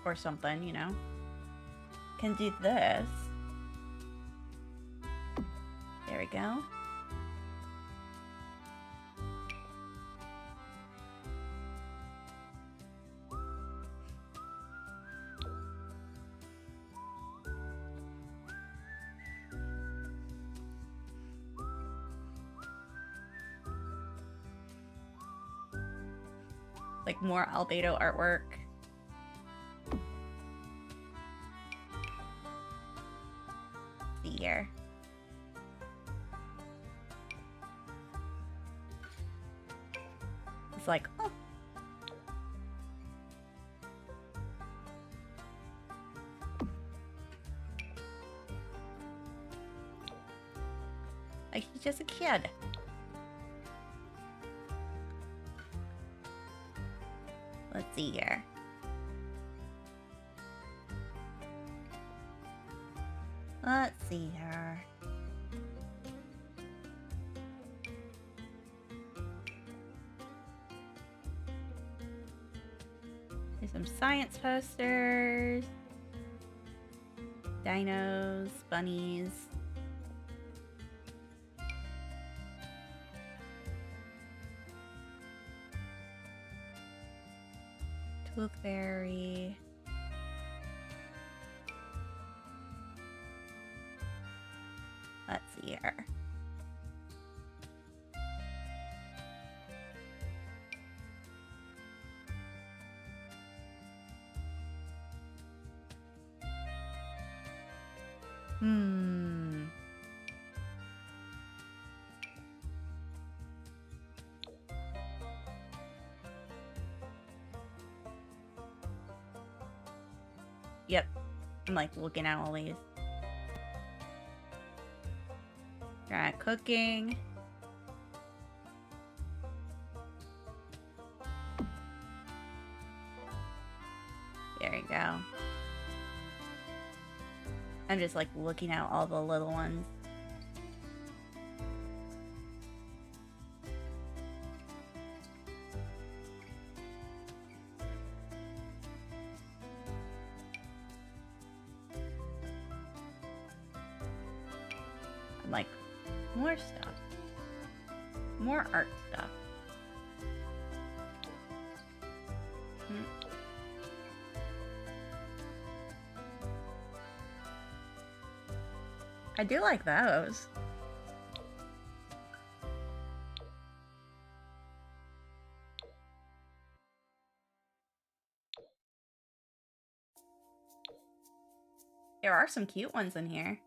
Or something, you know. Can do this. There we go. Like more albedo artwork. See here. It's like, oh. Like he's just a kid. Let's see here. Let's see here. There's some science posters. Dinos, bunnies. Tooth fairy. Let's see here. Yep. I'm like looking at all these. Try cooking. There you go. I'm just like looking at all the little ones. I'm like, more stuff. More art stuff. I do like those. There are some cute ones in here.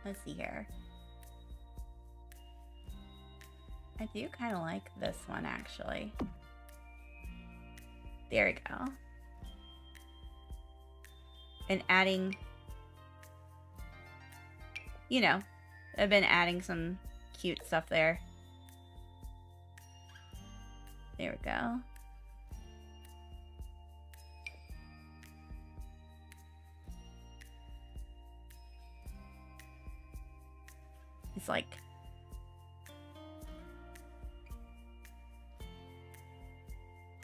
Let's see here. I do kind of like this one, actually. There we go. And adding, you know, I've been adding some cute stuff there. There we go. It's like,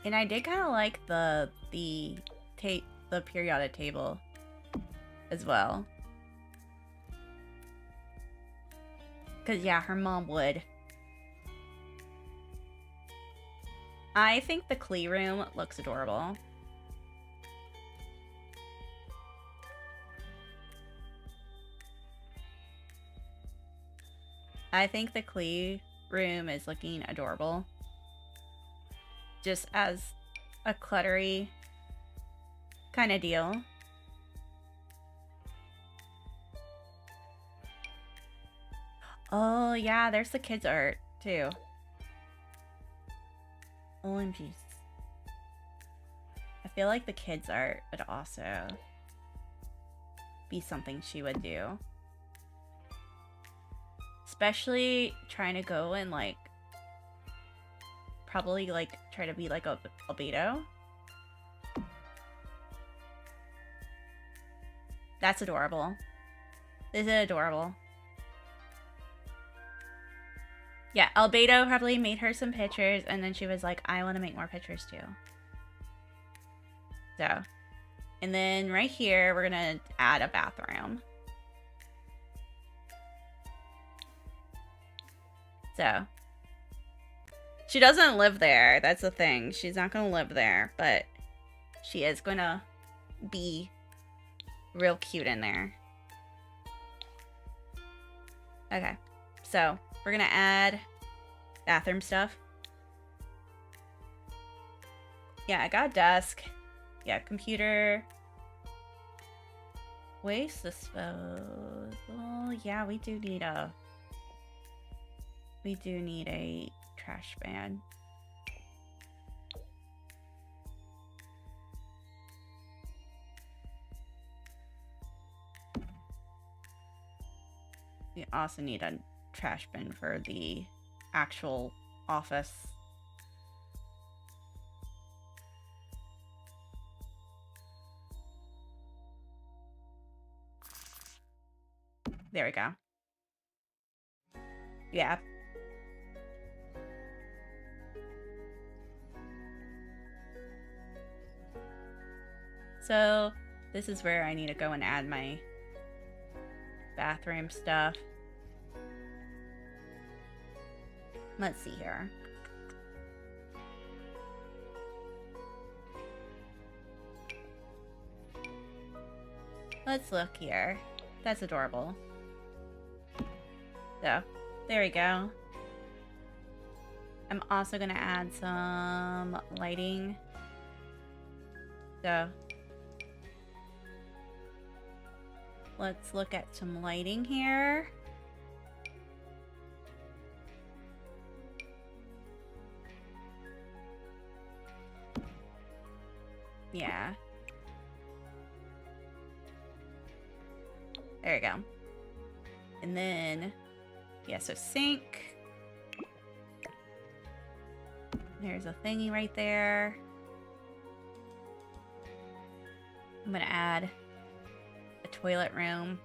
and I did kind of like the periodic table as well. Cause yeah, her mom would. I think the Klee room looks adorable. I think the Klee room is looking adorable. Just as a cluttery kind of deal. Oh yeah, there's the kids' art too. OMG. I feel like the kids' art would also be something she would do. Especially trying to go and like probably like try to be like a albedo. That's adorable. This is adorable. Yeah, Albedo probably made her some pictures and then she was like, I want to make more pictures too. So, and then right here, we're gonna add a bathroom. So, she doesn't live there. That's the thing. She's not gonna live there, but she is gonna be real cute in there. Okay, so we're gonna add bathroom stuff. Yeah, I got a desk. Yeah, computer. Waste disposal. Yeah, we do need a trash ban. We also need a trash bin for the actual office. There we go. Yeah. So, this is where I need to go and add my bathroom stuff. Let's see here. Let's look here. That's adorable. So, there we go. I'm also gonna add some lighting. So, let's look at some lighting here. Yeah. There we go. And then, yeah, so sink. There's a thingy right there. I'm gonna add a toilet room.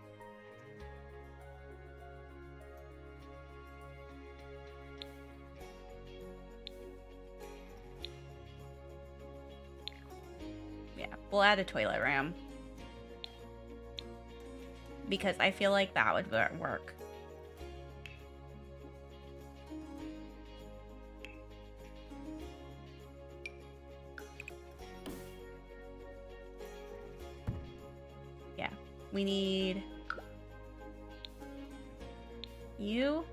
Yeah, we'll add a toilet room. Because I feel like that would work. Yeah, we need you.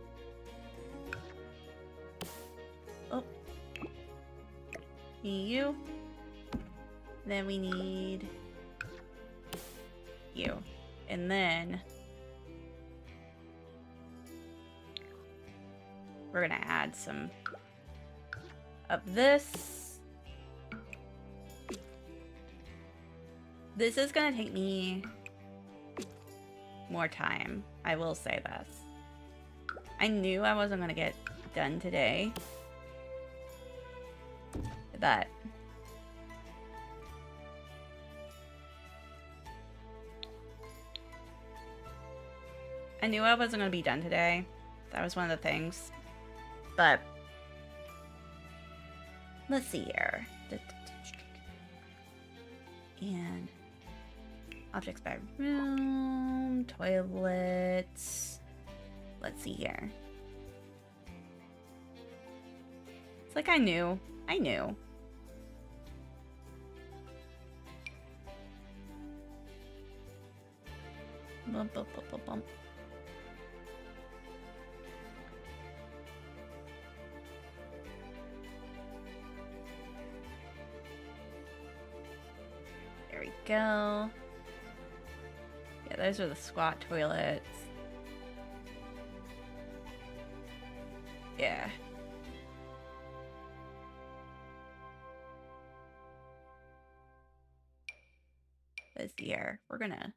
Oh. You. Then we need you. And then we're gonna add some of this. This is gonna take me more time, I will say this. I knew I wasn't gonna get done today, but I knew I wasn't going to be done today. That was one of the things. But let's see here. And objects by room, toilets. Let's see here. It's like I knew. I knew. Bump, bump, bump, bump, bump. There we go. Yeah, those are the squat toilets. Yeah. This year, we're gonna...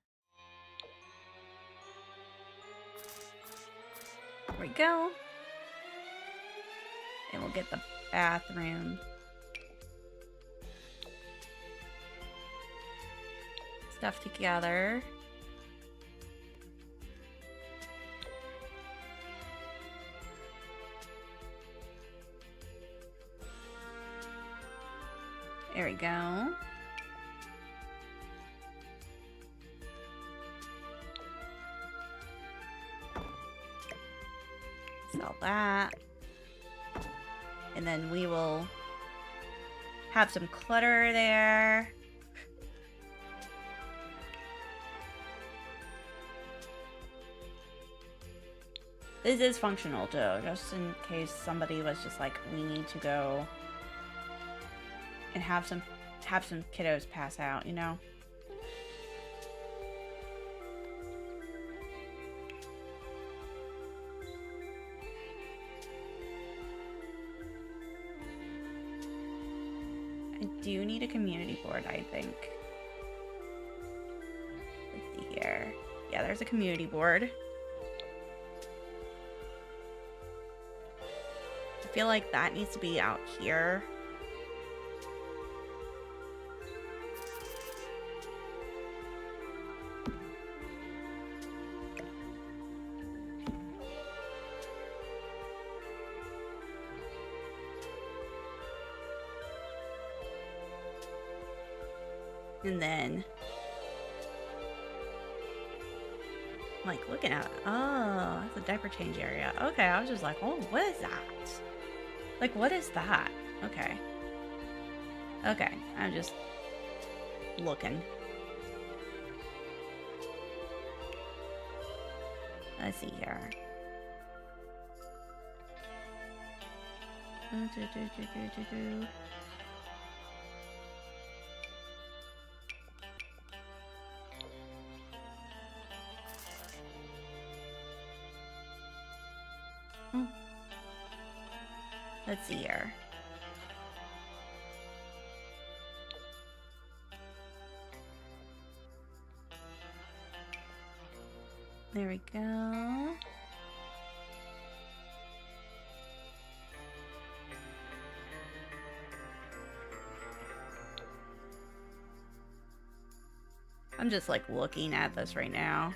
There we go. And we'll get the bathroom stuff together. There we go. Sell that. And then we will have some clutter there. This is functional too, just in case somebody was just like, we need to go and have some kiddos pass out, you know? I do need a community board, I think. Let's see here. Yeah, there's a community board. feel like that needs to be out here. And then, like, looking at it. Oh, that's a diaper change area. Okay, I was just like, oh, what is that? Like, what is that? Okay. Okay, I'm just looking. Let's see here. Let's see here. There we go. I'm just like looking at this right now.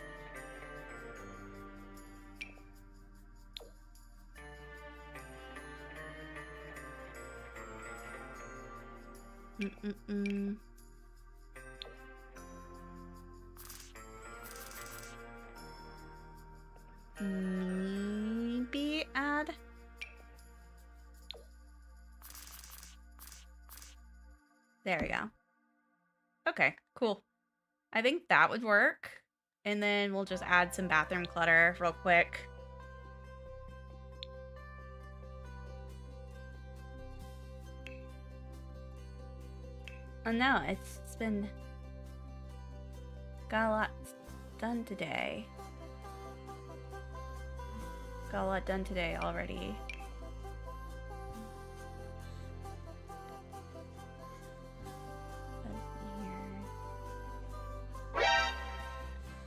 Maybe add. There we go. Okay, cool. I think that would work. And then we'll just add some bathroom clutter real quick. Oh no, it's been... got a lot done today. Got a lot done today already.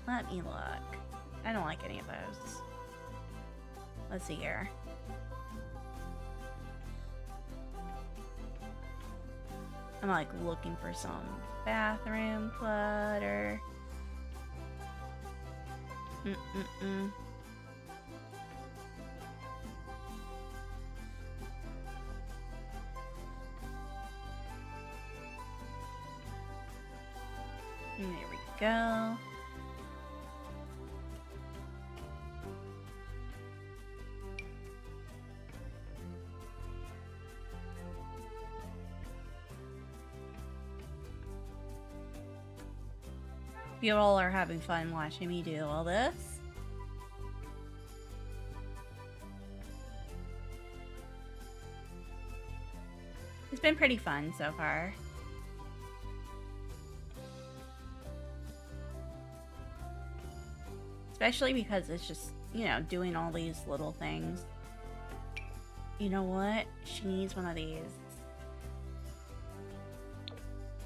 Let me look. I don't like any of those. Let's see here. I'm like looking for some bathroom clutter. There we go. You all are having fun watching me do all this. It's been pretty fun so far. Especially because it's just, you know, doing all these little things. You know what? She needs one of these.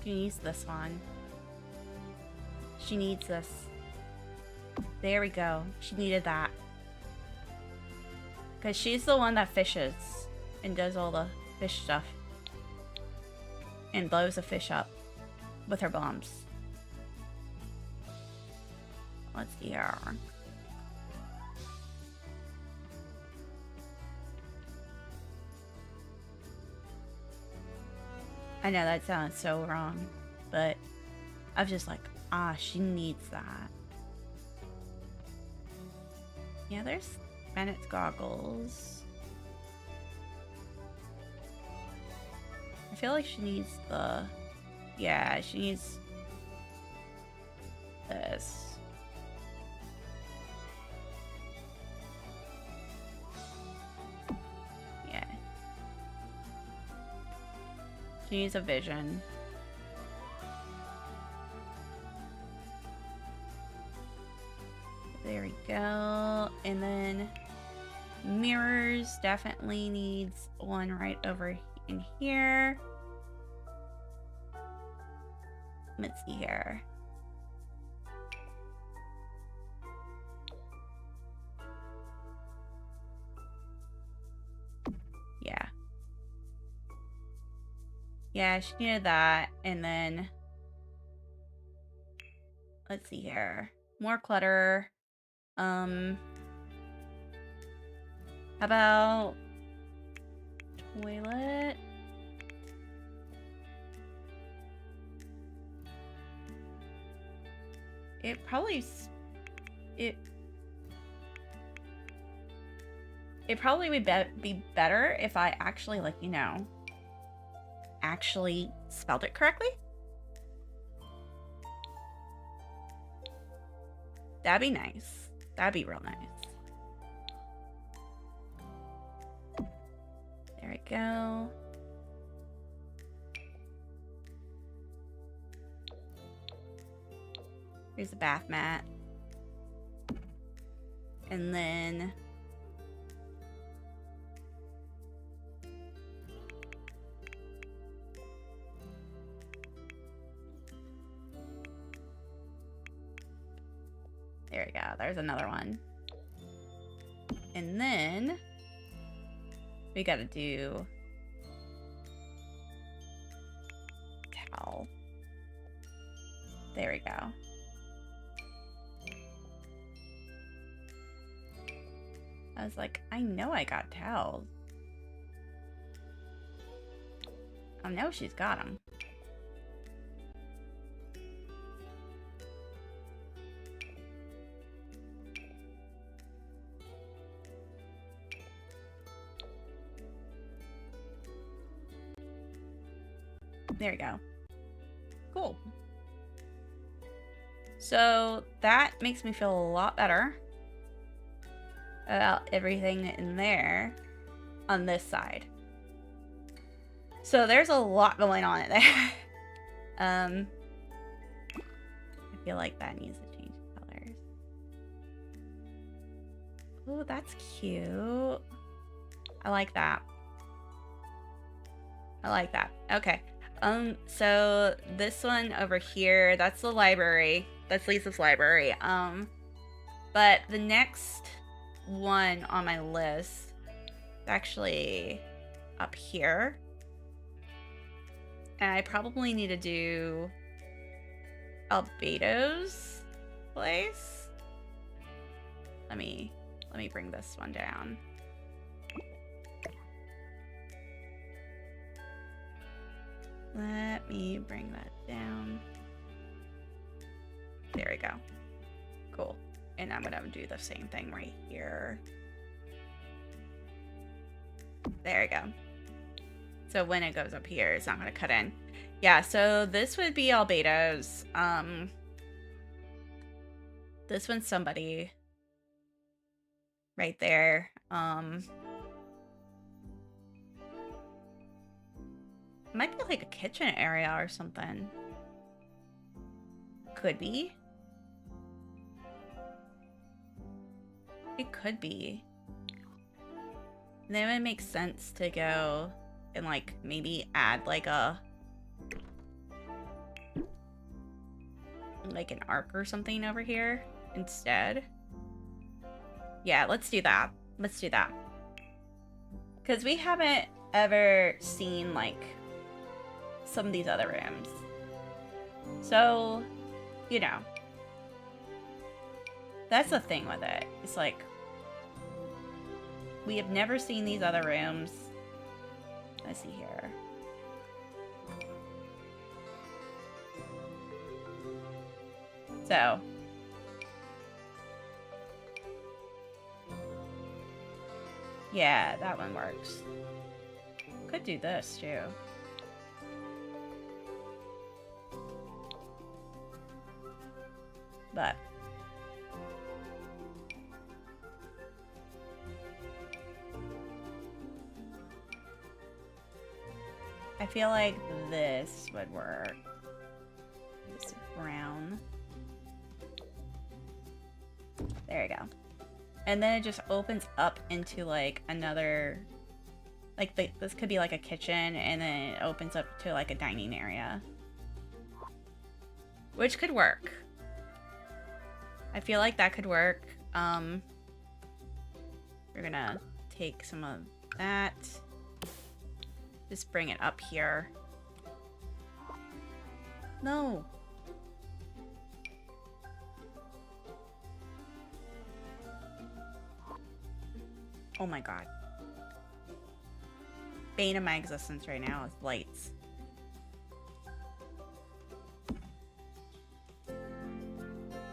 She needs this one. She needs this. There we go. She needed that. Because she's the one that fishes and does all the fish stuff. And blows a fish up with her bombs. Let's see here. I know that sounds so wrong, but I'm just like, ah, she needs that. Yeah, there's Bennett's goggles. I feel like she needs the... yeah, she needs this. Yeah. She needs a vision. There we go. And then mirrors definitely needs one right over in here. Let's see here. Yeah. Yeah, she needed that. And then let's see here. More clutter. How about toilet? It probably would be better if I actually, like, you know, actually spelled it correctly. That'd be nice. That'd be real nice. There we go. Here's the bath mat. And then there we go. There's another one. And then we gotta do towel. There we go. I was like, I know I got towels. Oh, no, she's got them. There we go. Cool. So that makes me feel a lot better about everything in there on this side. So there's a lot going on in there. I feel like that needs to change colors. Oh, that's cute. I like that. I like that. Okay. So this one over here, that's the library. That's Lisa's library. But the next one on my list is actually up here. And I probably need to do Albedo's place. Let me bring this one down. Let me bring that down. There we go. Cool. And I'm gonna do the same thing right here. There we go. So when it goes up here, it's not gonna cut in. Yeah, so this would be Albedo's. This one's somebody right there. Might be like a kitchen area or something. Could be. It could be. And then it would make sense to go and like maybe add like an arc or something over here instead. Yeah, let's do that. Let's do that. Because we haven't ever seen like some of these other rooms. So, you know, that's the thing with it. It's like, we have never seen these other rooms. Let's see here. So, yeah, that one works. Could do this too. But I feel like this would work. This brown. There you go. And then it just opens up into like another, like this could be like a kitchen, and then it opens up to like a dining area, which could work. I feel like that could work. We're gonna take some of that. Just bring it up here. No. Oh my god. Bane of my existence right now is lights.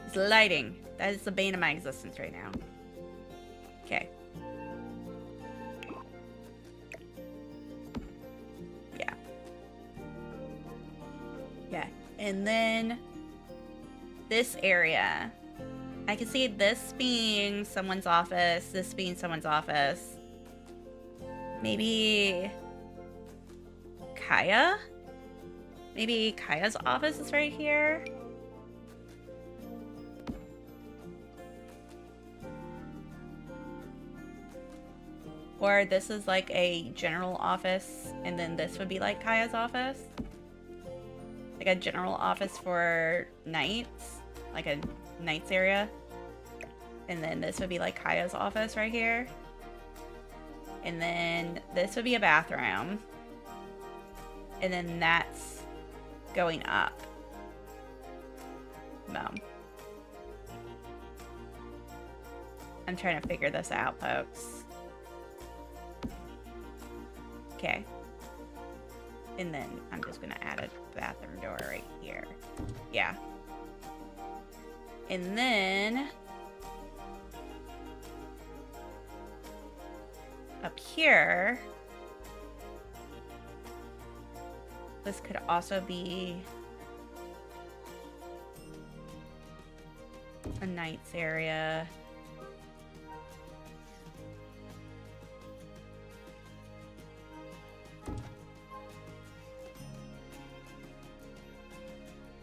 It's lighting. That is the bane of my existence right now. Okay. Yeah. Yeah. And then this area. I can see this being someone's office, this being someone's office. Maybe Kaya? Maybe Kaya's office is right here. Or this is like a general office, and then this would be like Kaya's office. Like a general office for knights, like a knights area. And then this would be like Kaya's office right here. And then this would be a bathroom. And then that's going up. No. I'm trying to figure this out, folks. Okay. And then I'm just gonna add a bathroom door right here. Yeah. And then up here, this could also be a knight's area.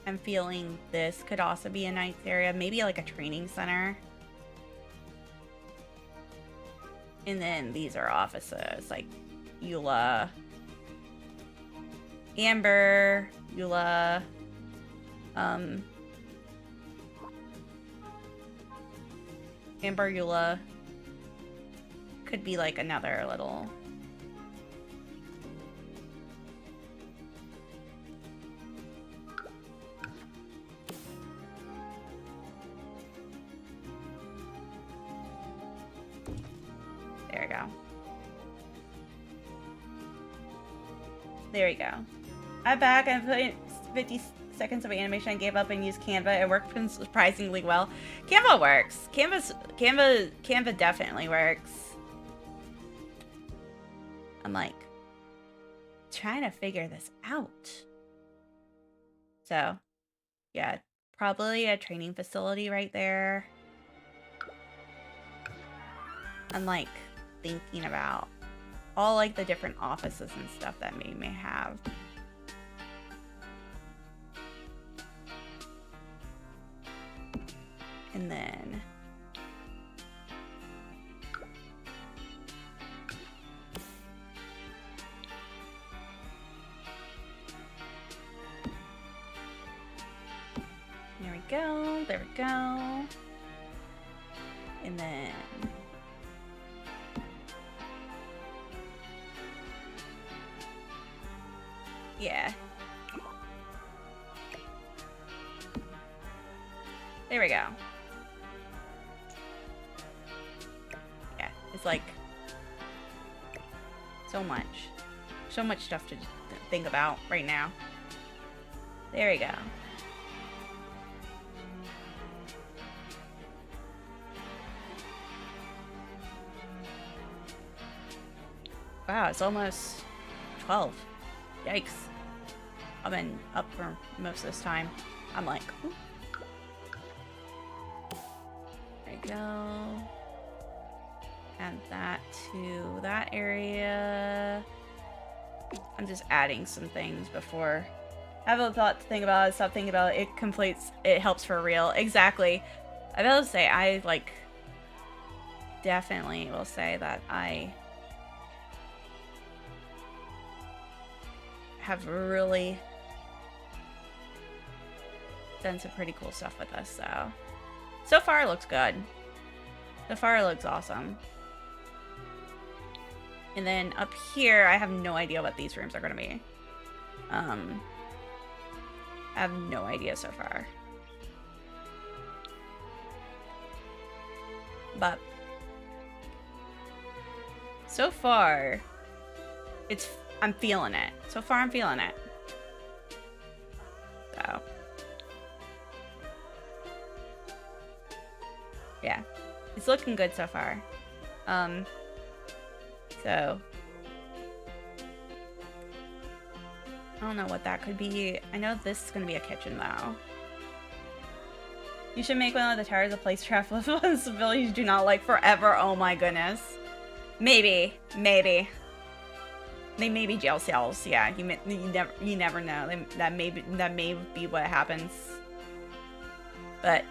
I'm feeling this could also be a knight's area, maybe like a training center. And then these are offices, like Eula, Amber, Eula, Amber, Eula. Could be like another little... There we go. There we go. I'm back. I'm putting 50 seconds of animation. I gave up and used Canva. It worked surprisingly well. Canva works. Canva definitely works. I'm like trying to figure this out. So, yeah, probably a training facility right there. I'm like thinking about all like the different offices and stuff that we may have. And then there we go, there we go. And then yeah. There we go. Yeah, it's like so much stuff to think about right now. There we go. Wow, it's almost 12. Yikes. I've been up for most of this time. I'm like, ooh. There we go. Add that to that area. I'm just adding some things before. I have a thought to think about it, stop thinking about it. It completes, it helps for real. Exactly. I will say, I like, definitely will say that I have really done some pretty cool stuff with this, so far it looks good. So far it looks awesome. And then up here, I have no idea what these rooms are going to be. I have no idea so far. But so far, I'm feeling it. So far, I'm feeling it. So yeah, it's looking good so far. So I don't know what that could be. I know this is gonna be a kitchen though. You should make one of the towers a place travel if civilians do not like forever. Oh my goodness. Maybe. They may be jail cells. Yeah, you never know. That may be what happens. But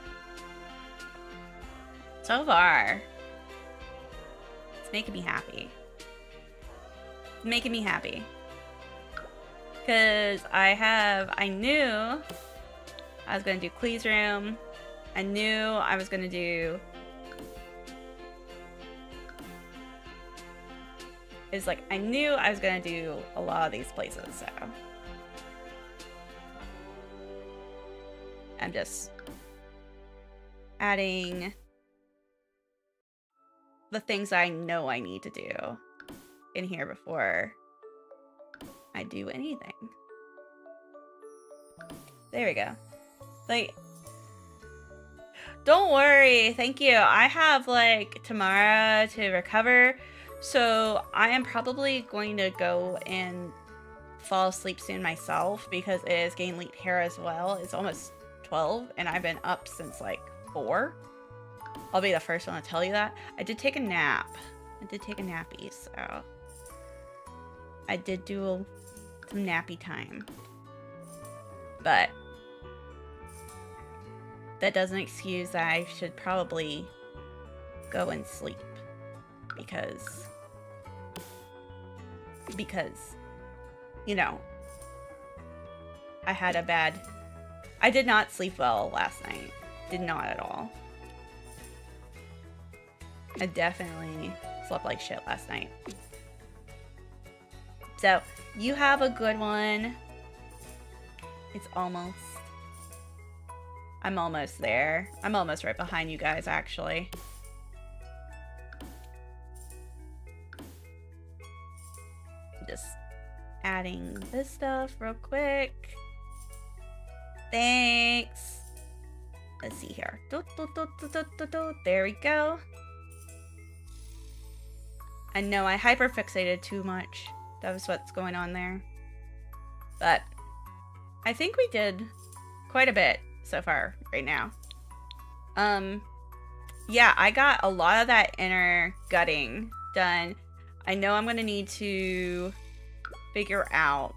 so far, it's making me happy. It's making me happy. Because I knew I was gonna do Clee's room. I knew I was gonna do. It's like I knew I was gonna do a lot of these places, so I'm just adding the things I know I need to do in here before I do anything. There we go. Like, don't worry. Thank you. I have like tomorrow to recover. So I am probably going to go and fall asleep soon myself because it is getting late here as well. It's almost 12 and I've been up since like 4. I'll be the first one to tell you that. I did take a nap. I did take a nappy, so I did do some nappy time. But that doesn't excuse that I should probably go and sleep because you know, I did not sleep well last night. Did not at all. I definitely slept like shit last night. So, you have a good one. I'm almost there. I'm almost right behind you guys, actually. Just adding this stuff real quick. Thanks. Let's see here. There we go. I know I hyperfixated too much. That was what's going on there. But I think we did quite a bit so far right now. Yeah, I got a lot of that inner gutting done. I know I'm gonna need to figure out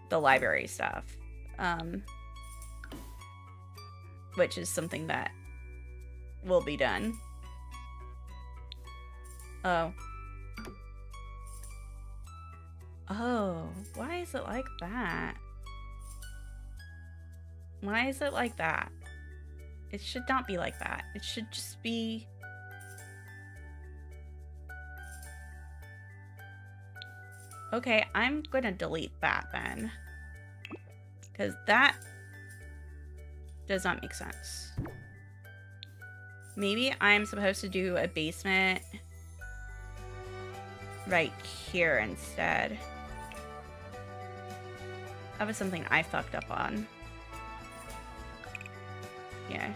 the library stuff. Which is something that will be done. Oh, why is it like that? Why is it like that? It should not be like that. It should just be... Okay, I'm gonna delete that then. Because that does not make sense. Maybe I'm supposed to do a basement right here instead. That was something I fucked up on. Yeah.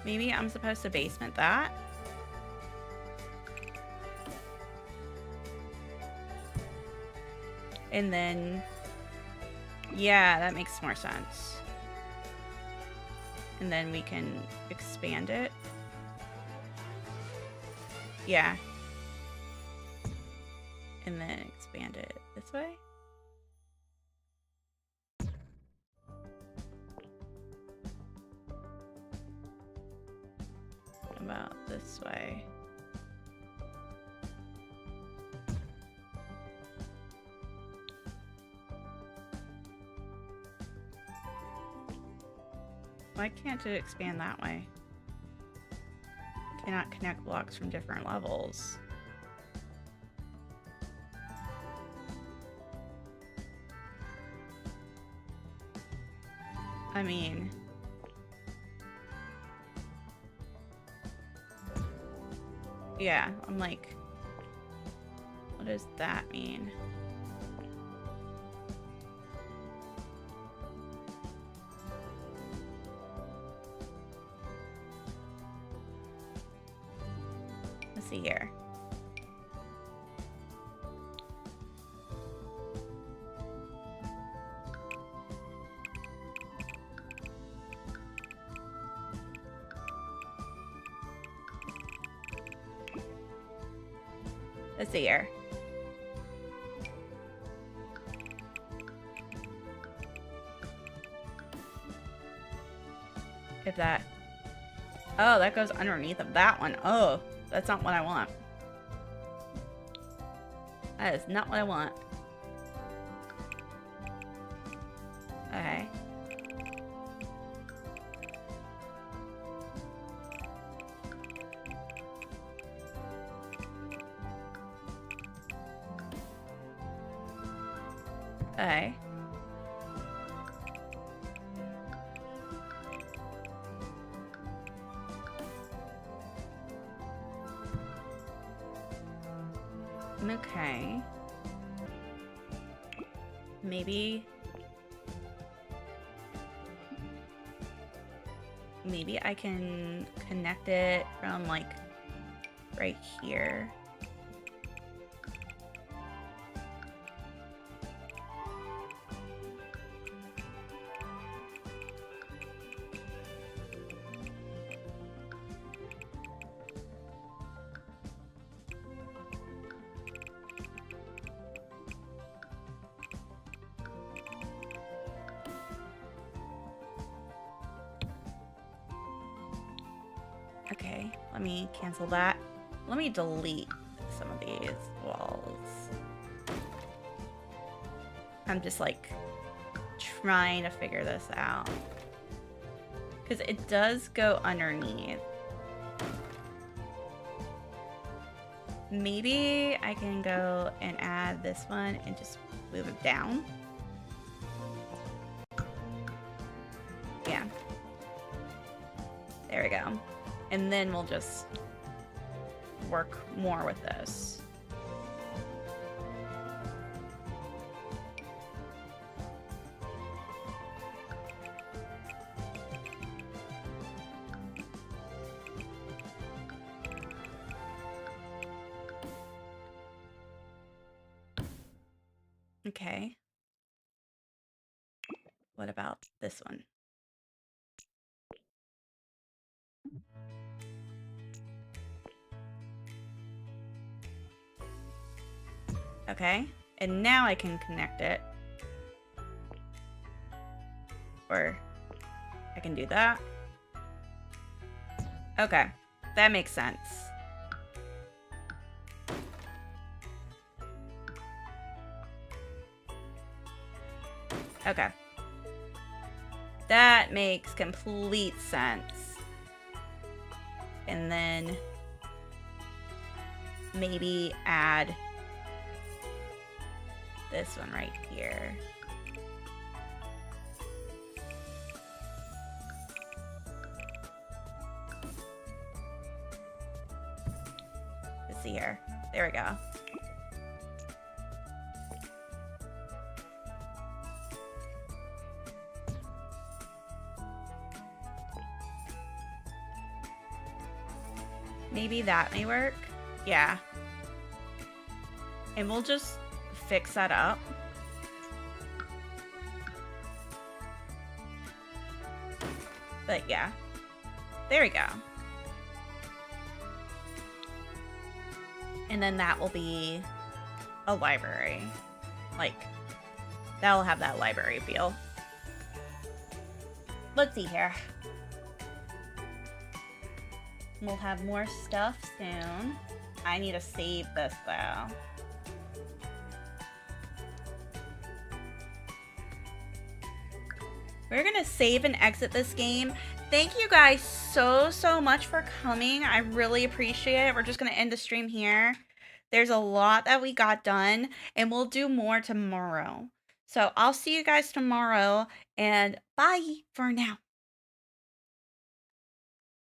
Maybe I'm supposed to basement that. And then... yeah, that makes more sense. And then we can expand it. Yeah. And then expand it this way. About this way. Why can't it expand that way? Cannot connect blocks from different levels. I mean... Yeah, I'm like... What does that mean? Let's see here. Let's see here. If that... Oh, that goes underneath of that one. Oh, that's not what I want. That is not what I want. Okay. Okay. Okay. Maybe I can connect it from like right here. Okay, let me cancel that. Let me delete some of these walls. I'm just like trying to figure this out. Because it does go underneath. Maybe I can go and add this one and just move it down. Yeah. There we go. And then we'll just work more with this. Okay. What about this one? Okay, and now I can connect it. Or I can do that. Okay, that makes sense. Okay. That makes complete sense. And then maybe add this one right here. Let's see here. There we go. Maybe that may work. Yeah. And we'll just fix that up. But yeah. There we go. And then that will be a library. Like, that'll have that library feel. Let's see here. We'll have more stuff soon. I need to save this though. We're gonna save and exit this game. Thank you guys so much for coming. I really appreciate it. We're just gonna end the stream here. There's a lot that we got done, and we'll do more tomorrow. So I'll see you guys tomorrow, and bye for now.